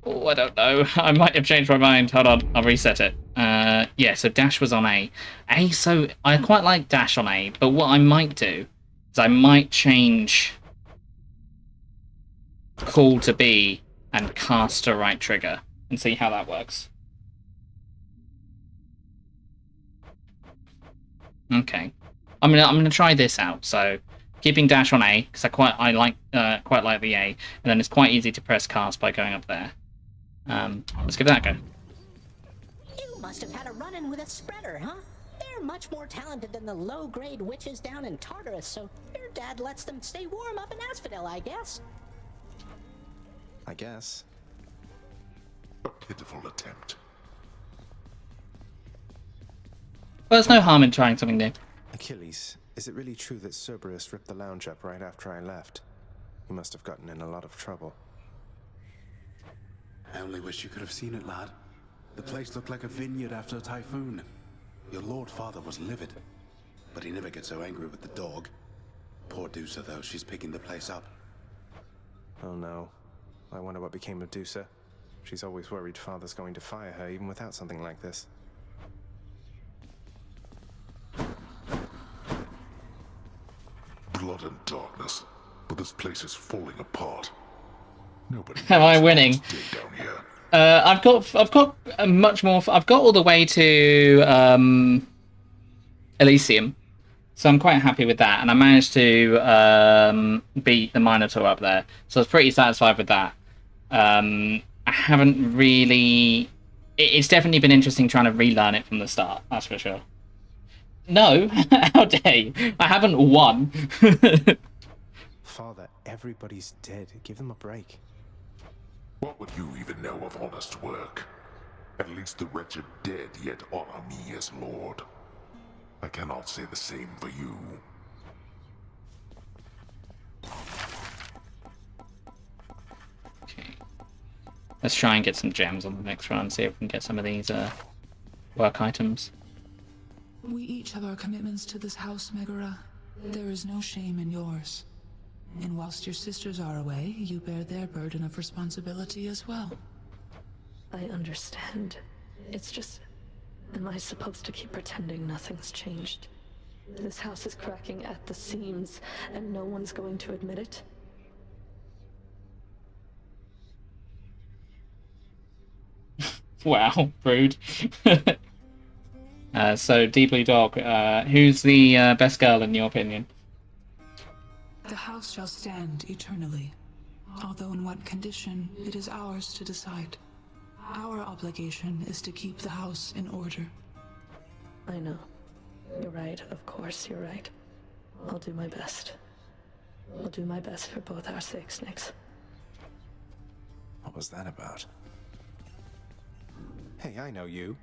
I don't know. I might have changed my mind. Hold on, I'll reset it. Yeah, so dash was on A. A, so I quite like dash on A, but what I might do is I might change call to B and cast to right trigger and see how that works. Okay, I'm gonna try this out. So keeping dash on A because quite like the A, and then it's quite easy to press cast by going up there. Let's give that a go. You must have had a run-in with a spreader, huh? They're much more talented than the low-grade witches down in Tartarus, so your dad lets them stay warm up in Asphodel, I guess. I guess. A pitiful attempt. Well, there's no harm in trying something new. Achilles, is it really true that Cerberus ripped the lounge up right after I left? He must have gotten in a lot of trouble. I only wish you could have seen it, lad. The place looked like a vineyard after a typhoon. Your lord father was livid, but he never gets so angry with the dog. Poor Dusa, though, she's picking the place up. Oh no. I wonder what became of Dusa. She's always worried father's going to fire her even without something like this. Blood and darkness, but this place is falling apart. Nobody Am I winning? down here. I've got much more. I've got all the way to Elysium, so I'm quite happy with that, and I managed to beat the Minotaur up there, so I was pretty satisfied with that. I haven't really. It's definitely been interesting trying to relearn it from the start. That's for sure. No, how dare you? I haven't won. Father, everybody's dead. Give them a break. What would you even know of honest work? At least the wretched dead yet honor me as lord. I cannot say the same for you. Okay. Let's try and get some gems on the next run, see if we can get some of these work items. We each have our commitments to this house, Megara. There is no shame in yours. And whilst your sisters are away, you bear their burden of responsibility as well. I understand. It's just... am I supposed to keep pretending nothing's changed? This house is cracking at the seams, and no one's going to admit it? Wow, rude. So, Deep Blue Dog, who's the best girl in your opinion? The house shall stand eternally. Although in what condition, it is ours to decide. Our obligation is to keep the house in order. I know. You're right, of course you're right. I'll do my best. I'll do my best for both our sakes, Nyx. What was that about? Hey, I know you.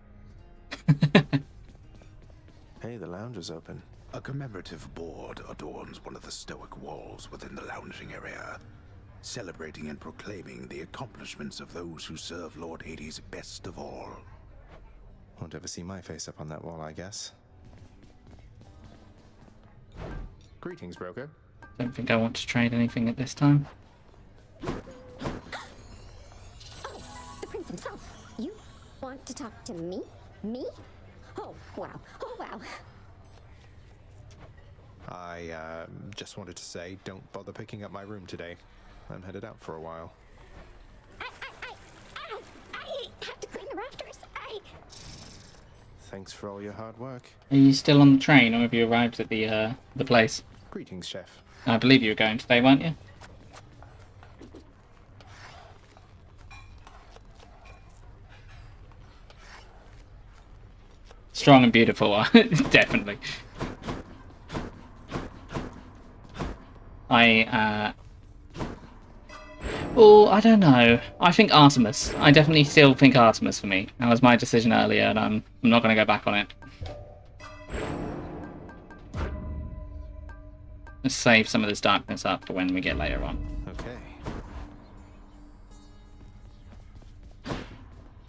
Hey, the lounge is open. A commemorative board adorns one of the stoic walls within the lounging area, celebrating and proclaiming the accomplishments of those who serve Lord Hades best of all. Won't ever see my face up on that wall, I guess. Greetings, broker. Don't think I want to trade anything at this time. Oh, the prince himself. You want to talk to me? Me? Oh, wow. Oh, wow. I just wanted to say, don't bother picking up my room today. I'm headed out for a while. I have to clean the rafters. Thanks for all your hard work. Are you still on the train, or have you arrived at the place? Greetings, chef. I believe you were going today, weren't you? Strong and beautiful, definitely. Oh, I don't know. I think Artemis. I definitely still think Artemis for me. That was my decision earlier, and I'm not going to go back on it. Let's save some of this darkness up for when we get later on. Okay.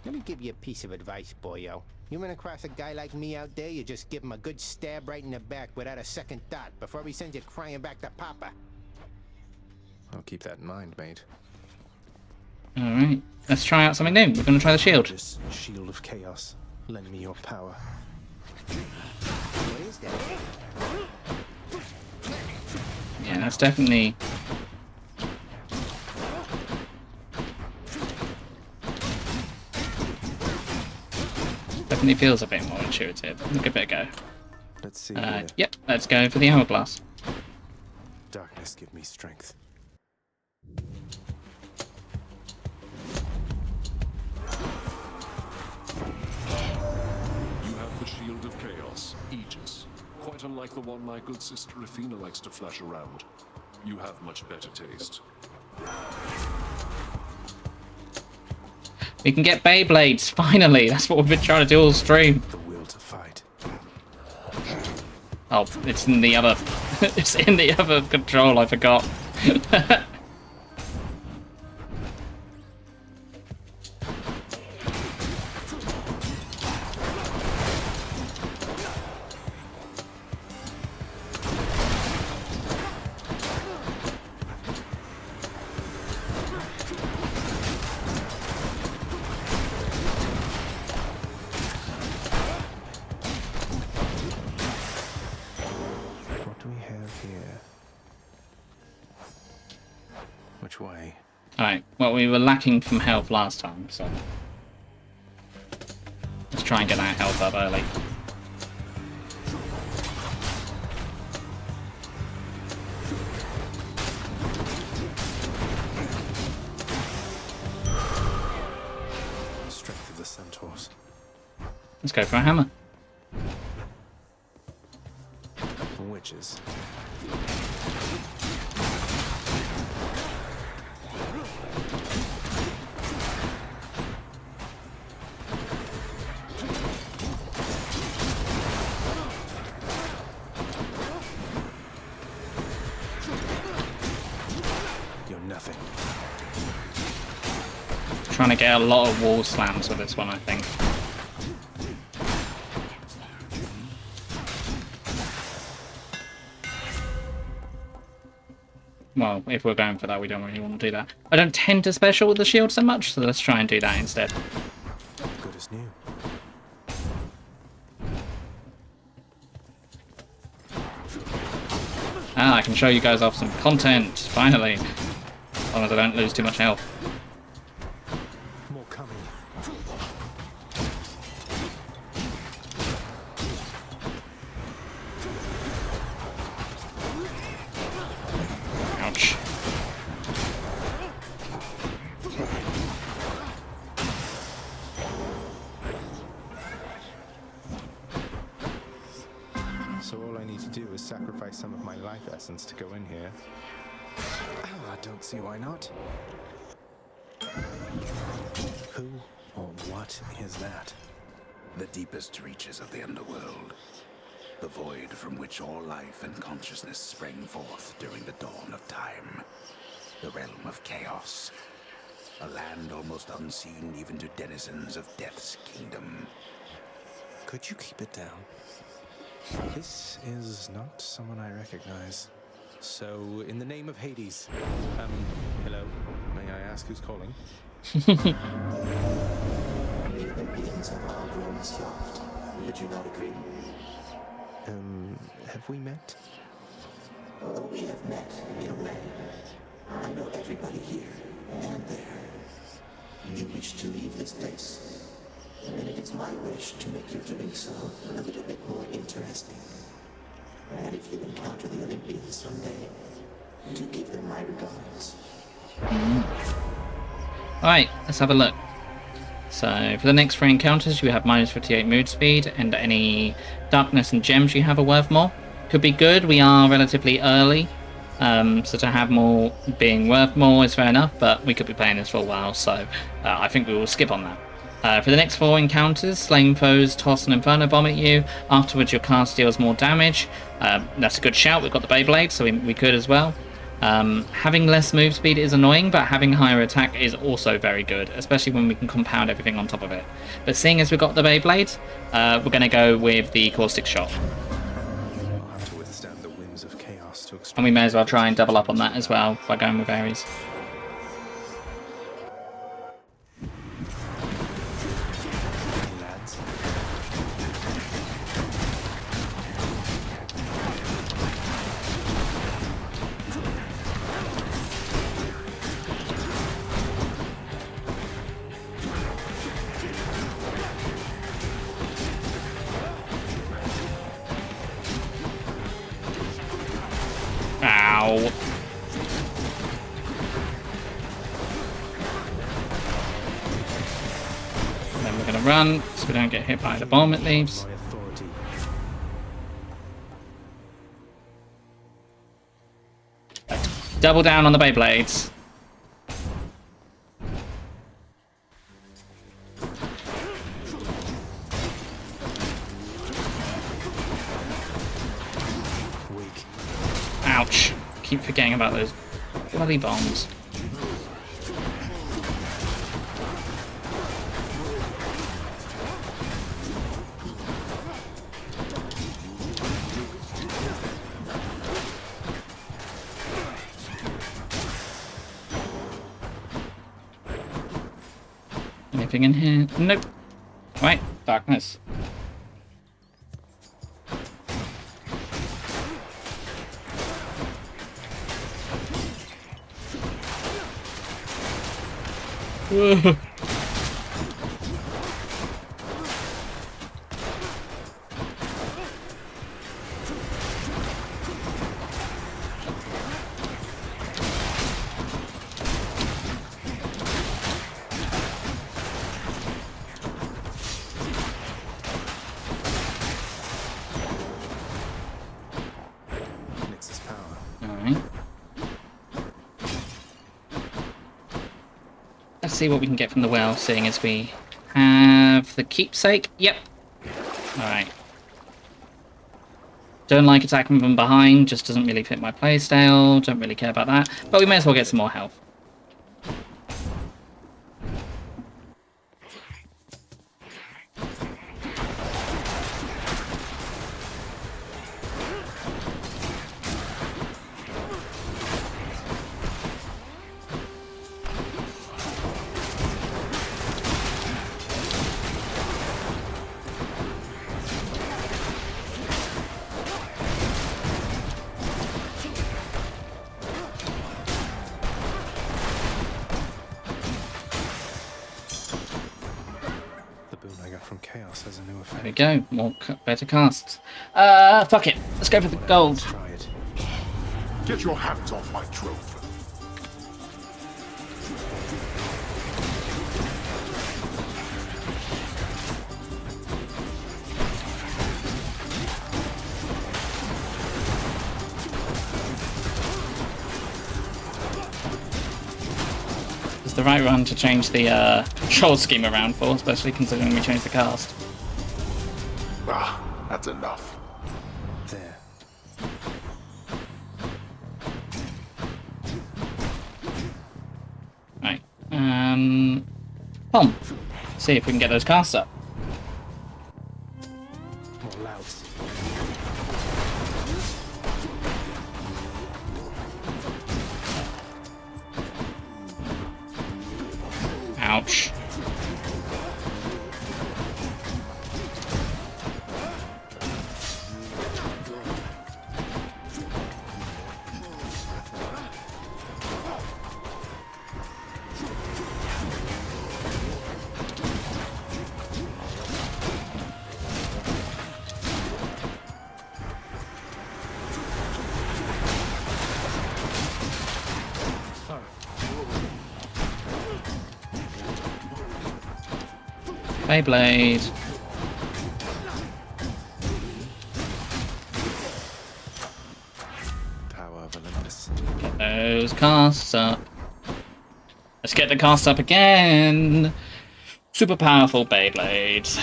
Let me give you a piece of advice, boyo. You run across a guy like me out there, you just give him a good stab right in the back without a second thought before he sends you crying back to Papa. I'll keep that in mind, mate. Alright, let's try out something new. We're going to try the shield. This shield of chaos. Lend me your power. What is that? Yeah, that's definitely... Definitely feels a bit more intuitive. We'll give it a go. Let's see. Yep, let's go for the hourglass. Darkness, give me strength. You have the Shield of Chaos, Aegis. Quite unlike the one my good sister Athena likes to flash around. You have much better taste. We can get Beyblades, finally! That's what we've been trying to do all stream. The will to fight. Oh, it's in the other... it's in the other control, I forgot. What do we have here? Which way? Alright, well, we were lacking from health last time, so... let's try and get that health up early. Strength of the centaurs. Let's go for a hammer. Witches. You're nothing. Trying to get a lot of wall slams with this one, I think. Well, if we're going for that, we don't really want to do that. I don't tend to special with the shield so much, so let's try and do that instead. Good as new. Ah, I can show you guys off some content, finally. As long as I don't lose too much health. More coming. Ouch. So all I need to do is sacrifice some of my life essence to go in here. Oh, I don't see why not. Who or what is that? The deepest reaches of the underworld. The void from which all life and consciousness sprang forth during the dawn of time. The realm of chaos. A land almost unseen even to denizens of Death's kingdom. Could you keep it down? This is not someone I recognize. So, in the name of Hades, hello, may I ask who's calling? Would you not agree? Have we met? Well, we have met, in a way. I know everybody here and there. You wish to leave this place, and it is my wish to make your doing so a little bit more interesting. And if you encounter the Olympians someday, do give them my regards. Alright, let's have a look. So, for the next 3 encounters, you have minus 58 mood speed, and any darkness and gems you have are worth more. Could be good, we are relatively early, so to have more being worth more is fair enough, but we could be playing this for a while, so I think we will skip on that. For the next 4 encounters, slaying foes toss an Inferno Bomb at you. Afterwards, your cast deals more damage. That's a good shout. We've got the Beyblade, so we could as well. Having less move speed is annoying, but having higher attack is also very good, especially when we can compound everything on top of it. But seeing as we've got the Beyblade, we're going to go with the Caustic Shot. I'll have to withstand the winds of chaos to And we may as well try and double up on that as well by going with Ares. lads. Ow. And then we're going to run so we don't get hit by the bomb it leaves. Double down on the Beyblades. Ouch. Keep forgetting about those bloody bombs. Anything in here? Nope. Right, darkness. Whoa. Nix's power. Alright. Let's see what we can get from the well, seeing as we have the keepsake. Yep. Alright. Don't like attacking from behind, just doesn't really fit my playstyle. Don't really care about that. But we may as well get some more health. From chaos has a new effect. There we go. More better casts. Fuck it. Let's go for the gold. Get your hands off my trophy. It's the right run to change the control scheme around for, especially considering we changed the cast. Ah, that's enough. There. Right. Bomb. See if we can get those casts up. More louds. Ouch. Beyblade. Power of Olympus. Get those casts up. Let's get the cast up again. Super powerful Beyblades.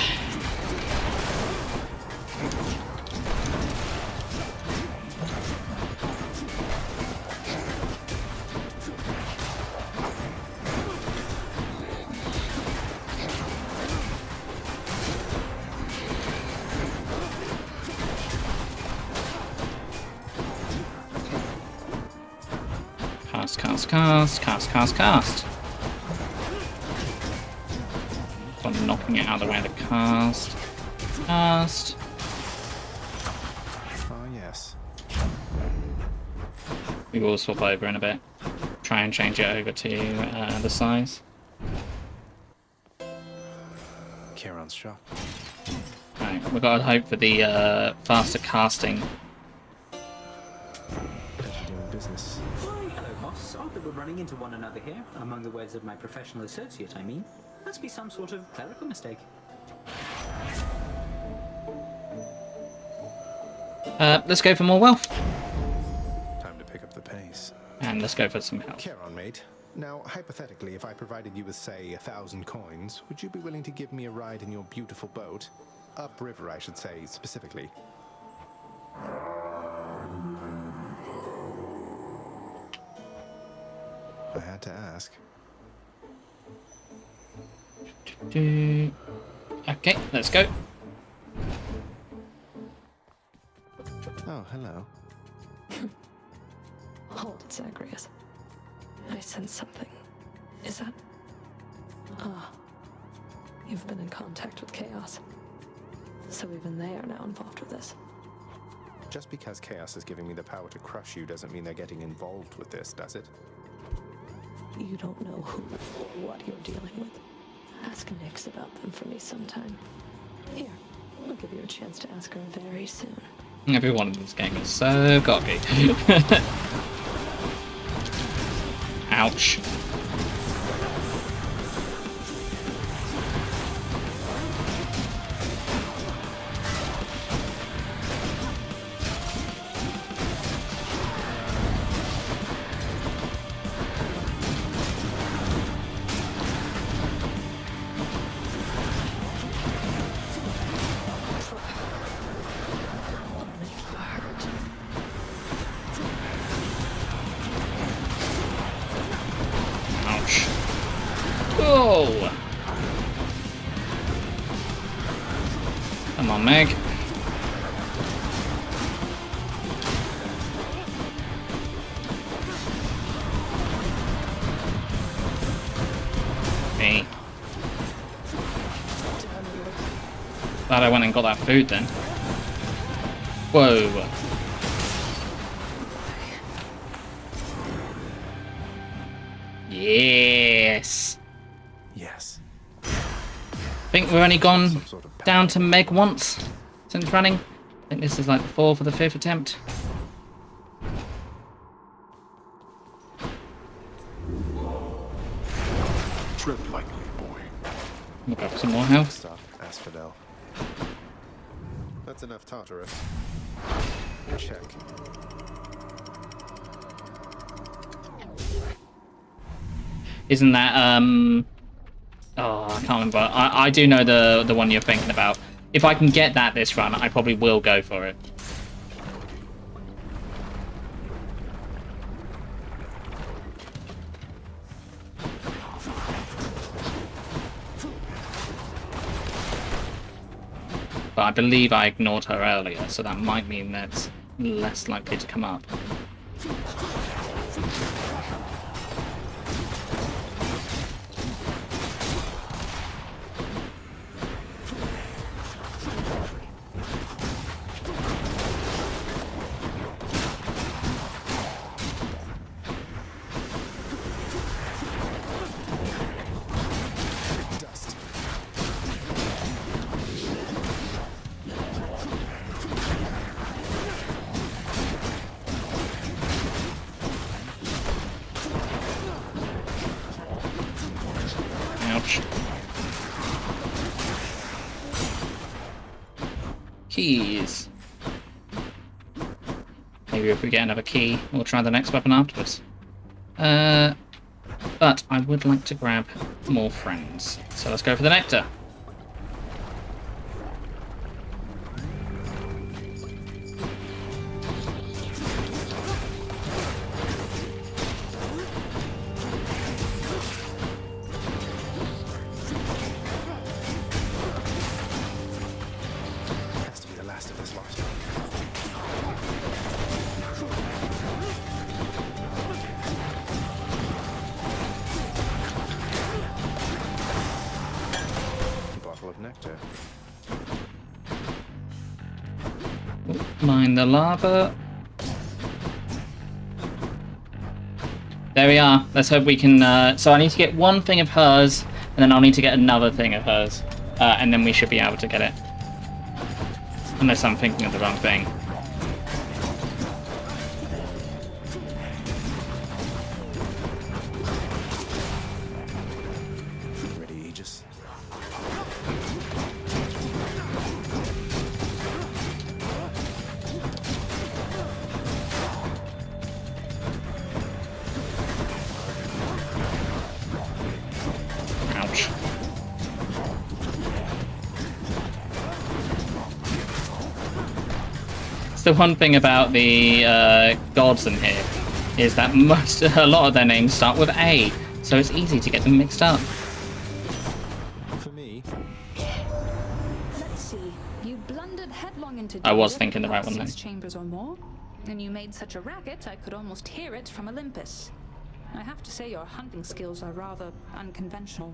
cast. So I'm knocking it out of the way of the cast. Cast. Oh, yes. We will swap over in a bit. Try and change it over to the size. Charon's shop. Right, we've got to hope for the faster casting. Doing business. Why, hello, boss. Odd that we're running into one another here. Among the words of my professional associate, I mean. Must be some sort of clerical mistake. Let's go for more wealth. Time to pick up the pace. And let's go for some health. Charon, mate. Now, hypothetically, if I provided you with, say, 1,000 coins, would you be willing to give me a ride in your beautiful boat? Upriver, I should say, specifically. I had to ask. Okay, let's go. Oh, hello. Hold it, Zagreus. I sense something. Is that... Ah. You've been in contact with Chaos. So even they are now involved with this. Just because Chaos is giving me the power to crush you doesn't mean they're getting involved with this, does it? You don't know who or what you're dealing with. Ask Nyx about them for me sometime. Here, I'll give you a chance to ask her very soon. Everyone in this game is so cocky. Ouch. Whoa! Come on, Meg. Hey. Glad I went and got that food then. Whoa. Yes. Yes. I think we've only gone down to Meg once since running. I think this is like the 4th or the 5th attempt. Tread lightly, boy. We'll grab some more health. Stop, Asphodel. That's enough Tartarus. Check. Isn't that oh, I can't remember. I do know the one you're thinking about. If I can get that this run, I probably will go for it. But I believe I ignored her earlier, so that might mean that's less likely to come up. Ouch. Keys. Maybe if we get another key, we'll try the next weapon afterwards. But I would like to grab more friends. So let's go for the nectar. Has to be the last of this lot. nectar. Mine the lava. There we are. Let's hope we can... so I need to get one thing of hers, and then I'll need to get another thing of hers. And then we should be able to get it. Unless I'm thinking of the wrong thing. Ready, Aegis? Ouch. The one thing about the gods in here is that a lot of their names start with A, so it's easy to get them mixed up. For me. Let's see. You blundered headlong into I was danger thinking the for right one 6 then. chambers or more, and you made such a racket I could almost hear it from Olympus. I have to say your hunting skills are rather unconventional.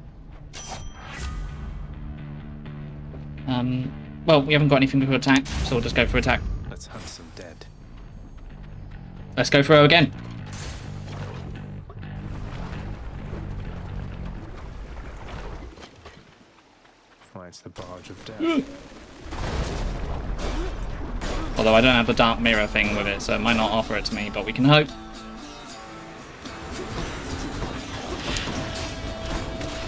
Well, we haven't got anything to attack, so we'll just go for attack. Let's hunt some dead. Let's go for her again. Why, it's the barge of death. Although I don't have the dark mirror thing with it, so it might not offer it to me, but we can hope.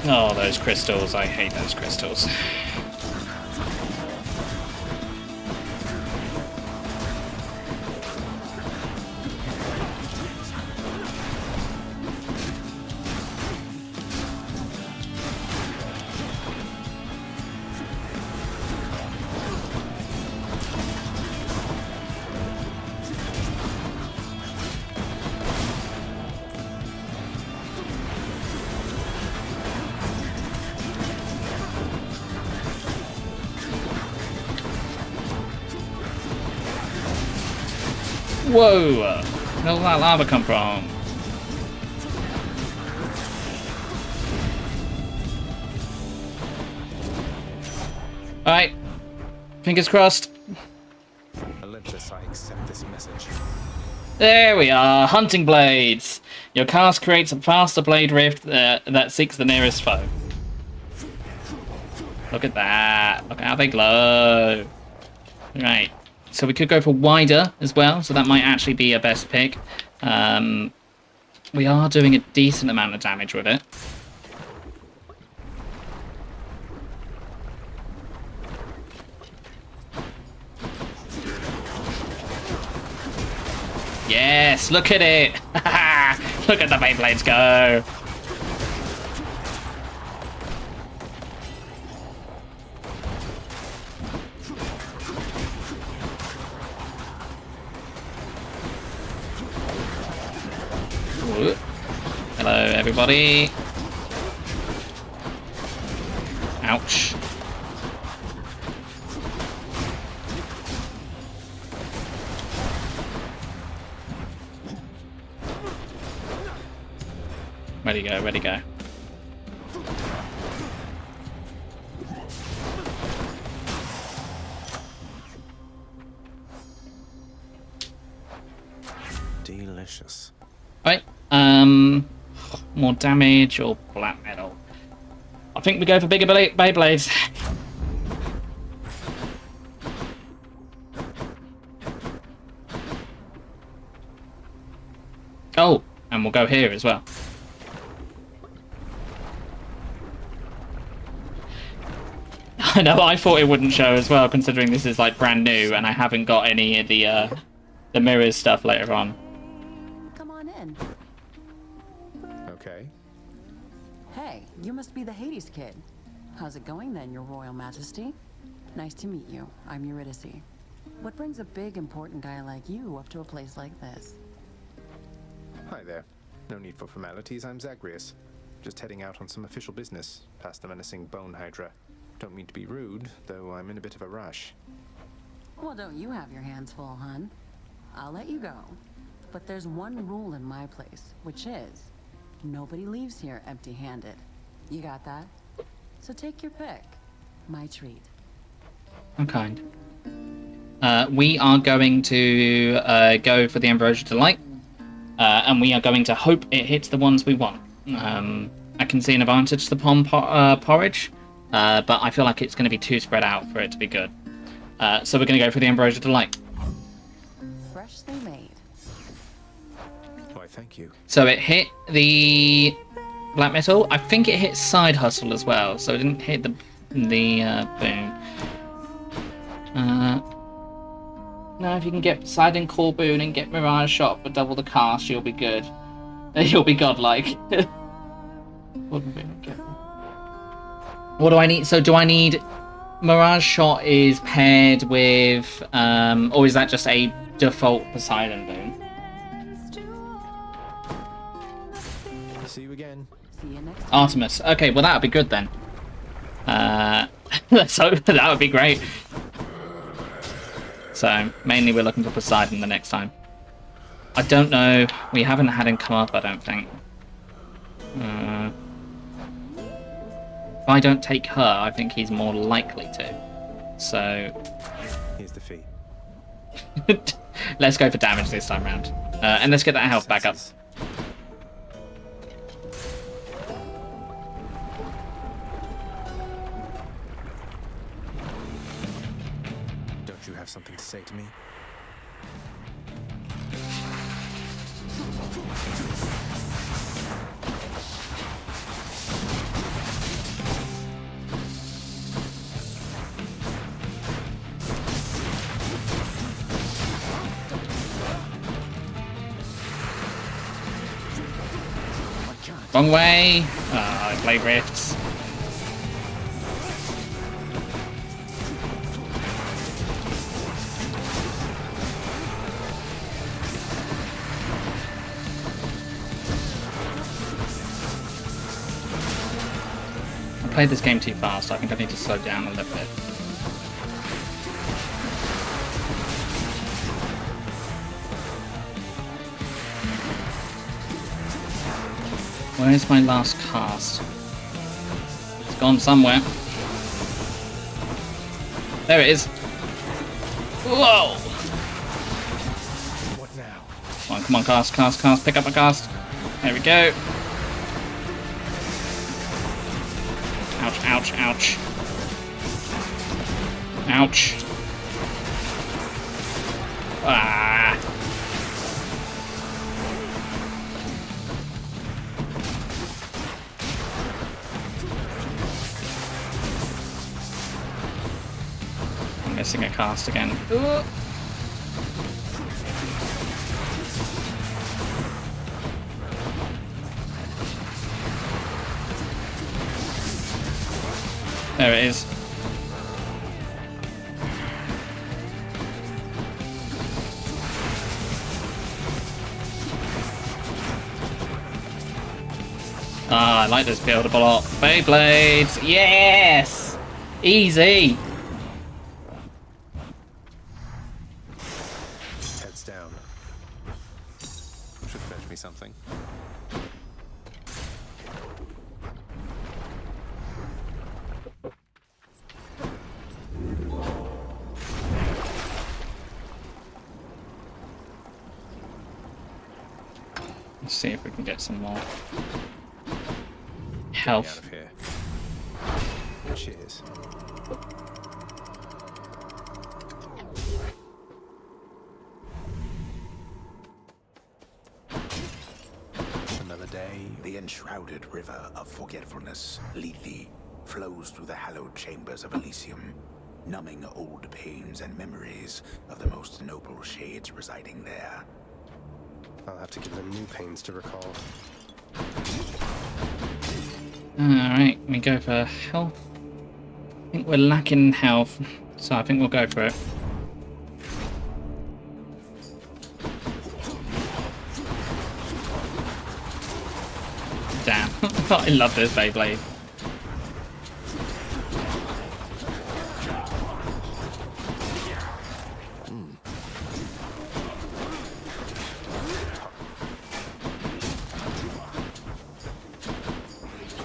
Oh, those crystals. I hate those crystals. Whoa! Where did that lava come from? Alright. Fingers crossed. Olympus, I accept this message. There we are. Hunting blades. Your cast creates a faster blade rift that seeks the nearest foe. Look at that. Look at how they glow. Right. So we could go for wider as well, so that might actually be a best pick. We are doing a decent amount of damage with it. Yes, look at it! Look at the Beyblades go! Hello, everybody. Ouch. Ready go, ready go. Delicious. Right. More damage or black metal? I think we go for bigger Beyblades. Oh, and we'll go here as well. I know, I thought it wouldn't show as well, considering this is like brand new and I haven't got any of the mirrors stuff later on. Come on in. Okay. Hey, you must be the Hades kid. How's it going then, your royal majesty? Nice to meet you. I'm Eurydice. What brings a big, important guy like you up to a place like this? Hi there. No need for formalities, I'm Zagreus. Just heading out on some official business, past the menacing bone hydra. Don't mean to be rude, though I'm in a bit of a rush. Well, don't you have your hands full, hun? I'll let you go. But there's one rule in my place, which is nobody leaves here empty-handed. You got that? So take your pick. My treat. I'm kind. We are going to go for the Ambrosia Delight, and we are going to hope it hits the ones we want. I can see an advantage to the porridge, but I feel like it's going to be too spread out for it to be good. So we're going to go for the Ambrosia Delight. Freshly made. Why, thank you. So it hit the black metal. I think it hit side hustle as well, so it didn't hit the boon. Now if you can get side and core boon and get Mirage shot for double the cast, you'll be good. You'll be godlike. What do I need? So do I need Mirage shot is paired with or is that just a default Poseidon boon? See you again. See you next time. Artemis. Okay, well that would be good then. Let's hope that would be great. So mainly we're looking for Poseidon the next time. I don't know. We haven't had him come up, I don't think. If I don't take her, I think he's more likely to. So Here's the fee. let's go for damage this time round. And let's get that health back up. Don't you have something to say to me? Wrong way. I play rifts. I played this game too fast. I think I need to slow down a little bit. Where's my last cast? It's gone somewhere. There it is. Whoa! What now? Come on, cast. Pick up my cast. There we go. Ouch. Ouch. Ah. I'm missing a cast again. Ooh. There it is. Ah, I like this build a lot. Beyblades! Yes! Easy! Heads down. Should fetch me something. Let's see if we can get some more health. Out of here. Cheers. Another day. The enshrouded river of forgetfulness, Lethe, flows through the hallowed chambers of Elysium, numbing old pains and memories of the most noble shades residing there. I'll have to give them new pains to recall. Alright, we go for health. I think we're lacking health, so I think we'll go for it. Damn, I love this Beyblade.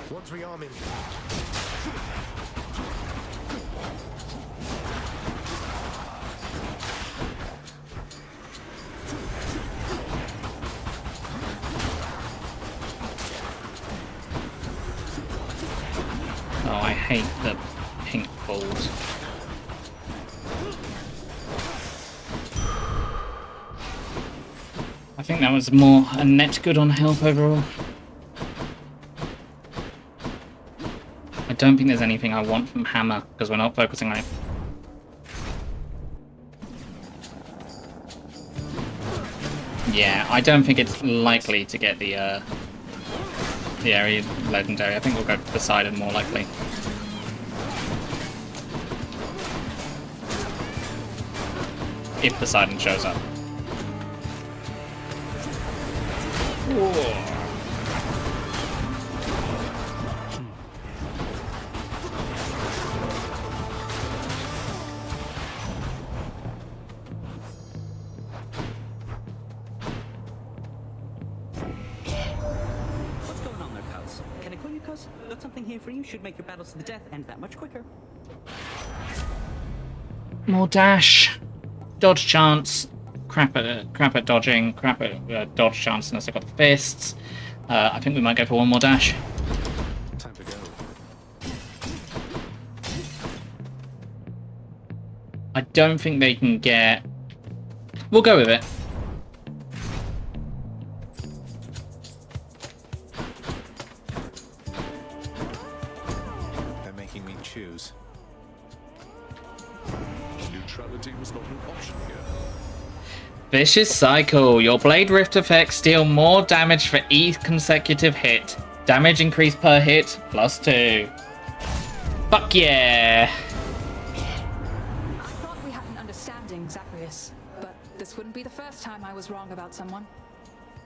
One's rearming. Oh, I hate the pink balls. I think that was more a net good on health overall. I don't think there's anything I want from Hammer, because we're not focusing on it. Yeah, I don't think it's likely to get the area legendary. I think we'll go for Poseidon more likely. If Poseidon shows up. Whoa. What's going on there, Cuz? Can I call you Cuz? Got something here for you. Should make your battles to the death end that much quicker. More dash. Dodge chance. Crap at dodging. Crap at dodge chance unless I've got the fists. I think we might go for one more dash. Time to go. I don't think they can get... We'll go with it. They're making me choose. Neutrality was not an option here. Vicious Cycle. Your Blade Rift effects deal more damage for each consecutive hit. Damage increase per hit, +2. Fuck yeah! I thought we had an understanding, Zacharias, but this wouldn't be the first time I was wrong about someone.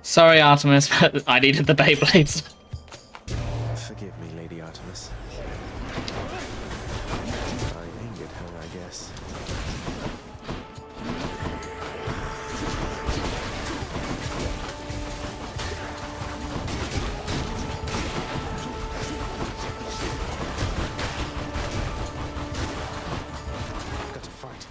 Sorry, Artemis, but I needed the Beyblades. Forgive me, Lady Artemis. I aimed at her, I guess. Got to fight.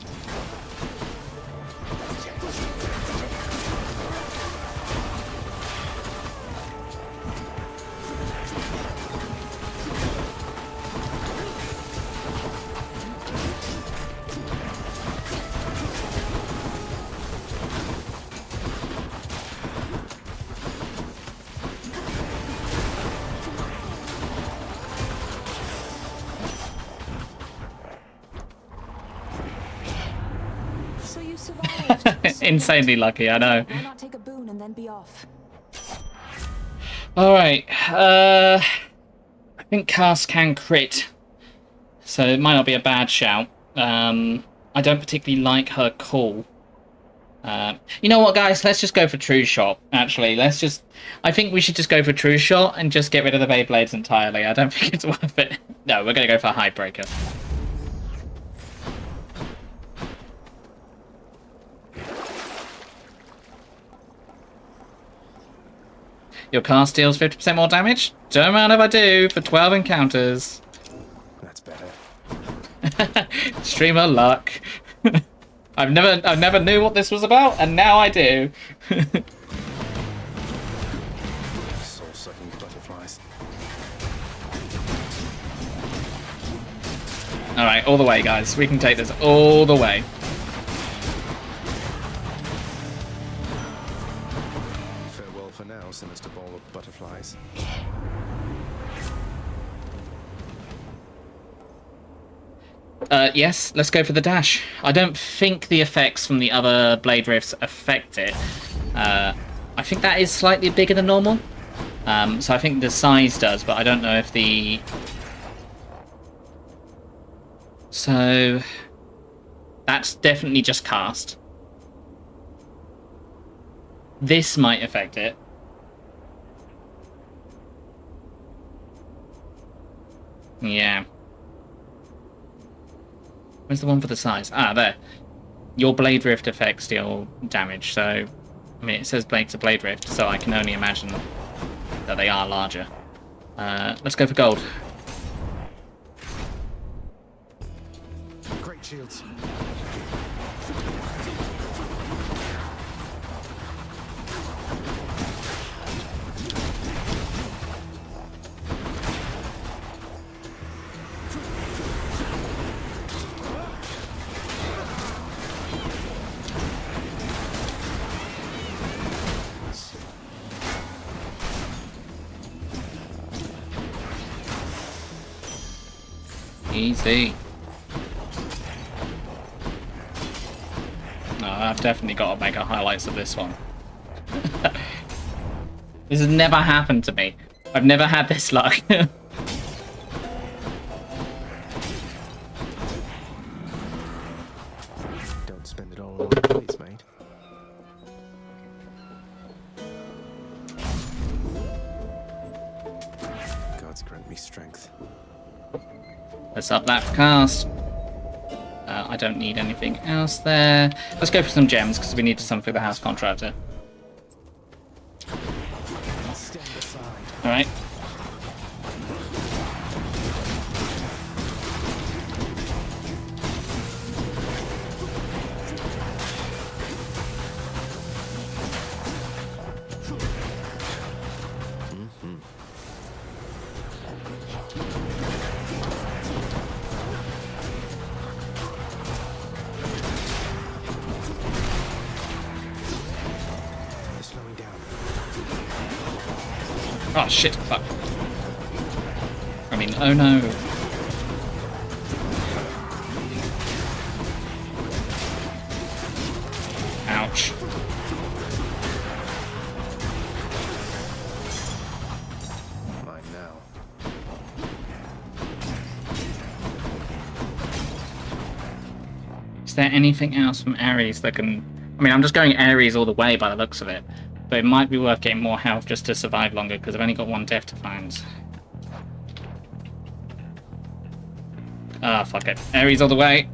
So you survived. Insanely lucky, I know. Why not take a boon and then be off? Alright, I think Cast can crit, so it might not be a bad shout. I don't particularly like her call. You know what, guys? Let's just go for True Shot, actually. I think we should just go for True Shot and just get rid of the Beyblades entirely. I don't think it's worth it. No, we're going to go for Hydebreaker. Your cast deals 50% more damage? Don't mind if I do, for 12 encounters. That's better. Streamer luck. I never knew what this was about, and now I do. Soul-sucking butterflies. Alright, all the way, guys. We can take this all the way. Farewell for now, sinister ball of butterflies. Yes, let's go for the dash. I don't think the effects from the other Blade Rifts affect it. I think that is slightly bigger than normal. So I think the size does, but I don't know if the... So... That's definitely just cast. This might affect it. Yeah. Where's the one for the size? Ah, there. Your Blade Rift effects deal damage, so... I mean, it says Blade's a Blade Rift, so I can only imagine that they are larger. Let's go for gold. shields. Easy. No, I've definitely got to make a highlights of this one. This has never happened to me. I've never had this luck. Don't spend it all on one place, mate. Gods grant me strength. Let's up that cast. I don't need anything else there. Let's go for some gems because we need some for the house contractor. All right. Oh shit, fuck. I mean, oh no. Ouch. Mine now. Is there anything else from Ares that can... I mean, I'm just going Ares all the way by the looks of it. But it might be worth getting more health just to survive longer, because I've only got one death to find. Ah, fuck it. Ares all the way.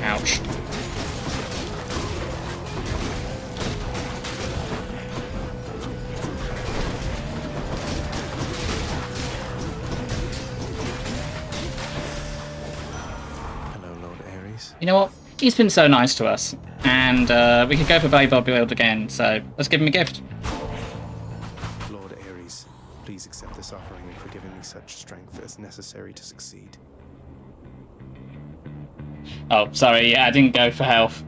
Ouch. Hello, Lord Ares. You know what? He's been so nice to us. And we could go for Blade Build again, so let's give him a gift. Lord Ares, please accept this offering for giving me such strength as necessary to succeed. Oh, sorry, yeah, I didn't go for health.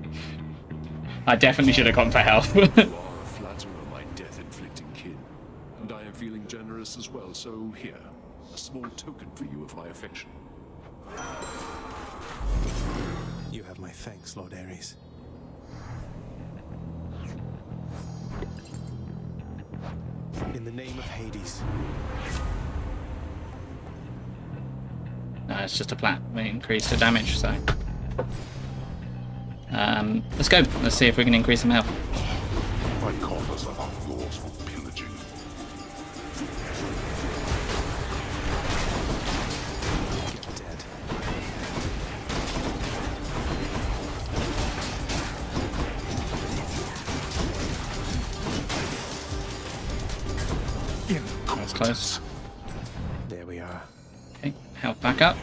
I definitely should have gone for health. You are a flatterer, my death-inflicting kin. And I am feeling generous as well, so here, a small token for you of my affection. You have my thanks, Lord Ares. In the name of Hades. No, it's just a flat increase to damage, so... let's go. Let's see if we can increase some health. My coffers are not yours for pillaging. Get dead. That's close. There we are. Okay, health back up.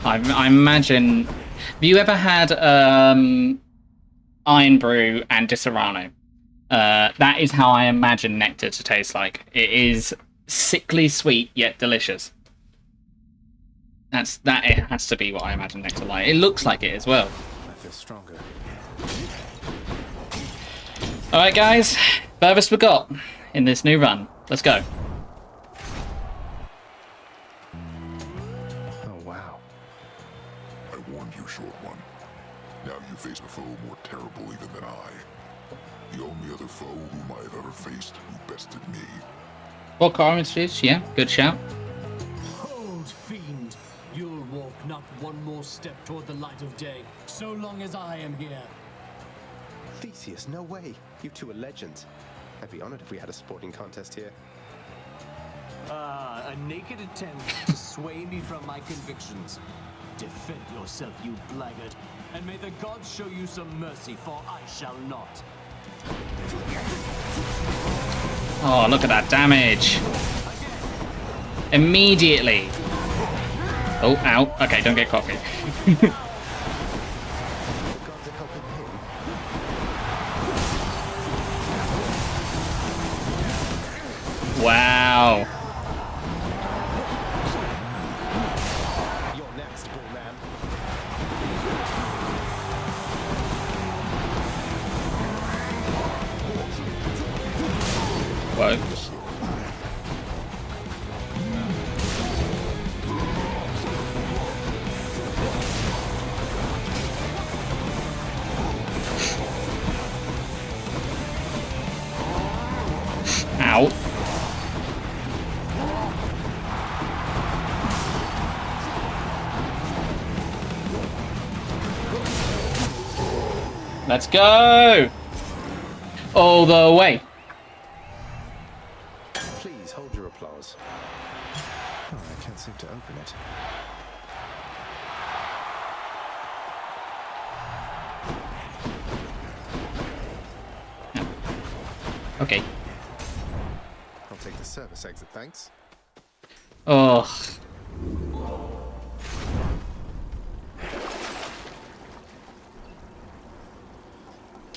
I imagine... Have you ever had Iron Brew and Disaronno? That is how I imagine nectar to taste like. It is sickly sweet, yet delicious. It has to be what I imagine nectar like. It looks like it as well. I feel stronger. Alright guys, furthest we got in this new run. Let's go. I warned you, short one. Now you face a foe more terrible even than I. The only other foe whom I have ever faced who bested me. What car introduced? Yeah, good shout. Hold, fiend! You'll walk not one more step toward the light of day, so long as I am here. Theseus, no way. You two are legends. I'd be honored if we had a sporting contest here. A naked attempt to sway me from my convictions. Defend yourself, you blackguard, and may the gods show you some mercy, for I shall not. Oh, look at that damage. Immediately. Oh, ow. Okay, don't get cocky. Wow. You're next, bullman. Whoa. Ow. Let's go! All the way. Please hold your applause. Oh, I can't seem to open it. Okay. I'll take the service exit, thanks. Oh.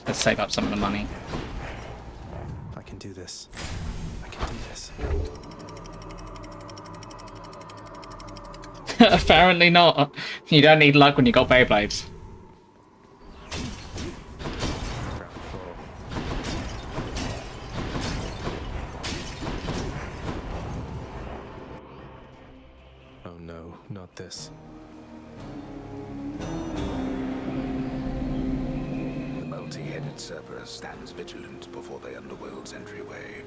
Let's save up some of the money. I can do this. I can do this. Apparently not. You don't need luck when you got Beyblades. Oh no, not this. The multi-headed Cerberus stands vigilant before the underworld's entryway.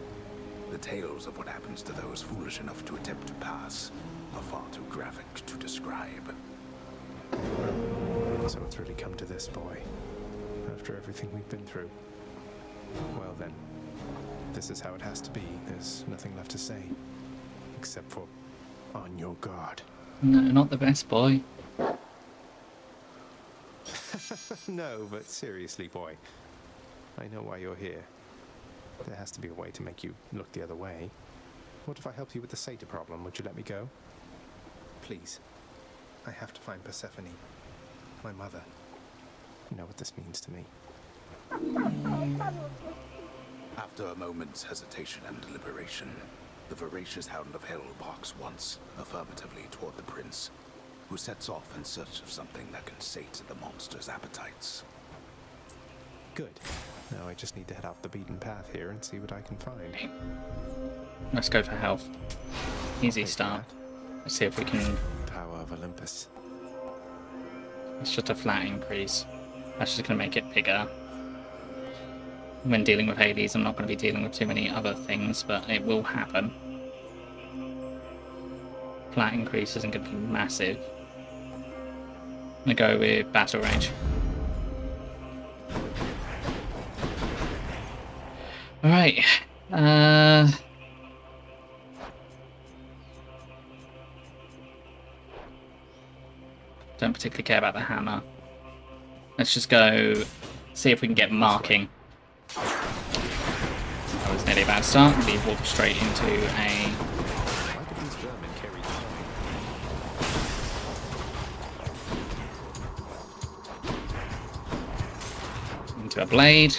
The tales of what happens to those foolish enough to attempt to pass are far too graphic to describe. So it's really come to this, boy. After everything we've been through. Well then, this is how it has to be. There's nothing left to say. Except for, on your guard. No, not the best boy. No, but seriously, boy. I know why you're here. There has to be a way to make you look the other way. What if I help you with the satyr problem? Would you let me go? Please. I have to find Persephone. My mother. You know what this means to me. After a moment's hesitation and deliberation, the voracious hound of hell barks once, affirmatively toward the prince, who sets off in search of something that can sate the monster's appetites. Good. Now I just need to head off the beaten path here and see what I can find. Let's go for health. Easy start. Let's see if we can... Power of Olympus. It's just a flat increase. That's just going to make it bigger. When dealing with Hades, I'm not going to be dealing with too many other things, but it will happen. Flat increase isn't going to be massive. I'm going to go with battle range. Alright. Don't particularly care about the hammer. Let's just go see if we can get marking. That was nearly a bad start. We walked straight into a... into a blade.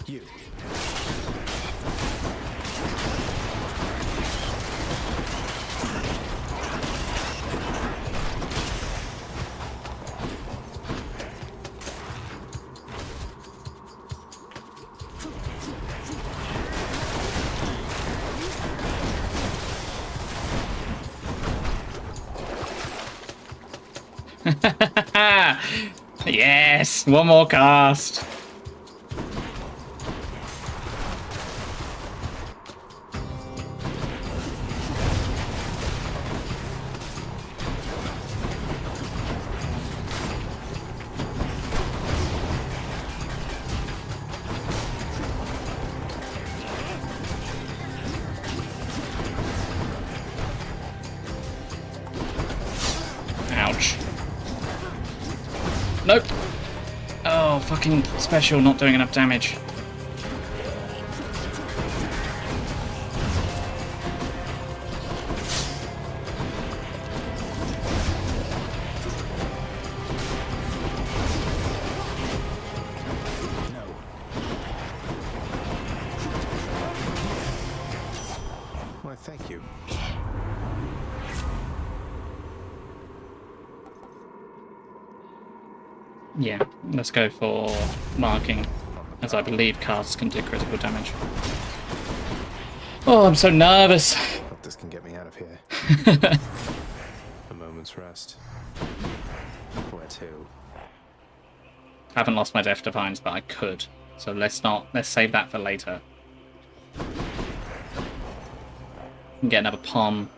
You. Yes! One more cast! Ouch. Nope. Oh, fucking special not doing enough damage. Why, thank you. Yeah, let's go for marking, as I believe casts can do critical damage. Oh, I'm so nervous. Hope this can get me out of here. A moment's rest. Where to? I haven't lost my Death Divines, but I could. So let's save that for later. Can get another Pom.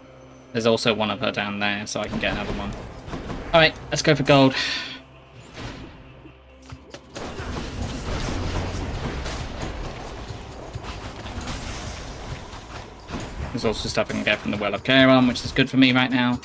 There's also one of her down there, so I can get another one. Alright, let's go for gold. There's also stuff I can get from the Well of Charon, which is good for me right now.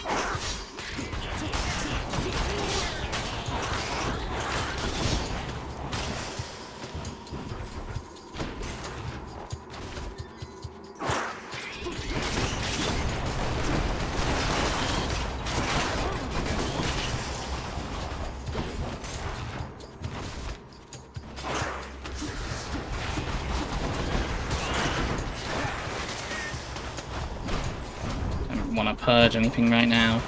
Want to purge anything right now.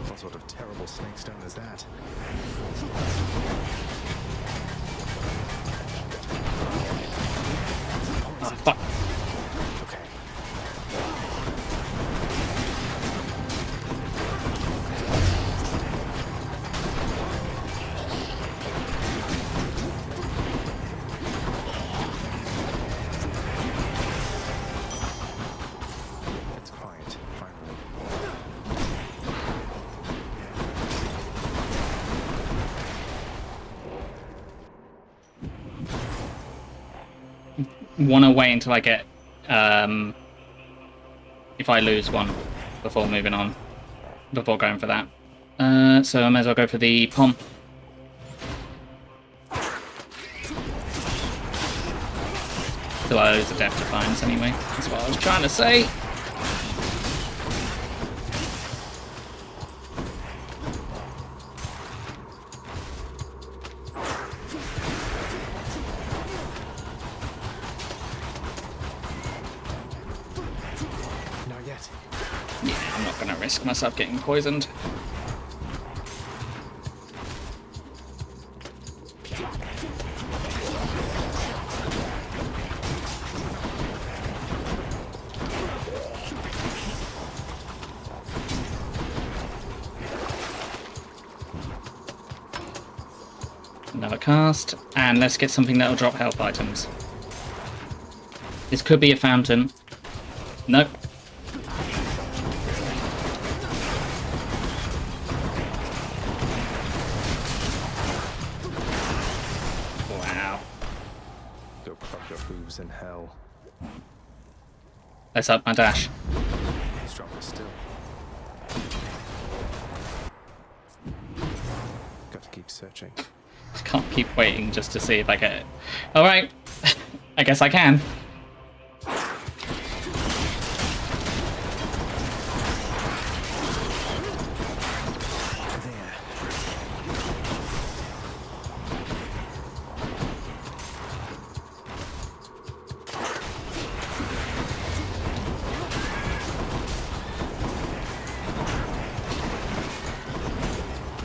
What sort of terrible snake stone is that? Oh, fuck. Okay. It's quiet, finally. Want to wait until I get, if I lose one before moving on, before going for that. So I may as well go for the Pom. Till I lose the Death Defiance anyway. That's what I was trying to say. Not yet. Yeah, I'm not going to risk myself getting poisoned. Another cast, and let's get something that'll drop health items. This could be a fountain. Nope. Wow. Go crop your hooves in hell. Let's up my dash. Stronger still. Got to keep searching. Can't keep waiting just to see if I get it. Alright. I guess I can.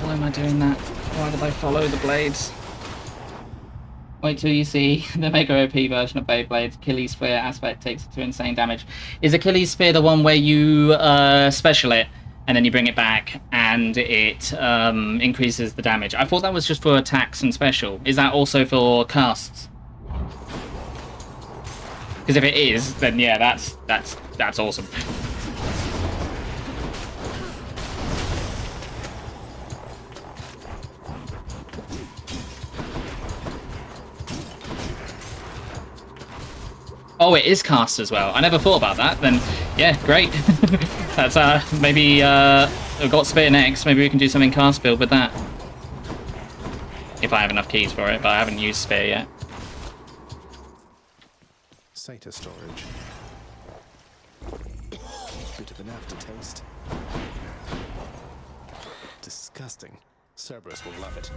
Why am I doing that? Why did I follow the blades? Wait till you see the Mega OP version of Beyblade. Achilles Spear aspect takes it to insane damage. Is Achilles Spear the one where you special it and then you bring it back, and it increases the damage. I thought that was just for attacks and special. Is that also for casts? Because if it is, then yeah, that's awesome. Oh, it is cast as well. I never thought about that. Then, yeah, great. That's maybe I've got Spear next. Maybe we can do something cast build with that. If I have enough keys for it, but I haven't used Spear yet. SATA storage. Bit of an aftertaste. Disgusting. Cerberus will love it.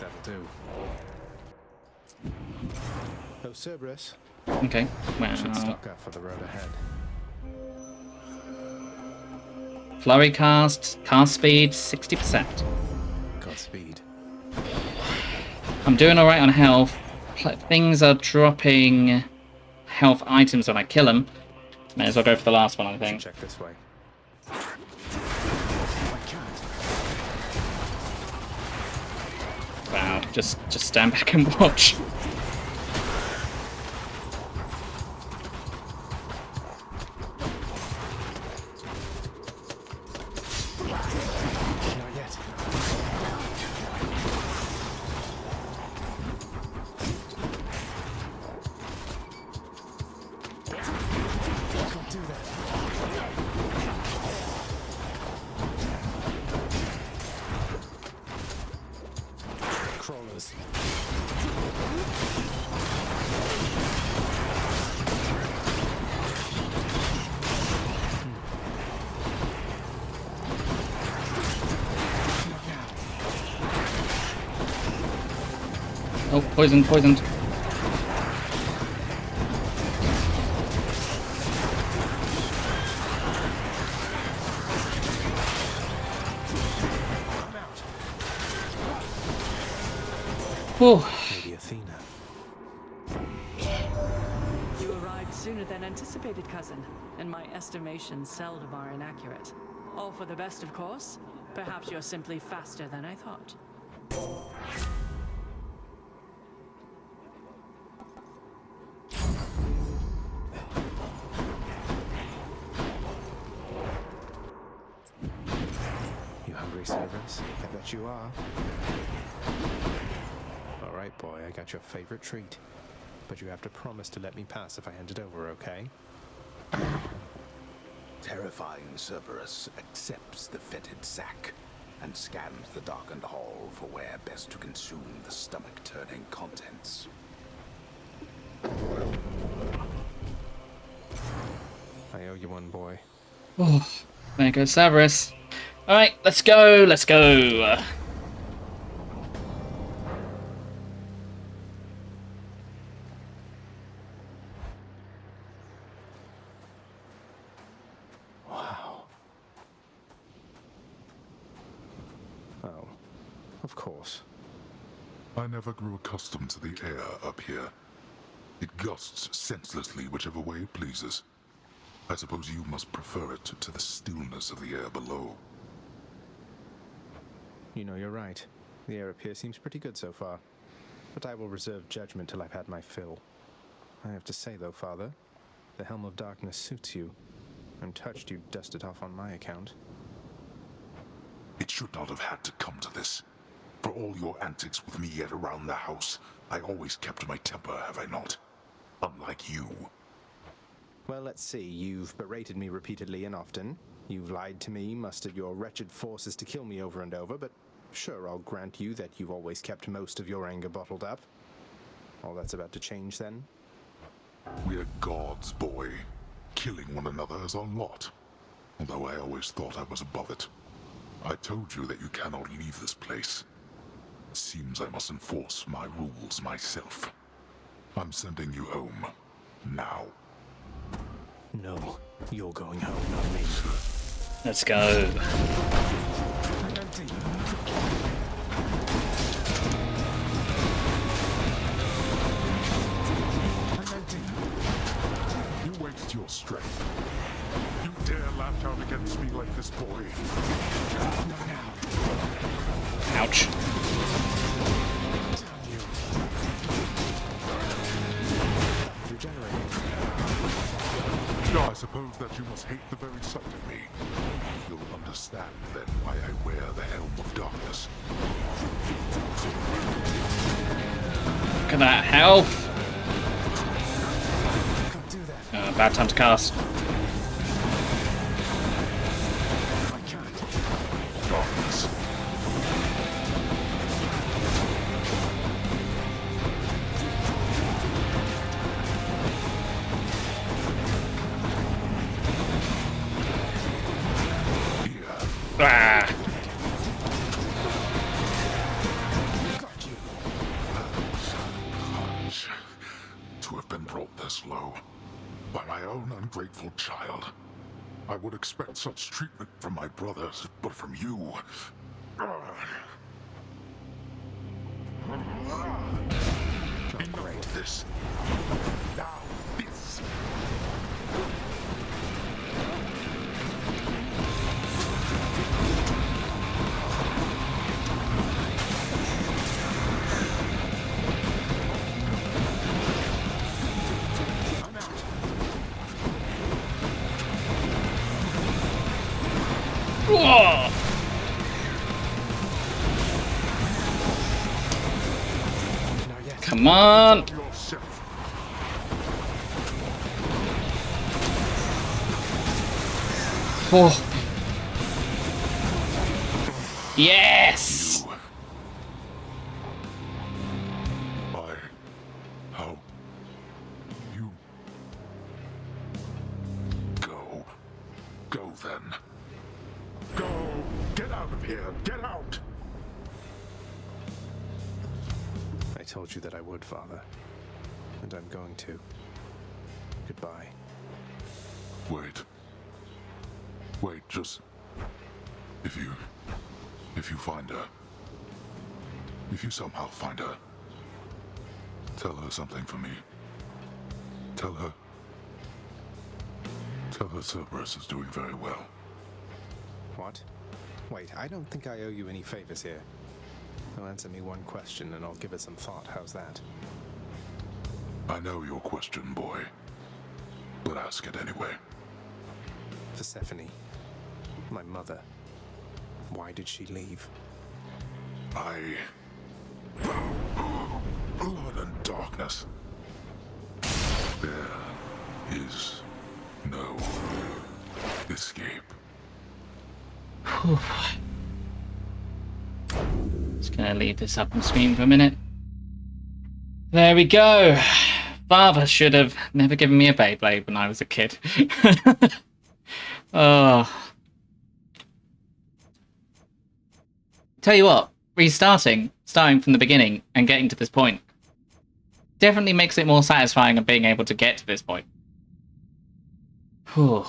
That'll do. Oh, Cerberus. Okay. Well, should stock up for the road ahead. Flurry cast speed 60%. Godspeed. I'm doing all right on health. Things are dropping health items when I kill them. May as well go for the last one, I think. Check this way. Wow, just stand back and watch. Not yet. Don't do that. Crawlers. Oh, poisoned. Whew. Maybe Athena. You arrived sooner than anticipated, cousin, and my estimations seldom are inaccurate. All for the best, of course. Perhaps you're simply faster than I thought. You hungry, Cerberus? I bet you are. All right, boy, I got your favorite treat. But you have to promise to let me pass if I hand it over, okay? Terrifying Cerberus accepts the fetid sack and scans the darkened hall for where best to consume the stomach-turning contents. I owe you one, boy. Oh, there goes Cerberus. All right, let's go. Wow. Oh, of course. I never grew accustomed to the air up here. It gusts senselessly whichever way it pleases. I suppose you must prefer it to the stillness of the air below. You know, you're right. The air up here seems pretty good so far. But I will reserve judgment till I've had my fill. I have to say, though, Father, the Helm of Darkness suits you. I'm touched you dust it off on my account. It should not have had to come to this. For all your antics with me yet around the house, I always kept my temper, have I not? Unlike you. Well, let's see. You've berated me repeatedly and often. You've lied to me, mustered your wretched forces to kill me over and over, but sure, I'll grant you that you've always kept most of your anger bottled up. All that's about to change, then? We're gods, boy. Killing one another is our lot. Although I always thought I was above it. I told you that you cannot leave this place. It seems I must enforce my rules myself. I'm sending you home. Now. No, you're going home, not me. Let's go. with your strength. You dare lash out against me like this, boy? Not now. Ouch. Regenerating. No, I suppose that you must hate the very sight of me. You'll understand then why I wear the helm of darkness. Look at that health. Bad time to cast. Darkness. Ah. To have been brought this low by my own ungrateful child. I would expect such treatment from my brothers, but from you. Enough of this. Now this. Whoa. Come on. Oh. Yes. How you go. Go then. Go! Get out of here! Get out! I told you that I would, Father. And I'm going to. Goodbye. Wait. Wait, just... If you find her... If you somehow find her... Tell her something for me. Tell her Cerberus is doing very well. What? Wait, I don't think I owe you any favors here. Now answer me one question and I'll give it some thought. How's that? I know your question, boy. But ask it anyway. Persephone. My mother. Why did she leave? Blood and darkness. There is no escape. Just gonna leave this up on screen for a minute. There we go. Father should have never given me a Beyblade when I was a kid. Oh. Tell you what, starting from the beginning and getting to this point definitely makes it more satisfying of being able to get to this point. Whew.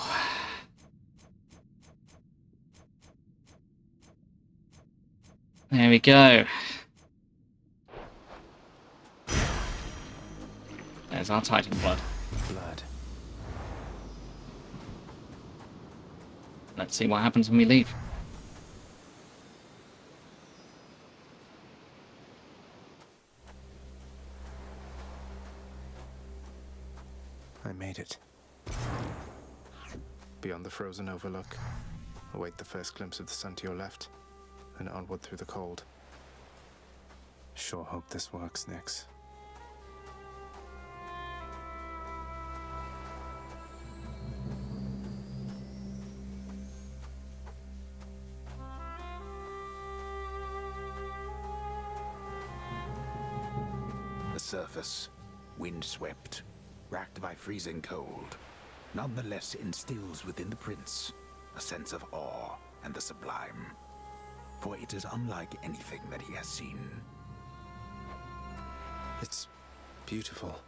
There we go. There's our Titan blood. Let's see what happens when we leave. I made it. Beyond the frozen overlook, await the first glimpse of the sun to your left, and onward through the cold. Sure hope this works, Nyx. The surface, windswept, racked by freezing cold, nonetheless instills within the prince a sense of awe and the sublime, for it is unlike anything that he has seen. It's beautiful.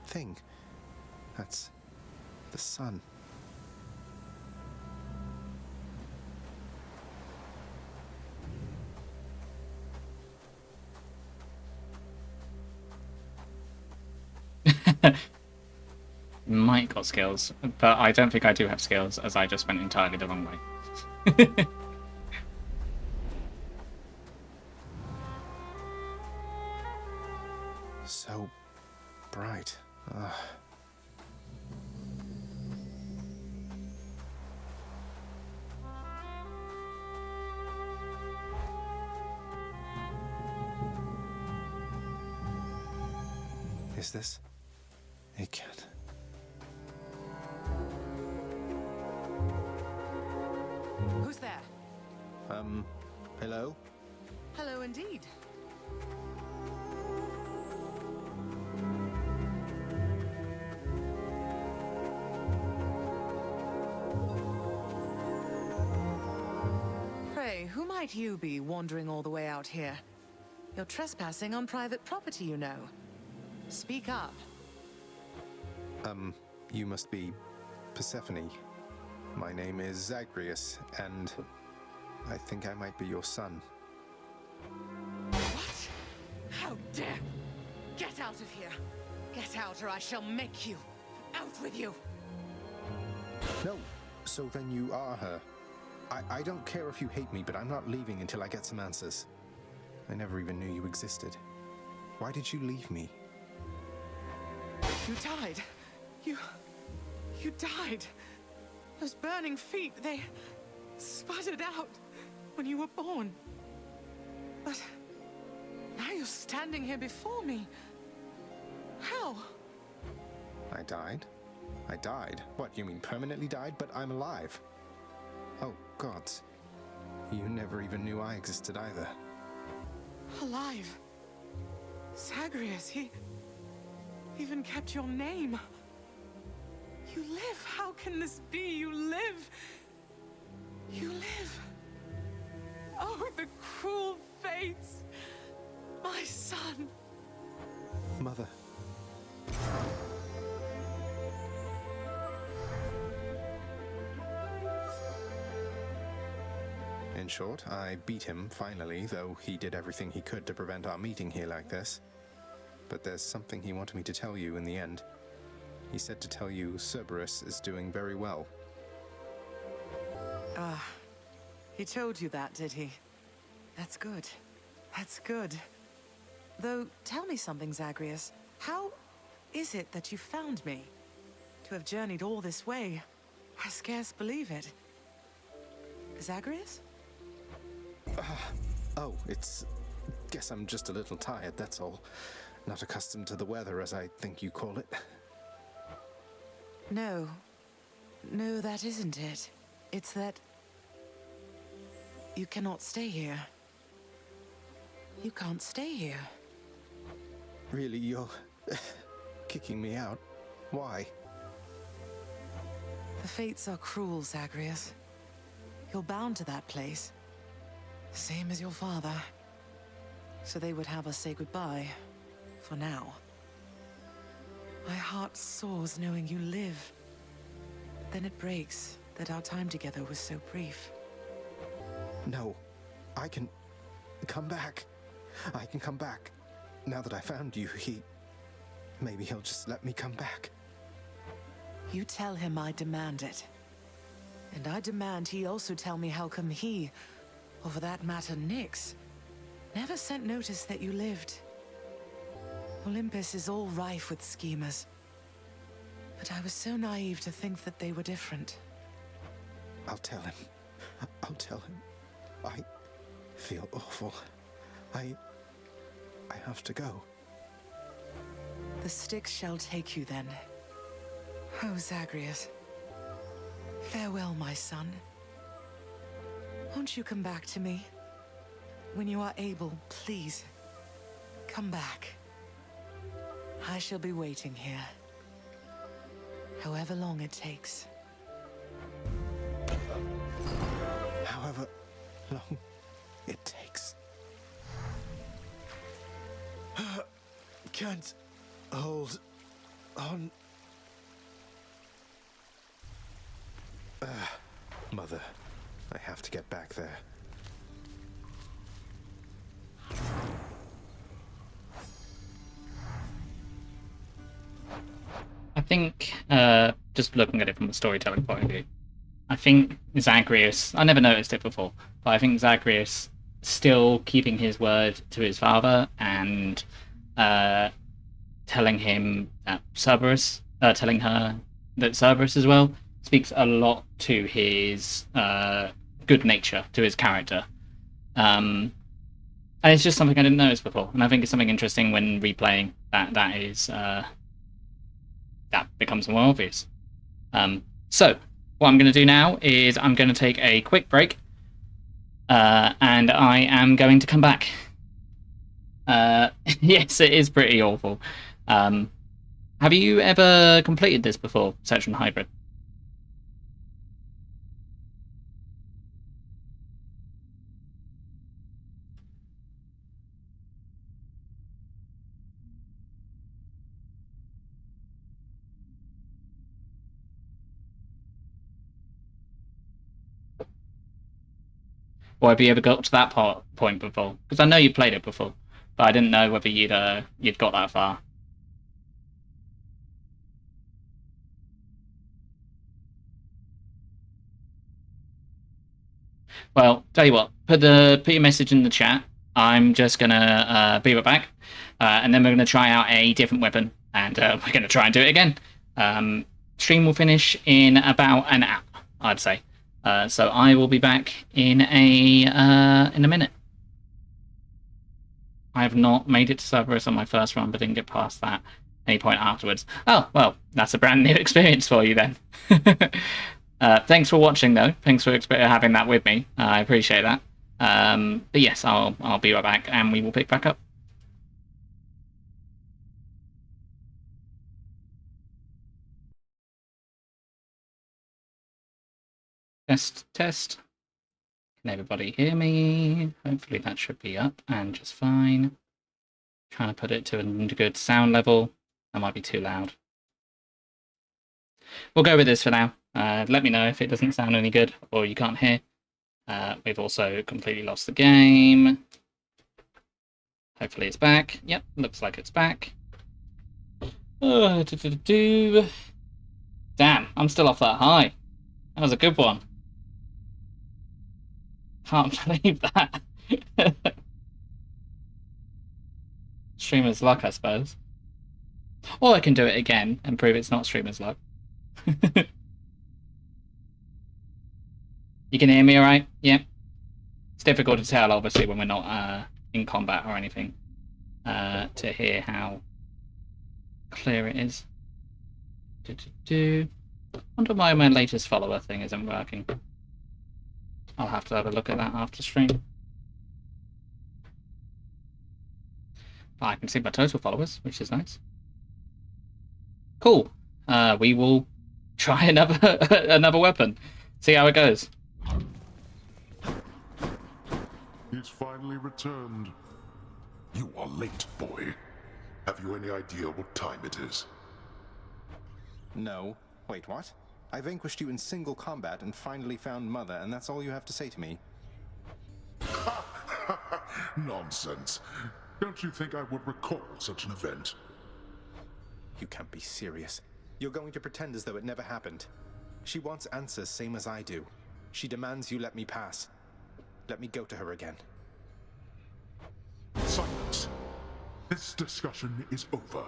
thing. That's the sun. Might got skills, but I don't think I do have skills, as I just went entirely the wrong way. So bright. Ugh. Is this? It can't. Who's there? Hello? Hello indeed. Pray, who might you be wandering all the way out here? You're trespassing on private property, you know. Speak up. You must be Persephone. My name is Zagreus, and I think I might be your son. What? How dare! Get out of here! Get out, or I shall make you! Out with you! No, so then you are her. I don't care if you hate me, but I'm not leaving until I get some answers. I never even knew you existed. Why did you leave me? You died. You died. Those burning feet, they sputtered out when you were born. But now you're standing here before me. How? I died? I died? What, you mean permanently died? But I'm alive. Oh, gods. You never even knew I existed either. Alive. Zagreus, he even kept your name. You live. How can this be? You live. You live. Oh, the cruel fates. My son. Mother. In short, I beat him finally, though he did everything he could to prevent our meeting here like this. But there's something he wanted me to tell you in the end. He said to tell you Cerberus is doing very well. Ah, he told you that, did he? That's good. That's good. Though, tell me something, Zagreus. How is it that you found me? To have journeyed all this way, I scarce believe it. Zagreus? Oh, it's... Guess I'm just a little tired, that's all. Not accustomed to the weather, as I think you call it. No. No, that isn't it. It's that... you cannot stay here. You can't stay here. Really, you're... kicking me out? Why? The fates are cruel, Zagreus. You're bound to that place. Same as your father. So they would have us say goodbye. For now. My heart soars knowing you live. Then it breaks that our time together was so brief. No. I can... come back. I can come back. Now that I found you, maybe he'll just let me come back. You tell him I demand it. And I demand he also tell me how come he, or for that matter Nyx, never sent notice that you lived. Olympus is all rife with schemers. But I was so naive to think that they were different. I'll tell him. I'll tell him. I feel awful. I have to go. The Styx shall take you then. Oh, Zagreus. Farewell, my son. Won't you come back to me? When you are able, please. Come back. I shall be waiting here. However long it takes. However long it takes. Can't hold Mother, I have to get back there. I think, just looking at it from a storytelling point of view, I think Zagreus, I never noticed it before, but I think Zagreus still keeping his word to his father and telling him that telling her that Cerberus as well, speaks a lot to his good nature, to his character. And it's just something I didn't notice before, and I think it's something interesting when replaying that becomes more obvious. So, what I'm going to do now is I'm going to take a quick break, and I am going to come back. Yes, it is pretty awful. Have you ever completed this before, Section Hybrid? Or have you ever got to that point before? Because I know you played it before, but I didn't know whether you'd got that far. Well, tell you what, put your message in the chat. I'm just gonna be right back, and then we're gonna try out a different weapon, and we're gonna try and do it again. Stream will finish in about an hour, I'd say. So I will be back in a minute. I have not made it to Cerberus on my first run, but didn't get past that any point afterwards. Oh, well, that's a brand new experience for you then. Thanks for watching, though. Thanks for having that with me. I appreciate that. But yes, I'll be right back, and we will pick back up. Test. Can everybody hear me? Hopefully that should be up and just fine. Trying to put it to a good sound level. That might be too loud. We'll go with this for now. Let me know if it doesn't sound any good or you can't hear. We've also completely lost the game. Hopefully it's back. Yep, looks like it's back. Damn, I'm still off that high. That was a good one. Can't believe that. Streamer's luck, I suppose. Or I can do it again and prove it's not streamer's luck. You can hear me all right? Yeah. It's difficult to tell, obviously, when we're not in combat or anything, to hear how clear it is. Wonder why my latest follower thing isn't working. I'll have to have a look at that after stream. I can see my total followers, which is nice. Cool. We will try another weapon. See how it goes. He's finally returned. You are late, boy. Have you any idea what time it is? No. Wait, what? I vanquished you in single combat and finally found Mother, and that's all you have to say to me? Nonsense. Don't you think I would recall such an event? You can't be serious. You're going to pretend as though it never happened. She wants answers same as I do. She demands you let me pass. Let me go to her again. Silence. This discussion is over.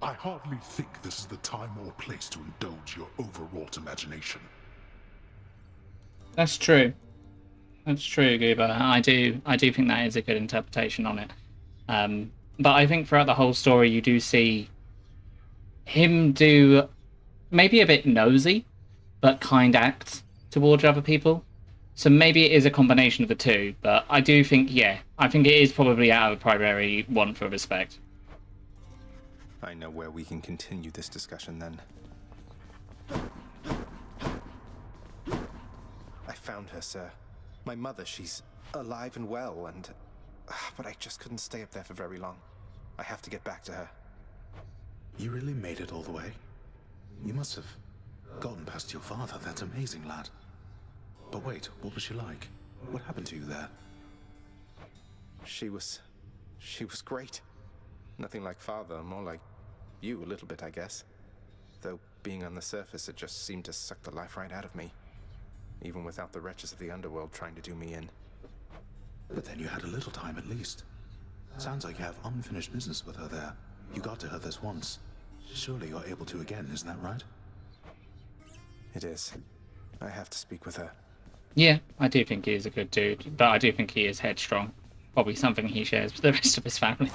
I hardly think this is the time or place to indulge your overwrought imagination. That's true. That's true, Goober. I do think that is a good interpretation on it. But I think throughout the whole story you do see him do maybe a bit nosy, but kind act towards other people. So maybe it is a combination of the two, but I do think, yeah, I think it is probably out of a primary want for respect. I know where we can continue this discussion then. I found her, sir. My mother, she's alive and well, and... but I just couldn't stay up there for very long. I have to get back to her. You really made it all the way? You must have gotten past your father. That's amazing, lad. But wait, what was she like? What happened to you there? She was great. Nothing like father, more like you a little bit, I guess. Though being on the surface, it just seemed to suck the life right out of me. Even without the wretches of the underworld trying to do me in. But then you had a little time at least. Sounds like you have unfinished business with her there. You got to her this once. Surely you're able to again, isn't that right? It is. I have to speak with her. Yeah, I do think he is a good dude, but I do think he is headstrong. Probably something he shares with the rest of his family.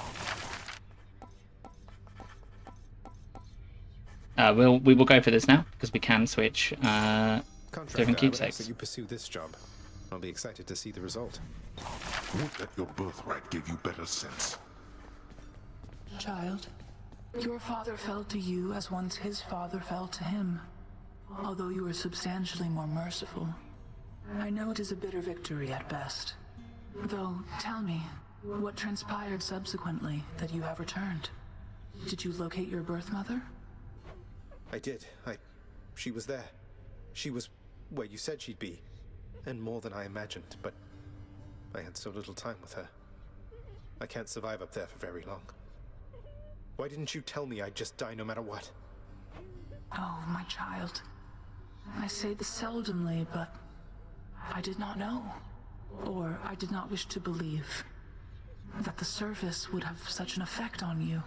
We will go for this now, because we can switch different Contractor, I would ask keepsakes. that you pursue this job. I'll be excited to see the result. Would that your birthright gave you better sense. Child, your father fell to you as once his father fell to him. Although you were substantially more merciful. I know it is a bitter victory at best. Though, tell me, what transpired subsequently that you have returned? Did you locate your birth mother? I did. She was there. She was where you said she'd be. And more than I imagined, but I had so little time with her. I can't survive up there for very long. Why didn't you tell me I'd just die no matter what? Oh, my child. I say this seldomly, but I did not know. Or I did not wish to believe that the surface would have such an effect on you.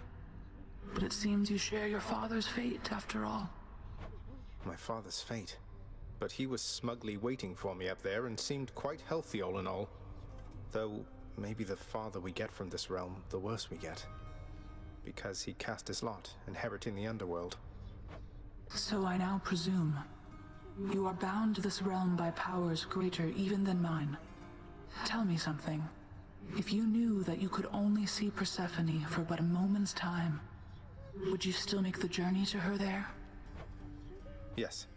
But it seems you share your father's fate after all. My father's fate. But he was smugly waiting for me up there and seemed quite healthy all in all. Though, maybe the farther we get from this realm, the worse we get. Because he cast his lot, inheriting the underworld. So I now presume you are bound to this realm by powers greater even than mine. Tell me something. If you knew that you could only see Persephone for but a moment's time, would you still make the journey to her there? Yes.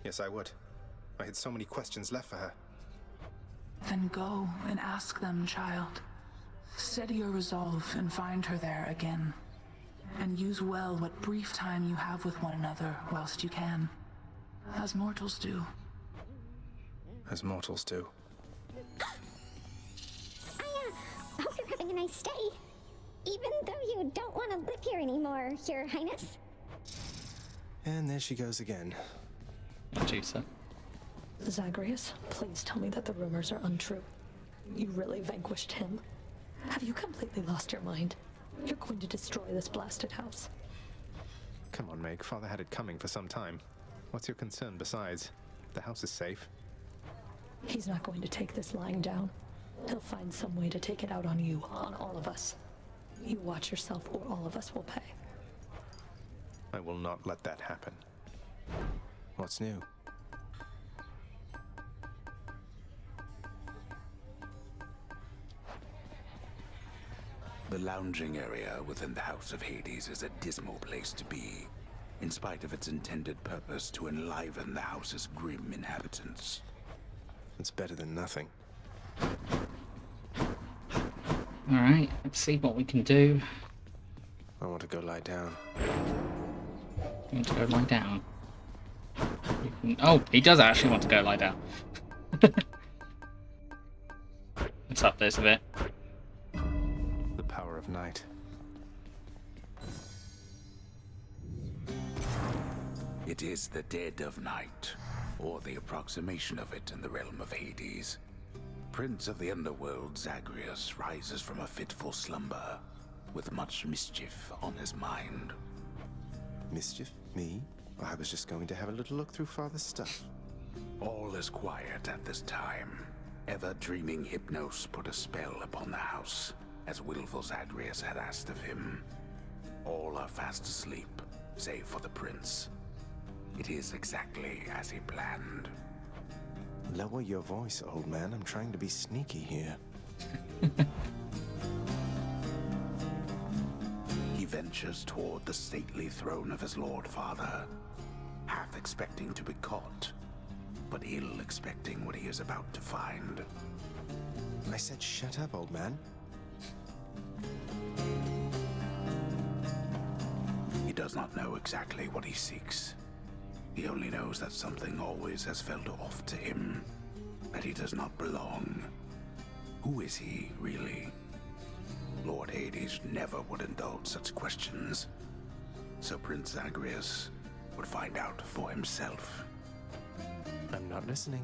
Yes, I would. I had so many questions left for her. Then go and ask them, child. Steady your resolve and find her there again. And use well what brief time you have with one another whilst you can. As mortals do. As mortals do. I hope you're having a nice day. Even though you don't want to live here anymore, Your Highness. And there she goes again. Medusa. Zagreus, please tell me that the rumors are untrue. You really vanquished him. Have you completely lost your mind? You're going to destroy this blasted house. Come on, Meg. Father had it coming for some time. What's your concern besides? The house is safe. He's not going to take this lying down. He'll find some way to take it out on you, on all of us. You watch yourself or all of us will pay. I will not let that happen. What's new? The lounging area within the House of Hades is a dismal place to be, in spite of its intended purpose to enliven the house's grim inhabitants. It's better than nothing. Alright, let's see what we can do. I want to go lie down. You want to go lie down? Oh, he does actually want to go lie down. Let's up this a bit. The power of night. It is the dead of night, or the approximation of it in the realm of Hades. Prince of the underworld, Zagreus, rises from a fitful slumber, with much mischief on his mind. Mischief? Me? I was just going to have a little look through Father's stuff. All is quiet at this time. Ever-dreaming Hypnos put a spell upon the house, as willful Zagreus had asked of him. All are fast asleep, save for the prince. It is exactly as he planned. Lower your voice, old man. I'm trying to be sneaky here. He ventures toward the stately throne of his lord father, half expecting to be caught, but ill expecting what he is about to find. I said shut up, old man. He does not know exactly what he seeks. He only knows that something always has felt off to him, that he does not belong. Who is he, really? Lord Hades never would indulge such questions, so Prince Zagreus would find out for himself. I'm not listening.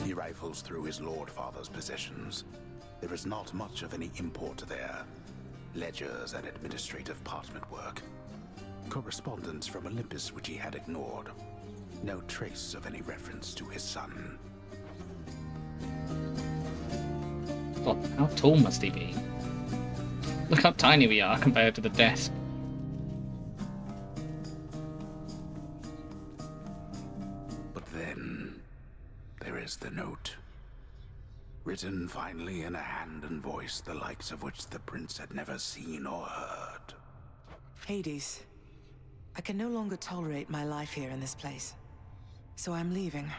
He rifles through his Lord Father's possessions. There is not much of any import there. Ledgers and administrative parchment work. Correspondence from Olympus which he had ignored. No trace of any reference to his son. Well, how tall must he be? Look how tiny we are compared to the desk. But then, there is the note. Written finally in a hand and voice the likes of which the prince had never seen or heard. Hades, I can no longer tolerate my life here in this place. So I'm leaving,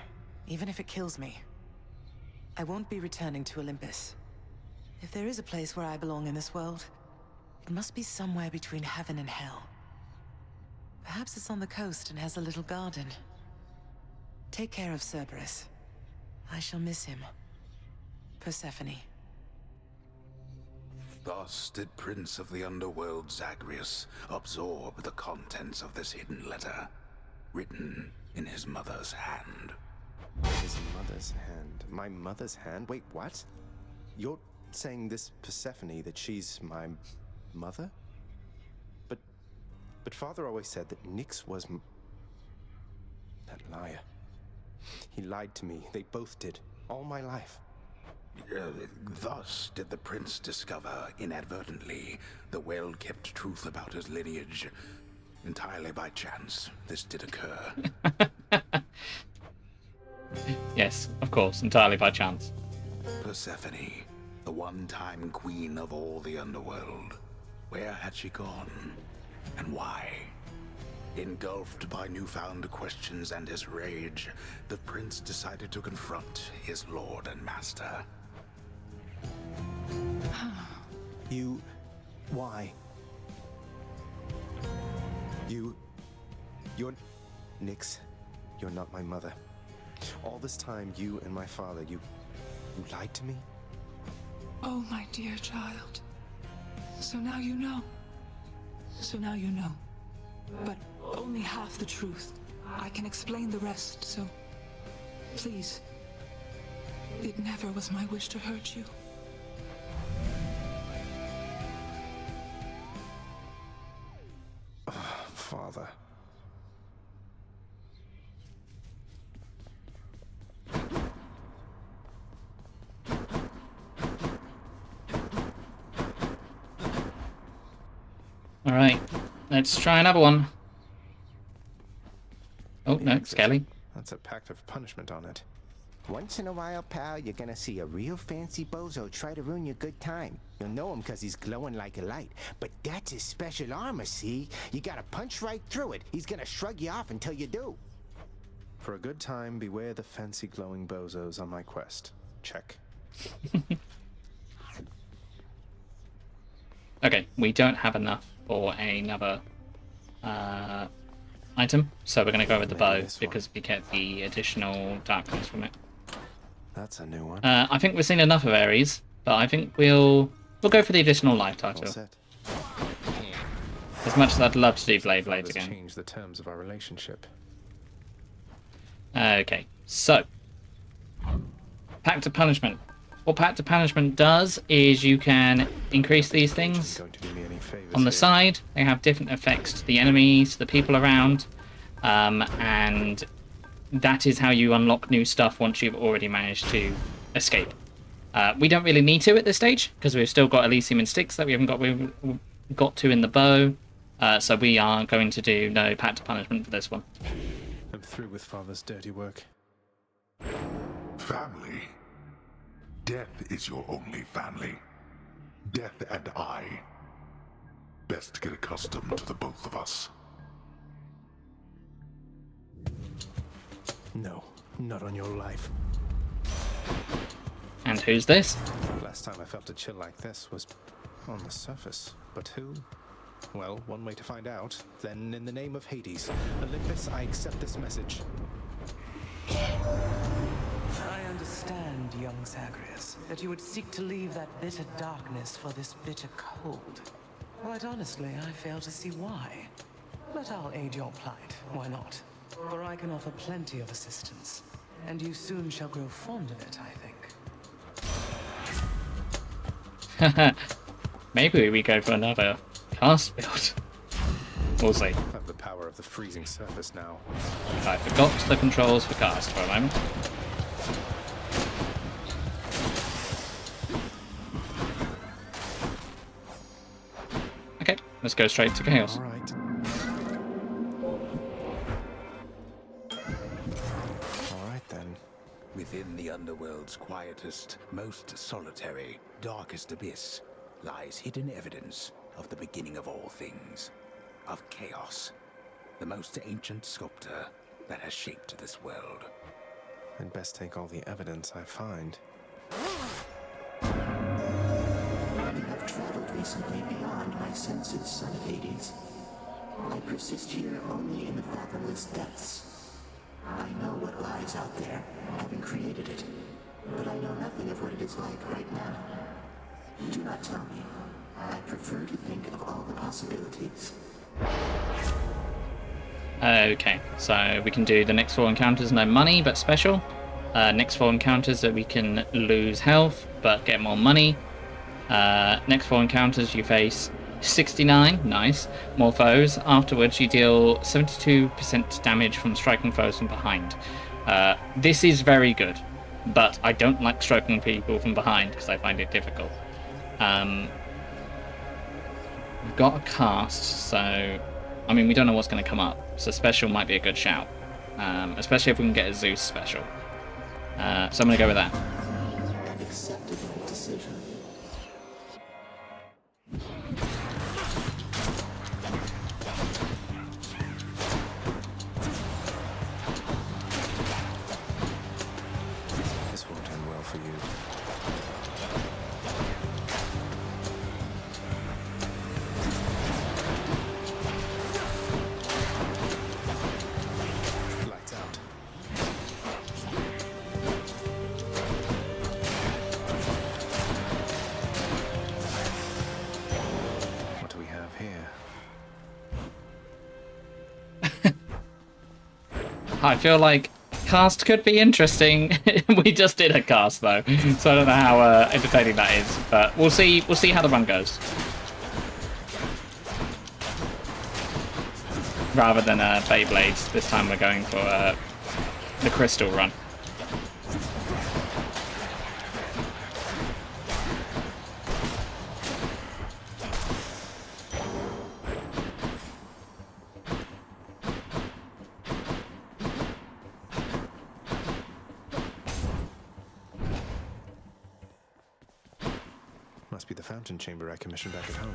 even if it kills me. I won't be returning to Olympus. If there is a place where I belong in this world, it must be somewhere between heaven and hell. Perhaps it's on the coast and has a little garden. Take care of Cerberus. I shall miss him. Persephone. Thus did Prince of the Underworld Zagreus absorb the contents of this hidden letter, written in his mother's hand. His mother's hand? My mother's hand? Wait, what? You're saying this Persephone, that she's my mother? But Father always said that Nyx was that liar. He lied to me. They both did. All my life. Thus did the prince discover, inadvertently, the well-kept truth about his lineage. Entirely by chance, this did occur. Yes, of course, entirely by chance. Persephone, the one-time queen of all the underworld. Where had she gone? And why? Engulfed by newfound questions and his rage, the prince decided to confront his lord and master. You... why? You're... Nyx, you're not my mother. All this time, you and my father, you lied to me? Oh, my dear child. So now you know. So now you know. But only half the truth. I can explain the rest, so... please. It never was my wish to hurt you. Father. Alright, let's try another one. Oh, no, Skelly. That's a pact of punishment on it. Once in a while, pal, you're gonna see a real fancy bozo try to ruin your good time. You'll know him because he's glowing like a light. But that's his special armor, see? You gotta punch right through it. He's gonna shrug you off until you do. For a good time, beware the fancy glowing bozos on my quest. Check. Okay, we don't have enough for another item, so we're going to go with the bow because we get the additional darkness from it. That's a new one. I think we've seen enough of Ares, but I think we'll go for the additional life title. As much as I'd love to do Blade Blades again. Change the terms of our relationship. Okay, so Pact of Punishment. What Pact of Punishment does is you can increase these things on the side. They have different effects to the enemies, to the people around, and that is how you unlock new stuff once you've already managed to escape. We don't really need to at this stage because we've still got Elysium and Styx that we haven't got to in the bow, so we are going to do no Pact of Punishment for this one. I'm through with Father's dirty work. Family. Death is your only family. Death and I. Best get accustomed to the both of us. No, not on your life. And who's this? Last time I felt a chill like this was On the surface. But who? Well, one way to find out. Then, in the name of Hades, Olympus, I accept this message. I understand, young Zagreus, that you would seek to leave that bitter darkness for this bitter cold. Quite honestly, I fail to see why. But I'll aid your plight, why not? For I can offer plenty of assistance, and you soon shall grow fond of it, I think. Maybe we go for another cast build. We'll see. I have the power of the freezing surface now. I forgot the controls for cast for a moment. Okay, let's go straight to chaos. All right. All right then. Within the underworld's quietest, most solitary, darkest abyss lies hidden evidence of the beginning of all things, of chaos, the most ancient sculptor that has shaped this world. I'd best take all the evidence I find. You have traveled recently beyond my senses, son of Hades. I persist here only in the fathomless depths. I know what lies out there, having created it, but I know nothing of what it is like right now. Do not tell me. I prefer to think of all the possibilities. Okay, so we can do the next 4 encounters, no money, but special. Next 4 encounters that we can lose health, but get more money. Next 4 encounters you face 69, nice, more foes. Afterwards you deal 72% damage from striking foes from behind. This is very good, but I don't like striking people from behind because I find it difficult. We've got a cast, so I mean we don't know what's going to come up, so special might be a good shout, especially if we can get a Zeus special. So I'm going to go with that. Acceptable decision. This won't end well for you. Lights out. What do we have here? I feel like cast could be interesting. We just did a cast though, so I don't know how entertaining that is, but we'll see how the run goes. Rather than Beyblades, this time we're going for the crystal run. Must be the fountain chamber I commissioned back at home.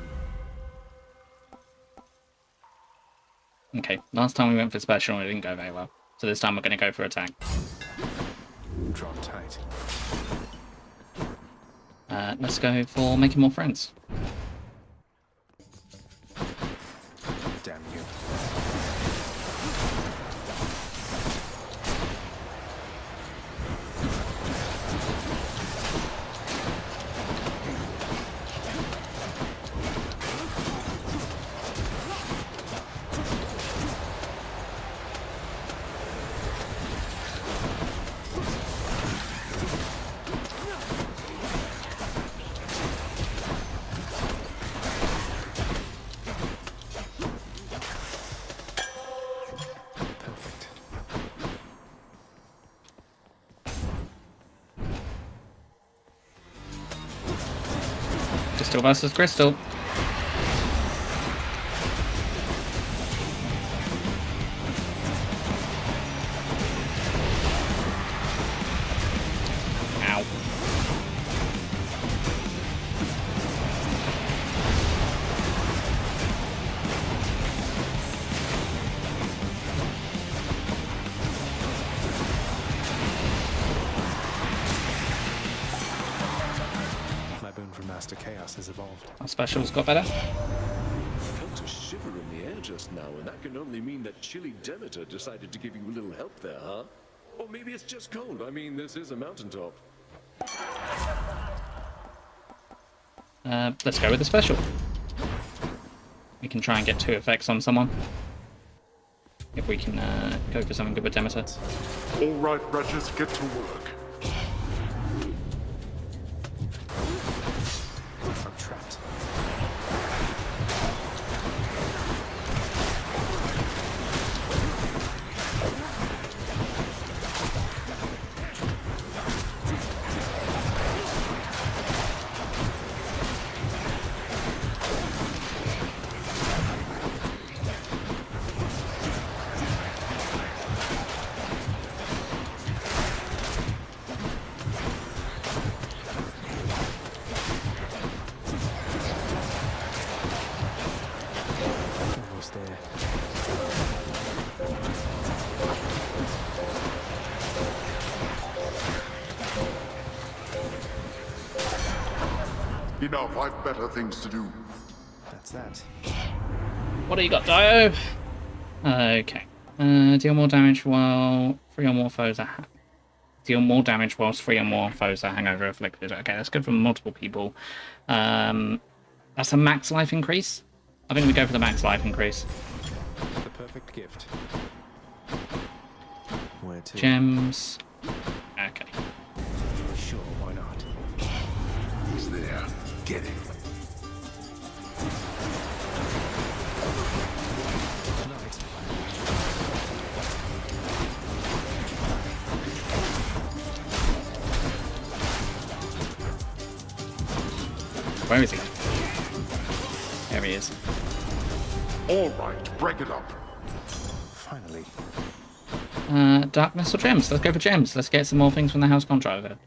Okay, last time we went for special and it didn't go very well, so this time we're going to go for attack. Drawn tight. Let's go for making more friends. Damn you. Crystal versus crystal. Ow. My boon from Master Chaos has evolved. Our specials got better. Felt a shiver in the air just now, and that can only mean that chilly Demeter decided to give you a little help there, huh? Or maybe it's just cold. I mean, this is a mountaintop. Let's go with the special. We can try and get 2 effects on someone. If we can go for something good with Demeter. All right, wretches, get to work. I'm trapped. Almost there. Enough, I've better things to do. That's that. What do you got, Dio? Okay. Deal more damage while 3 or more foes are deal more damage whilst 3 or more foes are hangover afflicted. Okay, that's good for multiple people. That's a max life increase. I think we go for the max life increase. The perfect gift. Where to? Gems. Okay. Sure, why not? He's there. Get him. Where is he? There he is. All right, break it up. Finally. Darkness or gems? Let's go for gems. Let's get some more things from the house contract.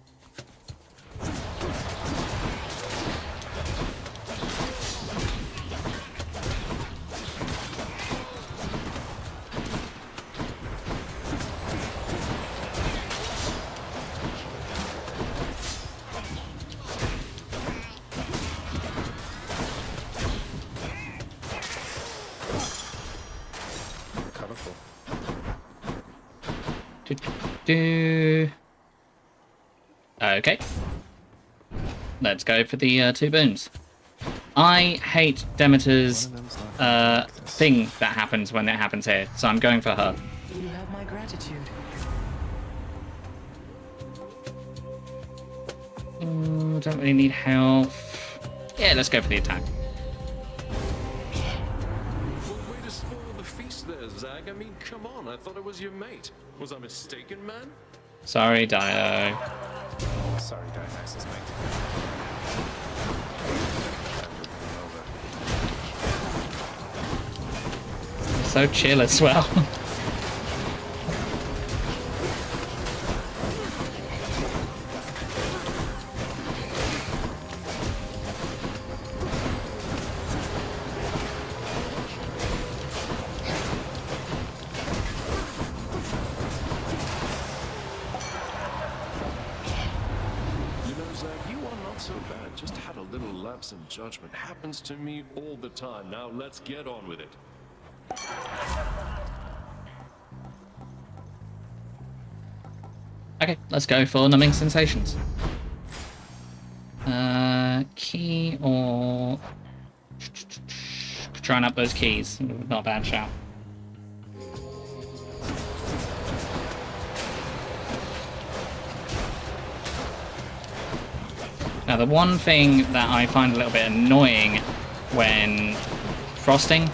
Colorful. Okay. Let's go for the 2 boons. I hate Demeter's thing that happens when it happens here, so I'm going for her. You have my gratitude. Ooh, don't really need health. Yeah, let's go for the attack. Way to spoil the feast there, Zag. I mean, come on. I thought it was your mate. Was I mistaken, man? Sorry, Dio. Sorry, Dionysus, mate. So chill as well. Just had a little lapse in judgment. Happens to me all the time. Now let's get on with it. Okay, let's go for numbing sensations. Key or trying up those keys. Not a bad shout. Now, the one thing that I find a little bit annoying when freezing,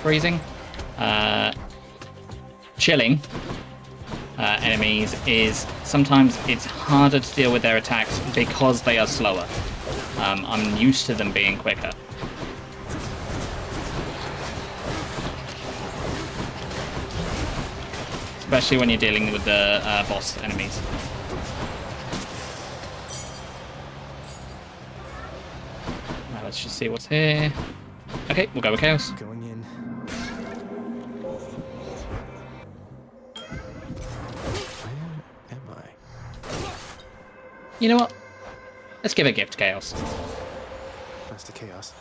chilling enemies is sometimes it's harder to deal with their attacks because they are slower. I'm used to them being quicker. Especially when you're dealing with the boss enemies. Let's just see what's here. Okay, we'll go with Chaos. Going in. Where am I? You know what? Let's give a gift, Chaos. Master Chaos,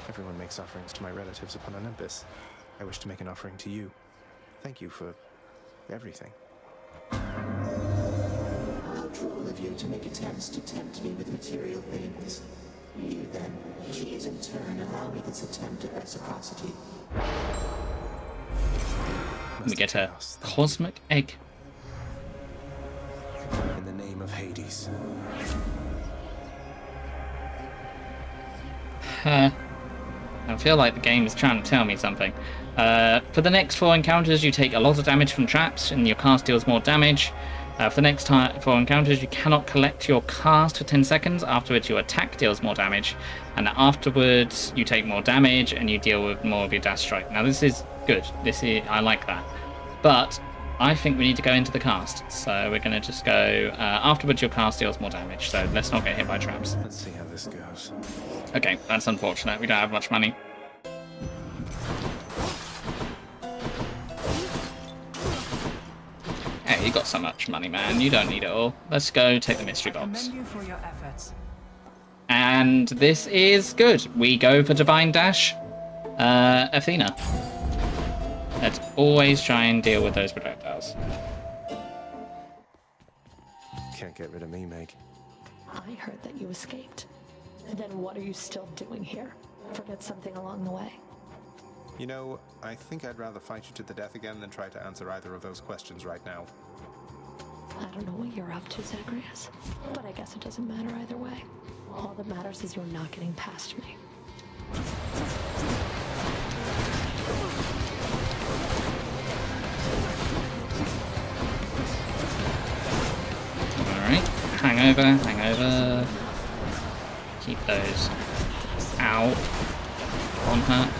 everyone makes offerings to my relatives upon Olympus. I wish to make an offering to you. Thank you for everything. How droll of you to make attempts to tempt me with material things. You then, please in turn allow me this attempt at reciprocity. We get a cosmic egg. In the name of Hades. I feel like the game is trying to tell me something. For the next 4 encounters, you take a lot of damage from traps, and your cast deals more damage. For the next 4 encounters, you cannot collect your cast for 10 seconds. Afterwards, your attack deals more damage. And afterwards, you take more damage, and you deal with more of your dash strike. Now, this is good. I like that. But I think we need to go into the cast. So we're going to just go... afterwards, your cast deals more damage. So let's not get hit by traps. Let's see how this goes. Okay, that's unfortunate. We don't have much money. Hey, you got so much money, man. You don't need it all. Let's go take the mystery box. Commend you for your efforts. And this is good. We go for Divine Dash. Athena. Let's always try and deal with those projectiles. Can't get rid of me, Meg. I heard that you escaped. Then what are you still doing here? Forget something along the way. You know, I think I'd rather fight you to the death again than try to answer either of those questions right now. I don't know what you're up to, Zagreus, but I guess it doesn't matter either way. All that matters is you're not getting past me. Alright, hang over. Keep those out on her.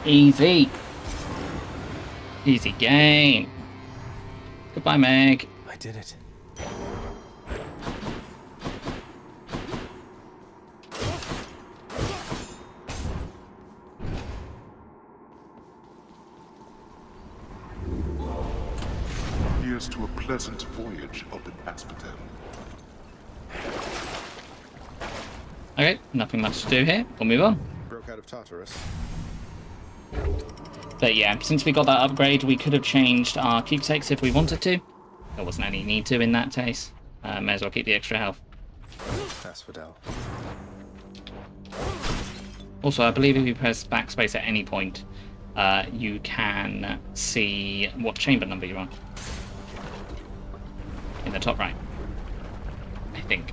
Easy. Easy game. Goodbye, Meg. I did it. Here's to a pleasant voyage up in Asphodel. Okay, nothing much to do here. We'll move on. Broke out of Tartarus. But yeah, since we got that upgrade, we could have changed our keepsakes if we wanted to. There wasn't any need to in that case. May as well keep the extra health. Asphodel. Also, I believe if you press backspace at any point, you can see what chamber number you're on. In the top right. I think.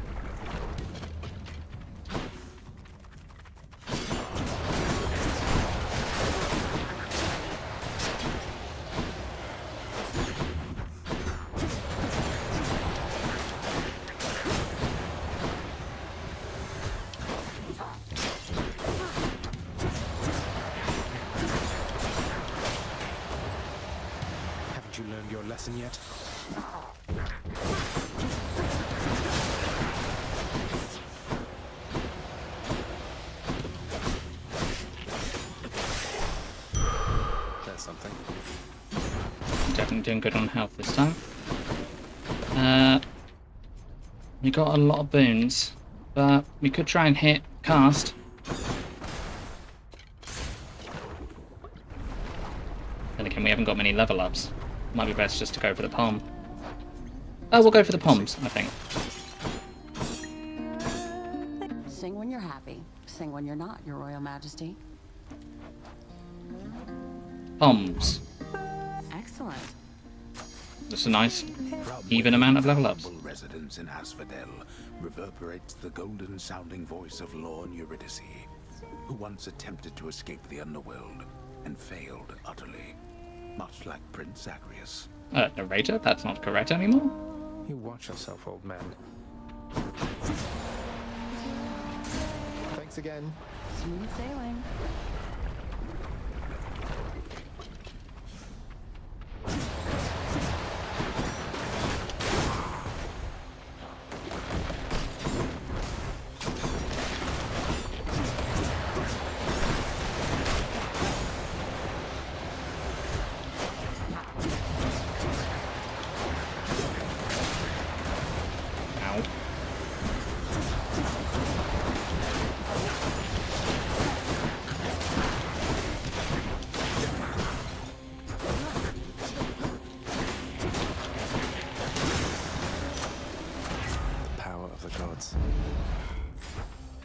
Haven't you learned your lesson yet? That's something. Definitely doing good on health this time. We got a lot of boons, but we could try and hit cast. Then again, we haven't got many level ups. Might be best just to go for the palm. Oh, we'll go for the palms, I think. Sing when you're happy. Sing when you're not, Your Royal Majesty. Palms. Excellent. That's a nice, even amount of level ups. Residence in Asphodel reverberates the golden-sounding voice of Lorne Eurydice, who once attempted to escape the underworld and failed utterly, much like Prince Zagreus. Narrator? That's not correct anymore? You watch yourself, old man. Thanks again. Smooth sailing.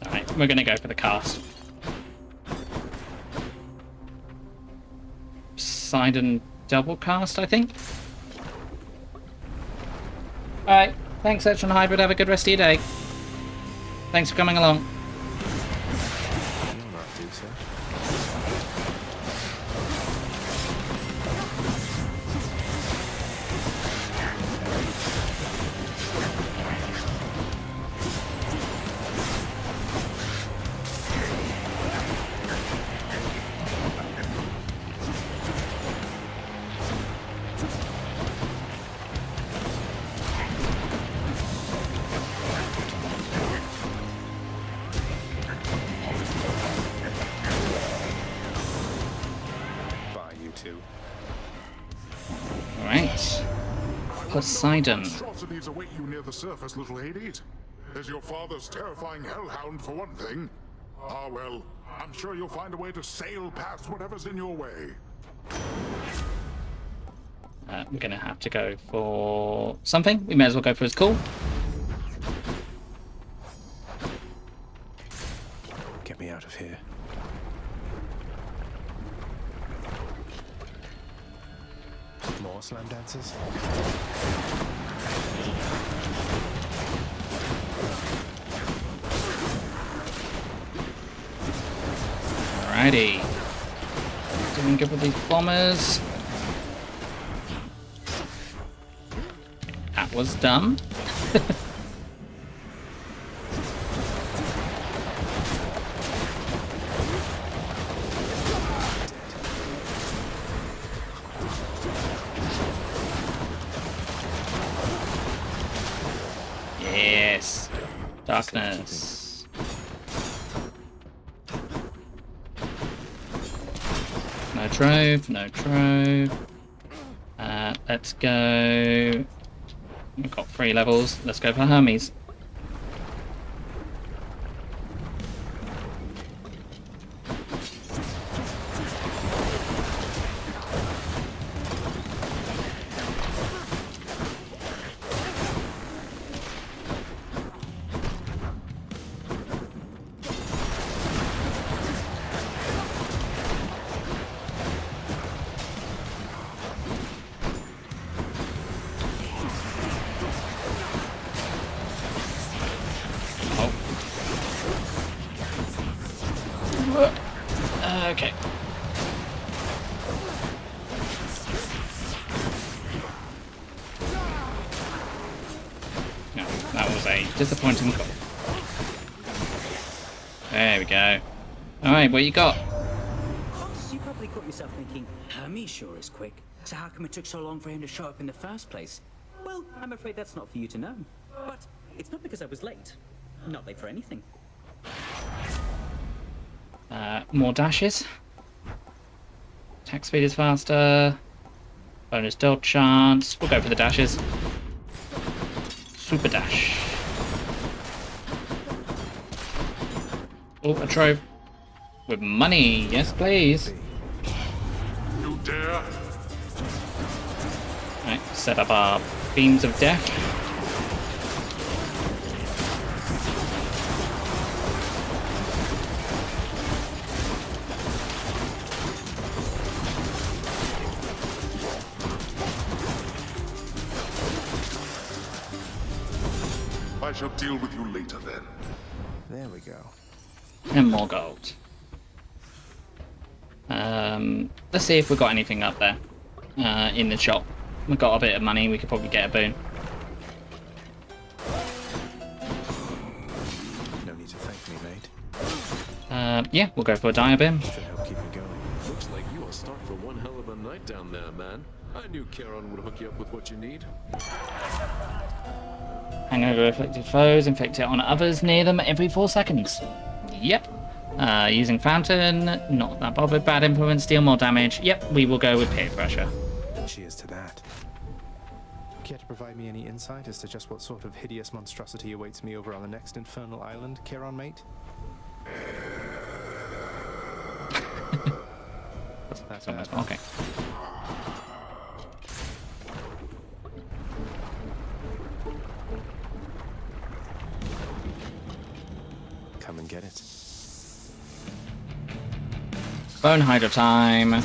Alright, we're gonna go for the cast. Poseidon double cast, I think. Alright, thanks Etron Hybrid, have a good rest of your day. Thanks for coming along. Alright. Poseidon. Monstrosities await you near the surface, little Hades. There's your father's terrifying hellhound, for one thing. Ah, well, I'm sure you'll find a way to sail past whatever's in your way. We're gonna have to go for something. We may as well go for his call. Get me out of here. More slam dances? Alrighty. Doing good with these bombers. That was dumb. Yes. Darkness. No trove, no trove. Let's go. We've got 3 levels. Let's go for Hermes. Okay. No, that was a disappointing call. There we go. Alright, what you got? You probably caught yourself thinking, Hermes sure is quick. So how come it took so long for him to show up in the first place? Well, I'm afraid that's not for you to know. But it's not because I was late. Not late for anything. More dashes. Attack speed is faster. Bonus dodge chance. We'll go for the dashes. Super dash. Oh, a trove. With money. Yes, please. You dare? Right, set up our beams of death. I shall deal with you later then. There we go. And more gold. Let's see if we've got anything up there in the shop. We've got a bit of money, we could probably get a boon. Yeah, we'll go for a diabim. Should help keep me going. Looks like you are stocked for one hell of a night down there, man. I knew Charon would hook you up with what you need. Hangover afflicted foes, inflict it on others near them every 4 seconds. Yep. Using fountain, not that bothered. Bad influence, deal more damage. Yep, we will go with peer pressure. Cheers to that. Care to provide me any insight as to just what sort of hideous monstrosity awaits me over on the next infernal island, Charon mate? That's almost okay. Come and get it. Bone Hydra time.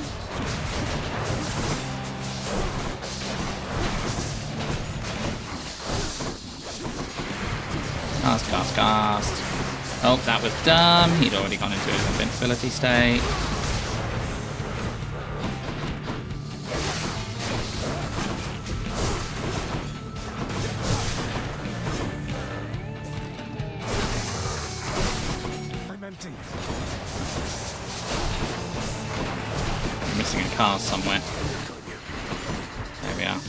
Cast. Oh, that was dumb. He'd already gone into his invincibility state. I'm empty. We're missing a cast somewhere. There we are.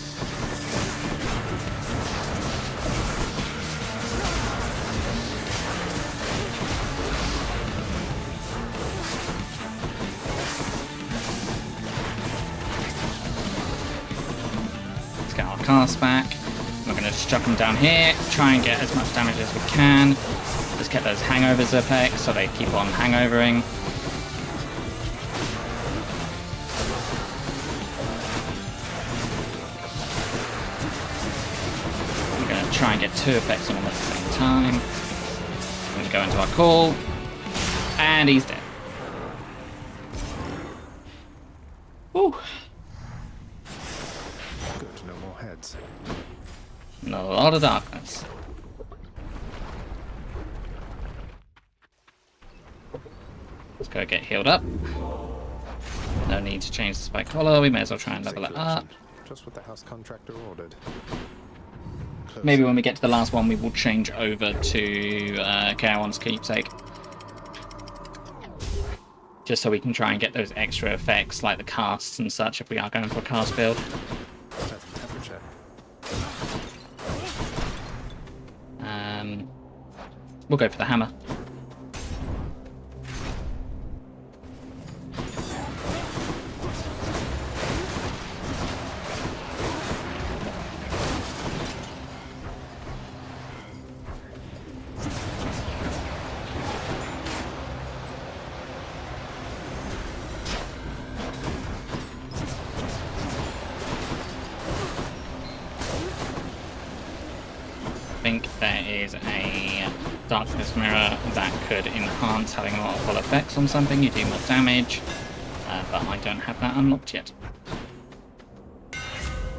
Cast back. We're going to just chuck them down here, try and get as much damage as we can. Just get those hangovers effects so they keep on hangovering. We're going to try and get 2 effects on them at the same time. We're going to go into our call, and he's dead. Woo! And a lot of darkness. Let's go get healed up. No need to change the spike collar. We may as well try and level it up. Just what the house contractor ordered. Maybe when we get to the last one, we will change over to Charon's keepsake. Just so we can try and get those extra effects like the casts and such if we are going for a cast build. We'll go for the hammer. I think there is a darkness mirror that could enhance having multiple effects on something. You do more damage, but I don't have that unlocked yet.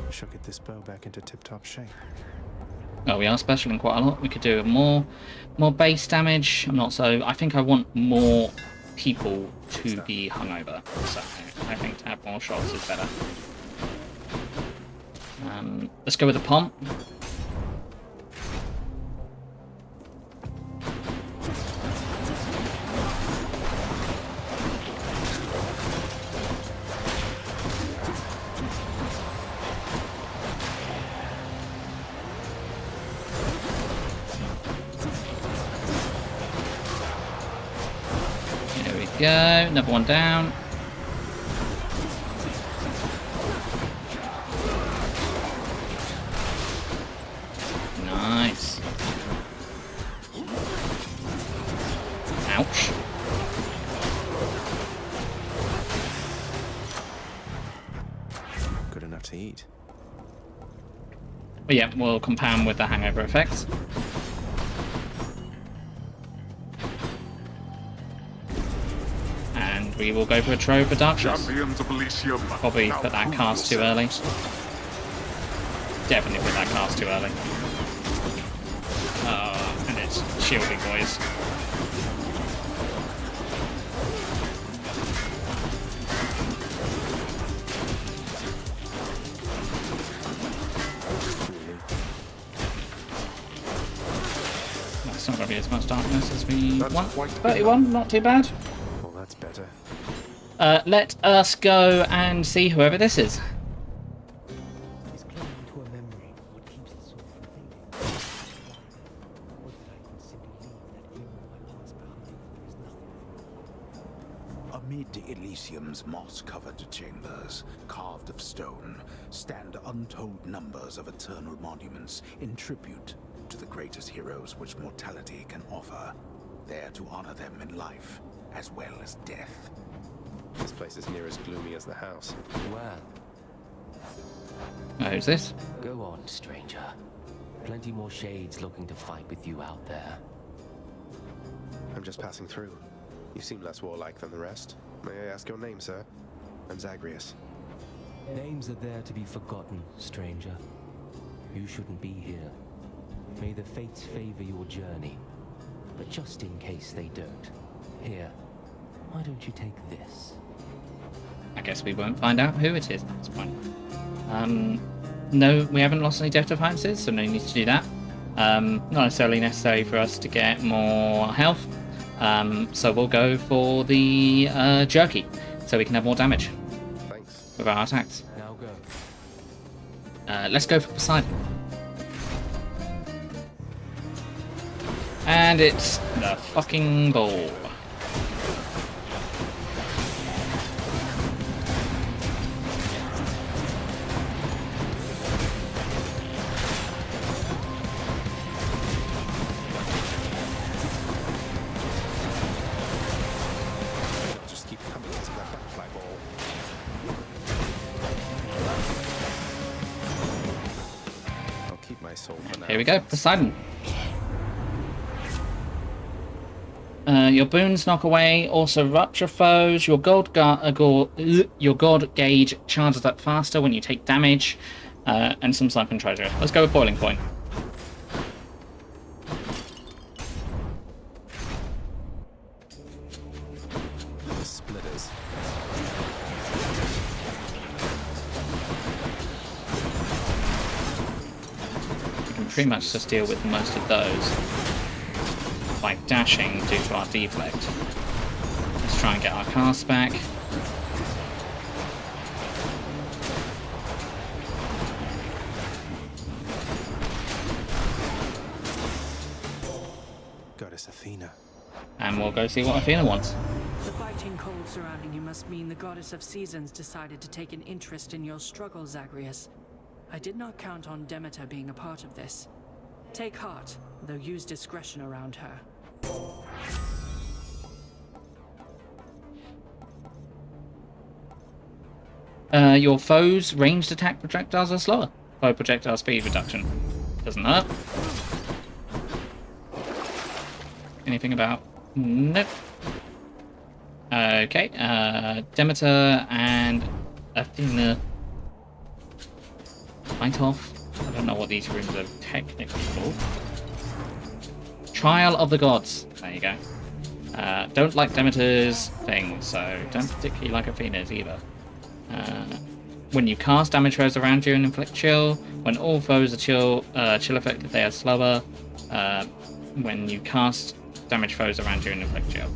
Should get this bow back into tip-top shape. Oh, we are specialing quite a lot. We could do more base damage. I'm not so. I think I want more people to be hungover. So I think to have more shots is better. Let's go with the pomp. Go, another one down. Nice. Ouch. Good enough to eat. But yeah, we'll compound with the hangover effects. We will go for a Trove for Darkness. Probably put that cast too early. Definitely put that cast too early. And it's shielding, boys. That's not going to be as much darkness as we want. 31, not too bad. That's better. Let us go and see whoever this is. He's clinging to a memory. What keeps the soul from fading? Or that I could simply leave that hero I pass behind for his nothing. Amid Elysium's moss-covered chambers, carved of stone, stand untold numbers of eternal monuments in tribute to the greatest heroes which mortality can offer, there to honor them in life as well as death. This place is near as gloomy as the house. Well, Who's this? go on, stranger. Plenty more shades looking to fight with you out there. I'm just passing through. You seem less warlike than the rest. May I ask your name, sir? I'm Zagreus. Names are there to be forgotten, stranger. You shouldn't be here. May the fates favor your journey. But just in case they don't, here, why don't you take this? I guess we won't find out who it is. That's fine. No, we haven't lost any death defiances, so no need to do that. Not necessarily necessary for us to get more health. So we'll go for the jerky, so we can have more damage. Thanks. With our attacks. Now go. Let's go for Poseidon. And it's the fucking ball. Just keep coming into that butterfly ball. I'll keep my soul for now. Here we go, Poseidon. Your boons knock away, also rupture foes. Your your god gauge charges up faster when you take damage, and some siphon treasure. Let's go with boiling point. Splitters. We can pretty much just deal with most of those by dashing due to our deflect. Let's try and get our cast back. Goddess Athena. And we'll go see what Athena wants. The biting cold surrounding you must mean the goddess of seasons decided to take an interest in your struggle, Zagreus. I did not count on Demeter being a part of this. Take heart, though use discretion around her. Your foes' ranged attack projectiles are slower. Foe projectile speed reduction. Doesn't hurt. Anything about... Nope. Okay, Demeter and Athena fight off. I don't know what these rooms are technically called. Trial of the Gods. There you go. Don't like Demeter's thing, so don't particularly like Athena's either. When you cast, damage foes around you and inflict chill. When all foes are chill affected, they are slower. When you cast, damage foes around you and inflict chill.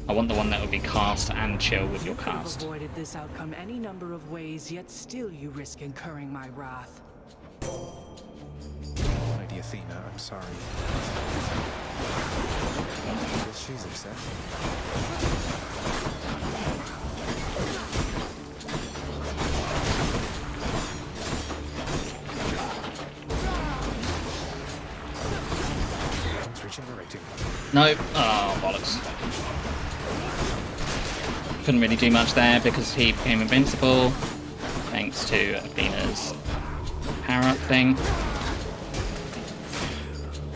I want the one that would be cast and chill with your cast. You've avoided this outcome any number of ways, yet still you risk incurring my wrath. Lady Athena, I'm sorry. She's upset. It's regenerating. Nope. Oh, bollocks. Couldn't really do much there because he became invincible thanks to Athena's power-up thing.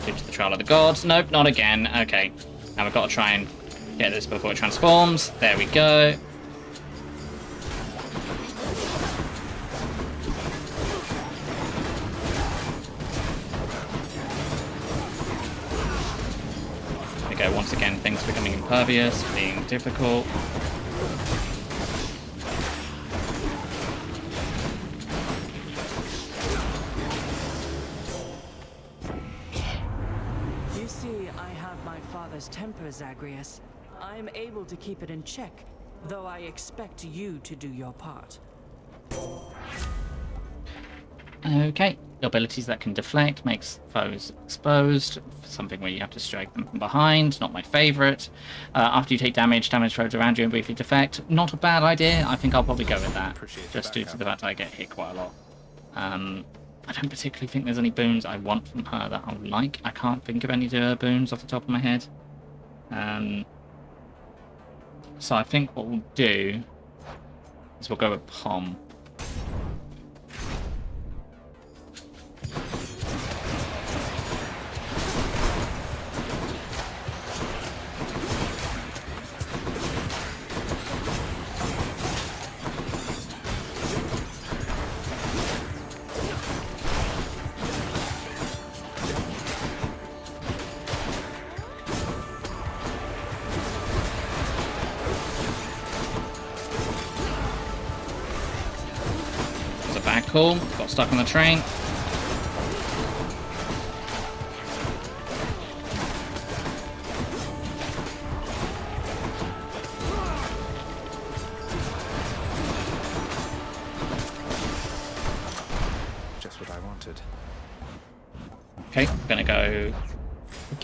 Due to the Trial of the Gods. Nope, not again. Okay. Now we've got to try and get this before it transforms. There we go. There we go. Once again, things becoming impervious, being difficult. You see, I have my father's temper, Zagreus. I'm able to keep it in check, though I expect you to do your part. Okay, abilities that can deflect, makes foes exposed, something where you have to strike them from behind, not my favourite. After you take damage, damage throws around you and briefly deflect. Not a bad idea, I think I'll probably go with that, just due to the fact that I get hit quite a lot. I don't particularly think there's any boons I want from her that I would like. I can't think of any boons off the top of my head. So I think what we'll do is we'll go with Pom. Cool. Got stuck on the train. Just what I wanted. Okay, gonna go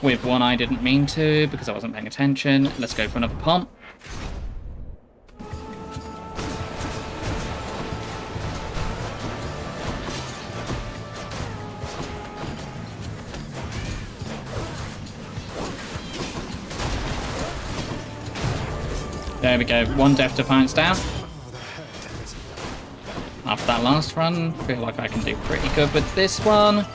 with one I didn't mean to because I wasn't paying attention. Let's go for another pump. There we go, one Death Defiance down. After that last run, feel like I can do pretty good with this one.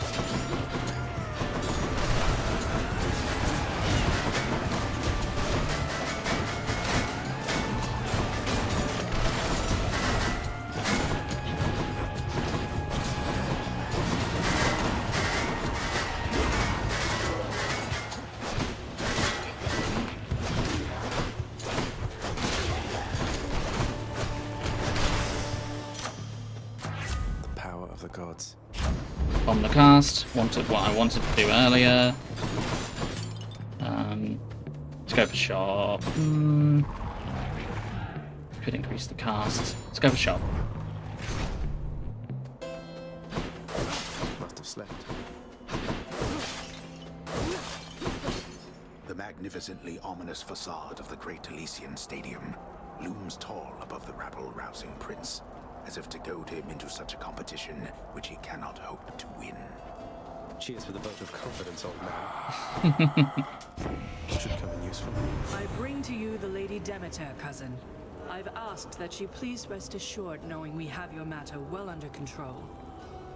On the cast, wanted what I wanted to do earlier. Let's go for shop. Could increase the cast. Let's go for shop. Must have slept. The magnificently ominous facade of the Great Elysian Stadium looms tall above the rabble-rousing prince, as if to goad him into such a competition which he cannot hope to win. Cheers for the vote of confidence, old man. Should come in useful. I bring to you the Lady Demeter, cousin. I've asked that she please rest assured knowing we have your matter well under control.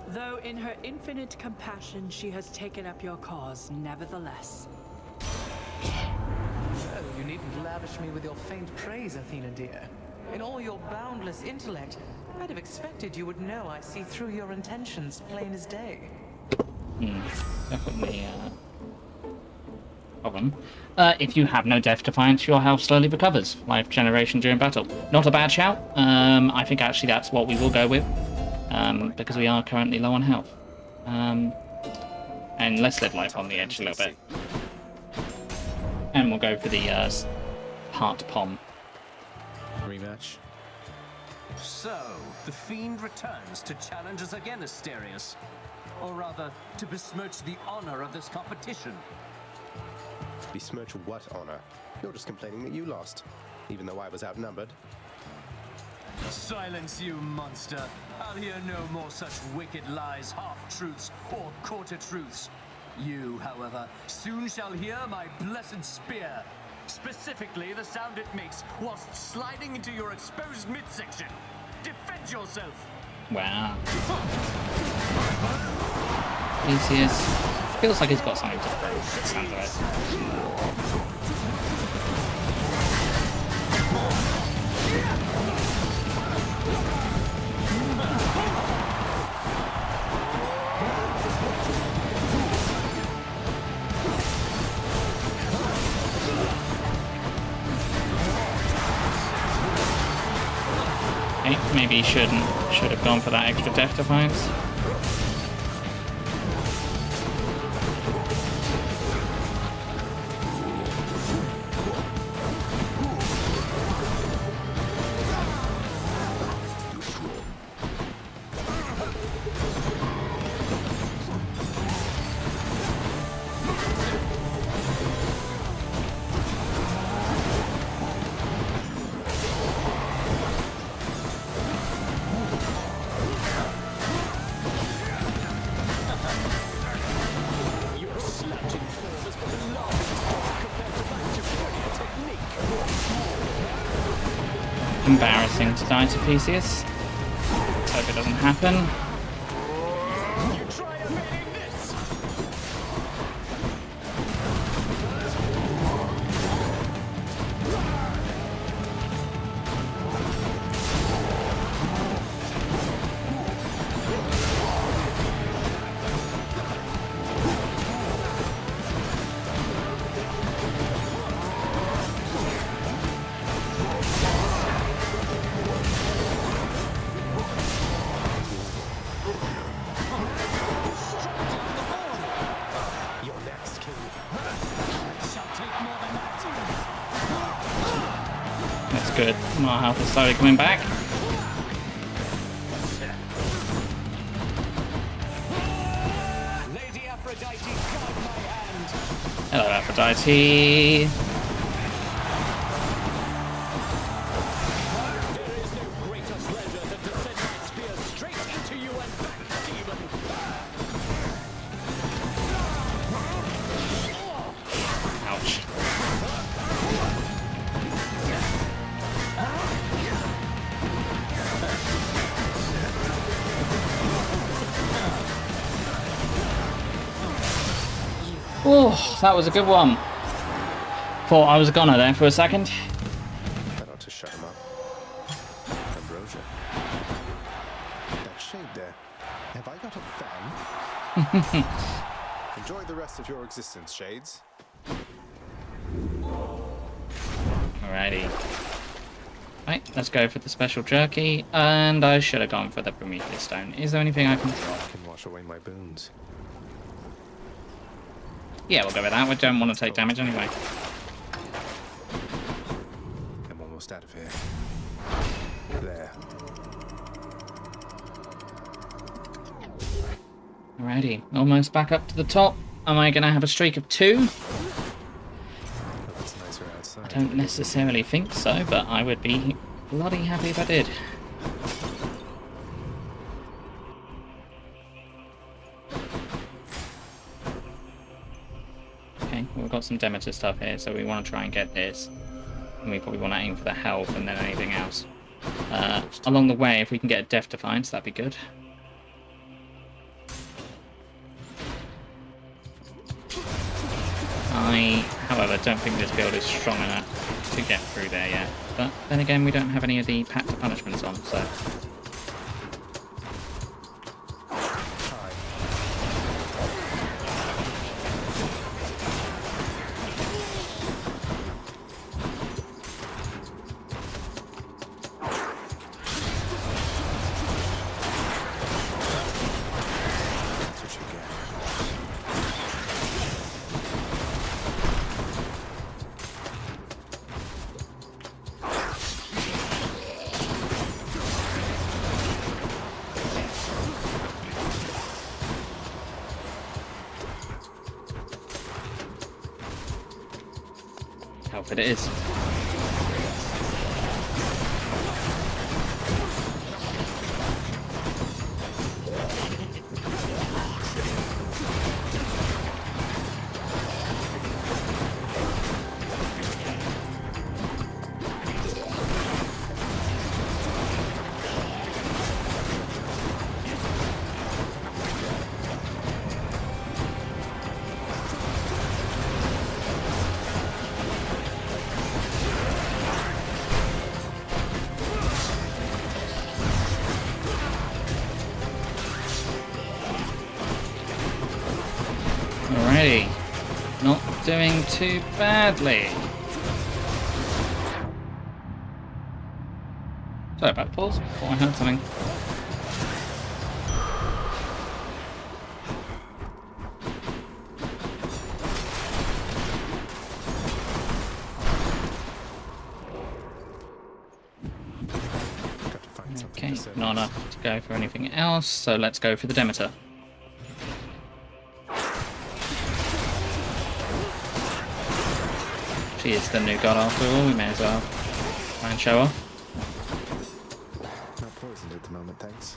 Though in her infinite compassion she has taken up your cause, nevertheless. Oh, you needn't lavish me with your faint praise, Athena dear. In all your boundless intellect, I'd have expected you would know I see through your intentions plain as day. Definitely problem. If you have no Death Defiance, your health slowly recovers. Life generation during battle. Not a bad shout. I think actually that's what we will go with. Because we are currently low on health. And let's live life on the edge a little bit. And we'll go for the heart pom. Rematch. So, the Fiend returns to challenge us again, Asterius. Or rather, to besmirch the honor of this competition. Besmirch what honor? You're just complaining that you lost, even though I was outnumbered. Silence, you monster. I'll hear no more such wicked lies, half-truths, or quarter-truths. You, however, soon shall hear my blessed spear. Specifically, the sound it makes whilst sliding into your exposed midsection. Defend yourself! Wow. Theseus feels like he's got something to prove. It sounds right. Maybe he should have gone for that extra Death Defiance. embarrassing to die to Theseus. Let's hope it doesn't happen. That's good. My health is slowly coming back. Lady Aphrodite, guide my hand. Hello, Aphrodite. There is no greater pleasure than to send my spear straight into you and back, demon. Ouch. Oh, that was a good one. Thought I was a goner there for a second. That ought to shut him up. Ambrosia. That shade there. Have I got a fan? Enjoy the rest of your existence, Shades. Alrighty. Right, let's go for the special jerky. And I should have gone for the Prometheus stone. Is there anything I can drop? I can wash away my boons. Yeah, we'll go with that. We don't want to take damage anyway. I'm almost out of here. There. Alrighty, almost back up to the top. Am I going to have a streak of 2? It's nicer outside. I don't necessarily think so, but I would be bloody happy if I did. Okay, well, we've got some Demeter stuff here, so we want to try and get this. And we probably want to aim for the health and then anything else. Along the way, if we can get a Death Defiance, that'd be good. I, however, don't think this build is strong enough to get through there yet. But then again, we don't have any of the Pact of Punishments on, so... Health it is. Alrighty, not doing too badly. Sorry about the pause, thought I heard something. Okay, not enough to go for anything else, so let's go for the Demeter. She is the new god after all, we may as well try and show off. Not poisoned at the moment, thanks.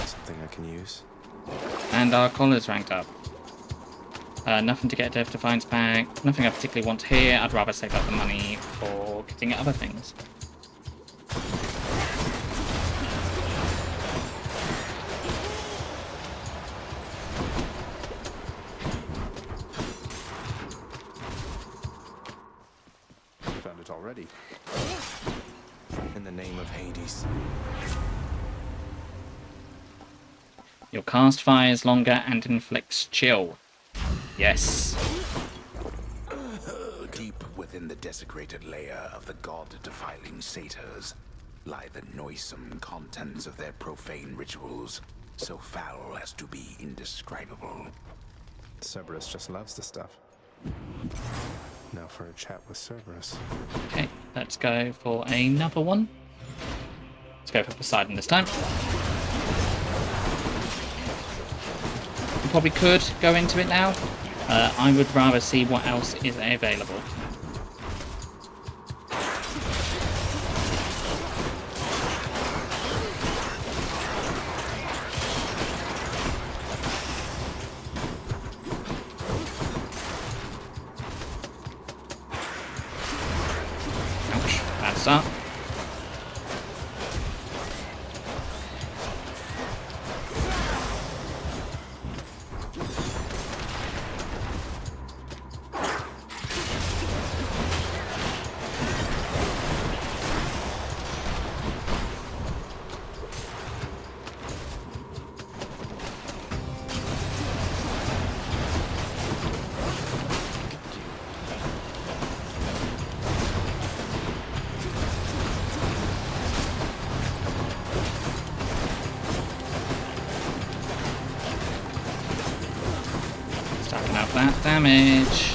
Something I can use. and our collars ranked up. Nothing to get Death Defiance back. Nothing I particularly want here. I'd rather save up the money for getting other things. Found it already. In the name of Hades. Your cast fires longer and inflicts chill. Yes. Deep within the desecrated layer of the god-defiling satyrs lie the noisome contents of their profane rituals, so foul as to be indescribable. Cerberus just loves the stuff. Now for a chat with Cerberus. Okay, let's go for another one. Let's go for Poseidon this time. You probably could go into it now. I would rather see what else is available. Ouch, bad start. Stacking up that damage.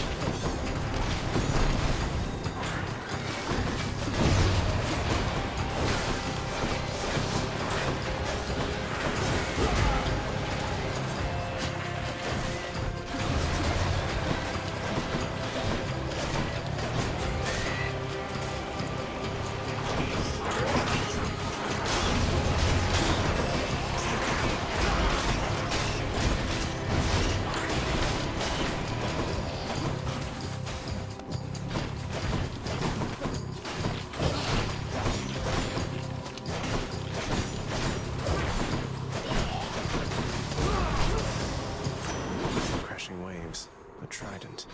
Crashing waves. A trident.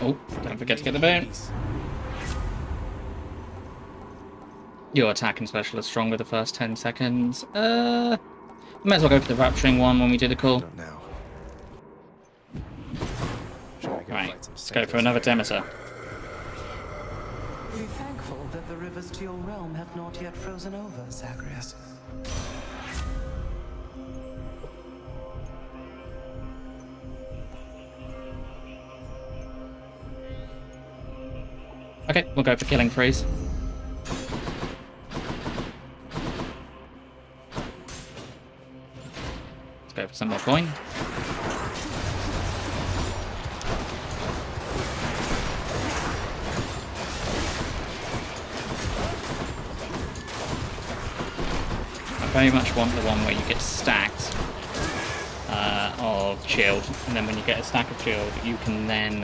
Oh, don't forget to get the boon. Your attack and special are stronger the first 10 seconds. Might as well go for the rapturing one when we do the call. Right, let's go for another Demeter. Be thankful that the rivers to your realm have not yet frozen over, Zagreus. Okay, we'll go for Killing Freeze. Let's go for some more coin. I very much want the one where you get stacked of shield, and then when you get a stack of shield, you can then,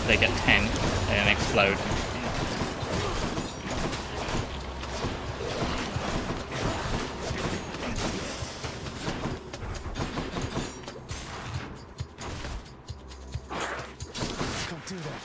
they get 10 and explode. Don't do that.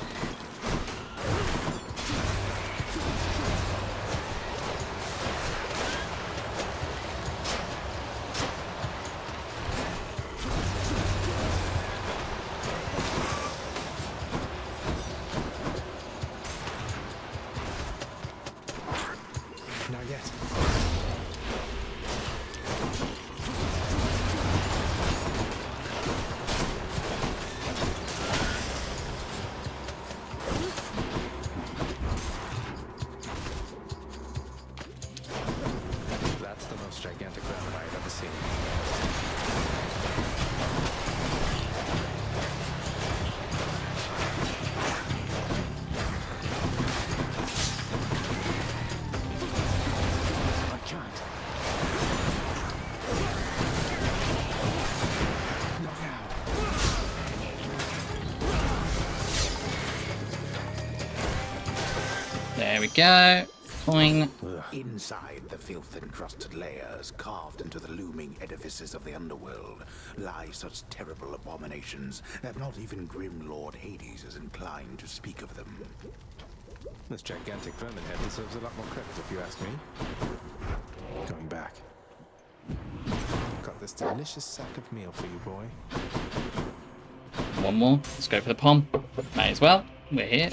Not yet. That's the most gigantic round I've ever seen. go. Coin. Inside the filth-encrusted layers carved into the looming edifices of the underworld lie such terrible abominations that not even grim Lord Hades is inclined to speak of them. This gigantic vermin head deserves a lot more credit if you ask me. Going back. Got this delicious sack of meal for you, boy. One more. Let's go for the pom. May as well. We're here.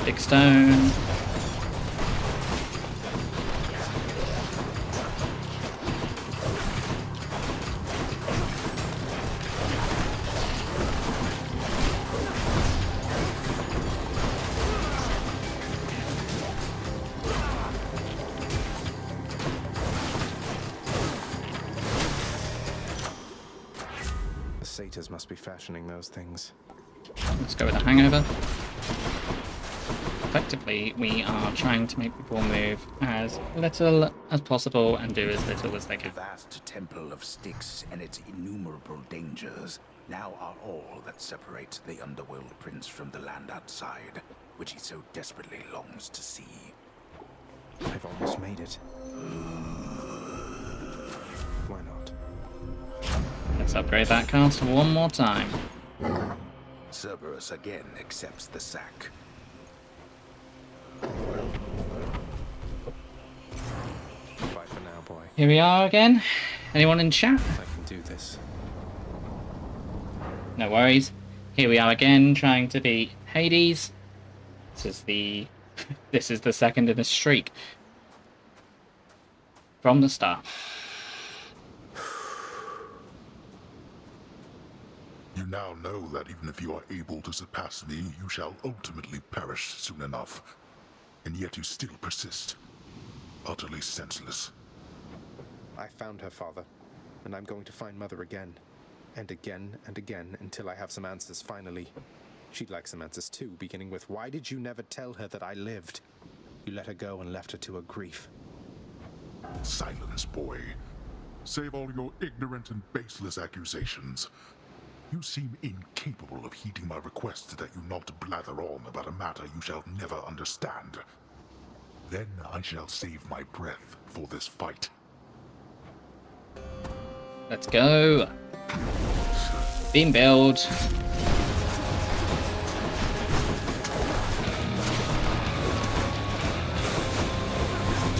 Big stone. The satyrs must be fashioning those things. Let's go with a hangover. Effectively, we are trying to make people move as little as possible and do as little as they can. The vast temple of Styx and its innumerable dangers now are all that separates the underworld prince from the land outside, which he so desperately longs to see. I've almost made it. Why not? Let's upgrade that cast one more time. Cerberus again accepts the sack. Bye for now, boy. Here we are again. Anyone in chat? I can do this. No worries. Here we are again, trying to beat Hades. This is the second in a streak. From the start. You now know that even if you are able to surpass me, you shall ultimately perish soon enough. And yet you still persist. Utterly senseless. I found her, father, and I'm going to find Mother again. And again and again until I have some answers finally. She'd like some answers too, beginning with, why did you never tell her that I lived? You let her go and left her to her grief. Silence, boy. Save all your ignorant and baseless accusations. You seem incapable of heeding my request that you not blather on about a matter you shall never understand. Then I shall save my breath for this fight. Let's go. Beam build.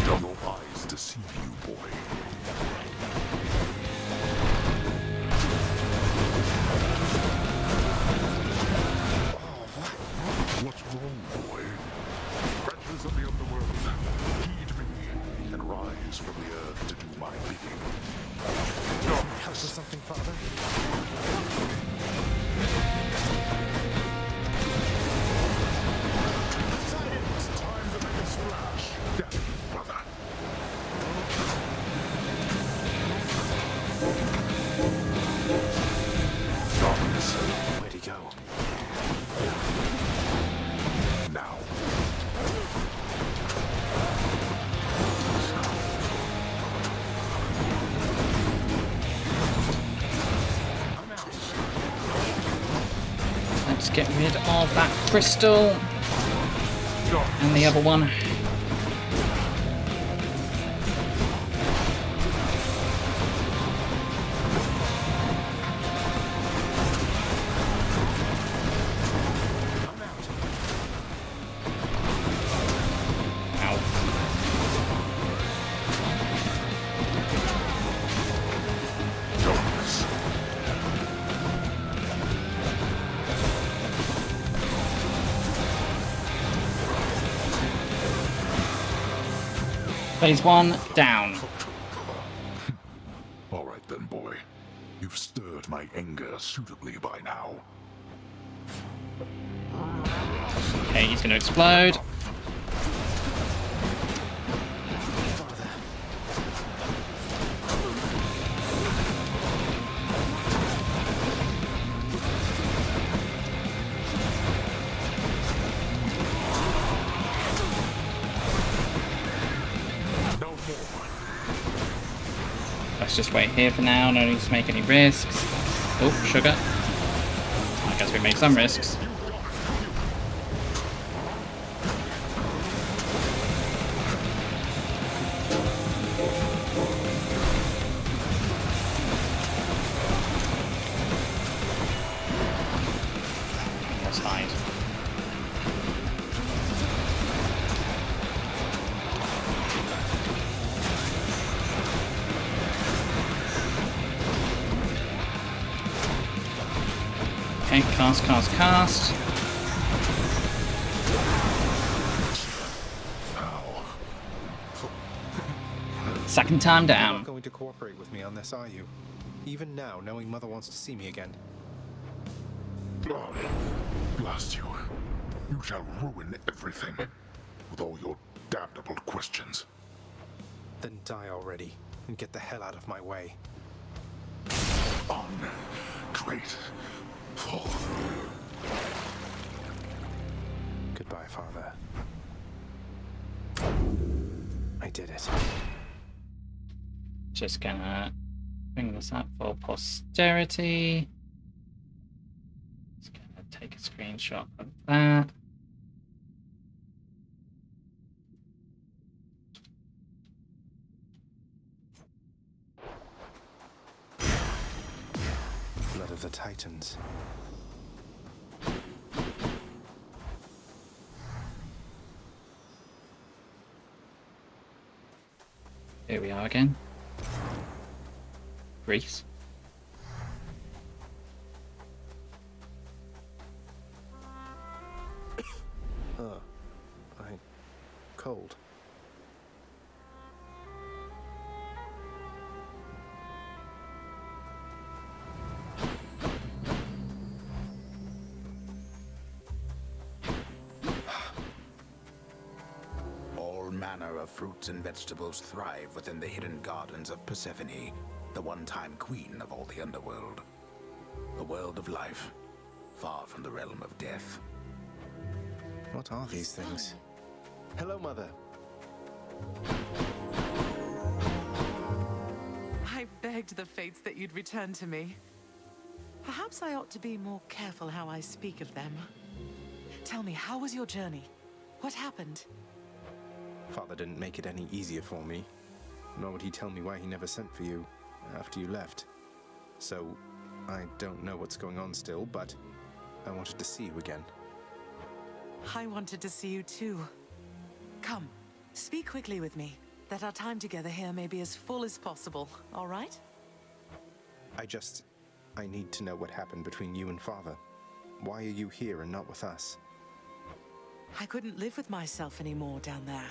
Your eyes deceive you, boy. What's wrong, boy? Wretches of the underworld, heed me and rise from the earth to do my bidding. Help us something, father? It's time to make a splash. Death, brother. Darkness. Where'd he go? Now. Let's get rid of that crystal. And the other one. Phase 1 down. All right then, boy. You've stirred my anger suitably by now. Okay, he's going to explode. Let's just wait here for now, no need to make any risks. Oh, sugar. I guess we make some risks. Let's hide. Okay, cast. Second time You're down. not going to cooperate with me on this, are you? Even now, knowing Mother wants to see me again. Blast you. You shall ruin everything. With all your damnable questions. Then die already, and get the hell out of my way. Ungrateful. Goodbye, Father. I did it. Just gonna bring this up for posterity. Just gonna take a screenshot of that. Blood of the Titans. Here we are again. Greece. Cold. All manner of fruits and vegetables thrive within the hidden gardens of Persephone, the one-time queen of all the underworld. A world of life, far from the realm of death. What are these things? Hello, Mother. I begged the fates that you'd return to me. Perhaps I ought to be more careful how I speak of them. Tell me, how was your journey? What happened? Father didn't make it any easier for me, nor would he tell me why he never sent for you after you left. So, I don't know what's going on still, but I wanted to see you again. I wanted to see you too. Come, speak quickly with me, that our time together here may be as full as possible, all right? I need to know what happened between you and Father. Why are you here and not with us? I couldn't live with myself anymore down there.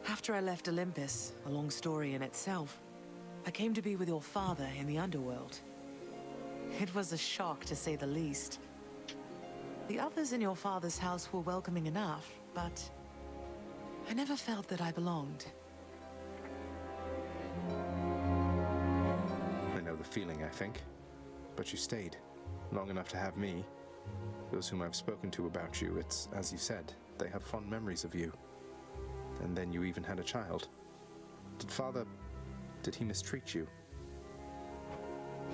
After I left Olympus, a long story in itself, I came to be with your father in the underworld. It was a shock, to say the least. The others in your father's house were welcoming enough, but I never felt that I belonged. I know the feeling, I think. But you stayed, long enough to have me. Those whom I've spoken to about you, it's, as you said, they have fond memories of you. And then you even had a child. Did he mistreat you?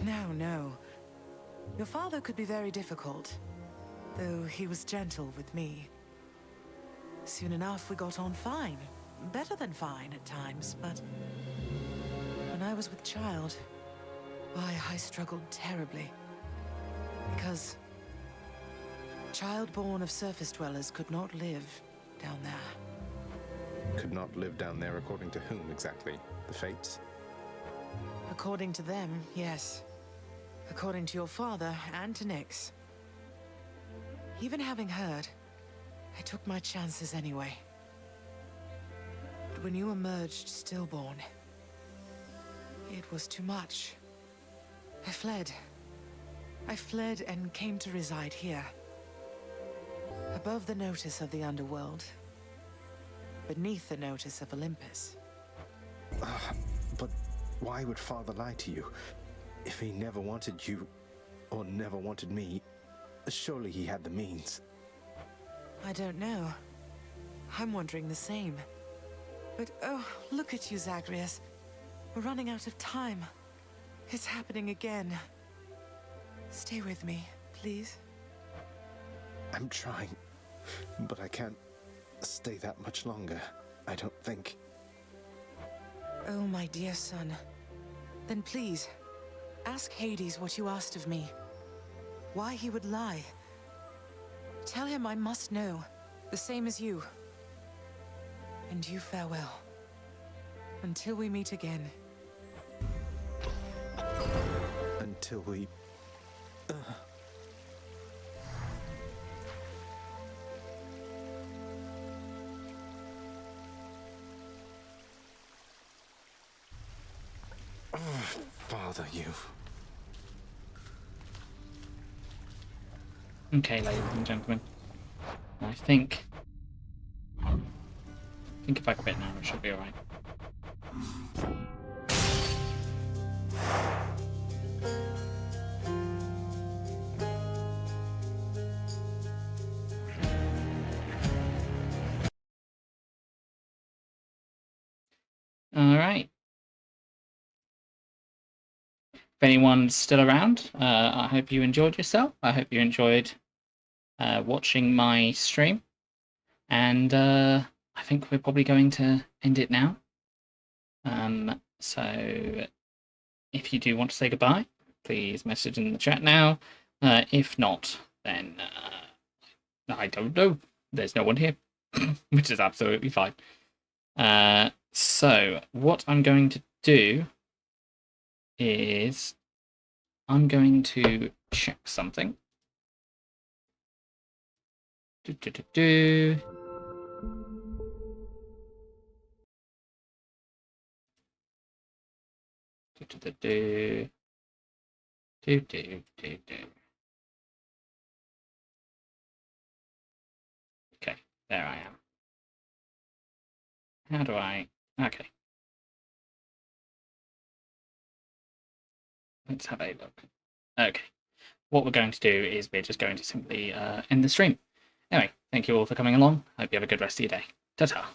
No. Your father could be very difficult, though he was gentle with me. Soon enough, we got on fine. Better than fine at times, but when I was with child, why, I struggled terribly. Because child born of surface dwellers could not live down there. Could not live down there according to whom exactly? The fates? According to them, yes. According to your father and to Nyx. Even having heard, I took my chances anyway. But when you emerged stillborn, it was too much. I fled. I fled and came to reside here. Above the notice of the underworld. Beneath the notice of Olympus. But why would Father lie to you? If he never wanted you, or never wanted me, surely he had the means. I don't know. I'm wondering the same. But oh, look at you, Zagreus. We're running out of time. It's happening again. Stay with me, please. I'm trying, but I can't stay that much longer, I don't think. Oh, my dear son. Then please, ask Hades what you asked of me. Why he would lie. Tell him I must know, the same as you. And you farewell. Until we meet again. Until we... Father, you... Okay, ladies and gentlemen. I think if I quit now, it should be alright. Alright. If anyone's still around, I hope you enjoyed yourself. I hope you enjoyed watching my stream. And I think we're probably going to end it now. So if you do want to say goodbye, please message in the chat now. If not, then I don't know. There's no one here, which is absolutely fine. So what I'm going to do is I'm going to check something. Do. Okay, there I am. How do I... Okay. Let's have a look. Okay. What we're going to do is we're just going to simply end the stream. Anyway, thank you all for coming along. Hope you have a good rest of your day. Ta-ta.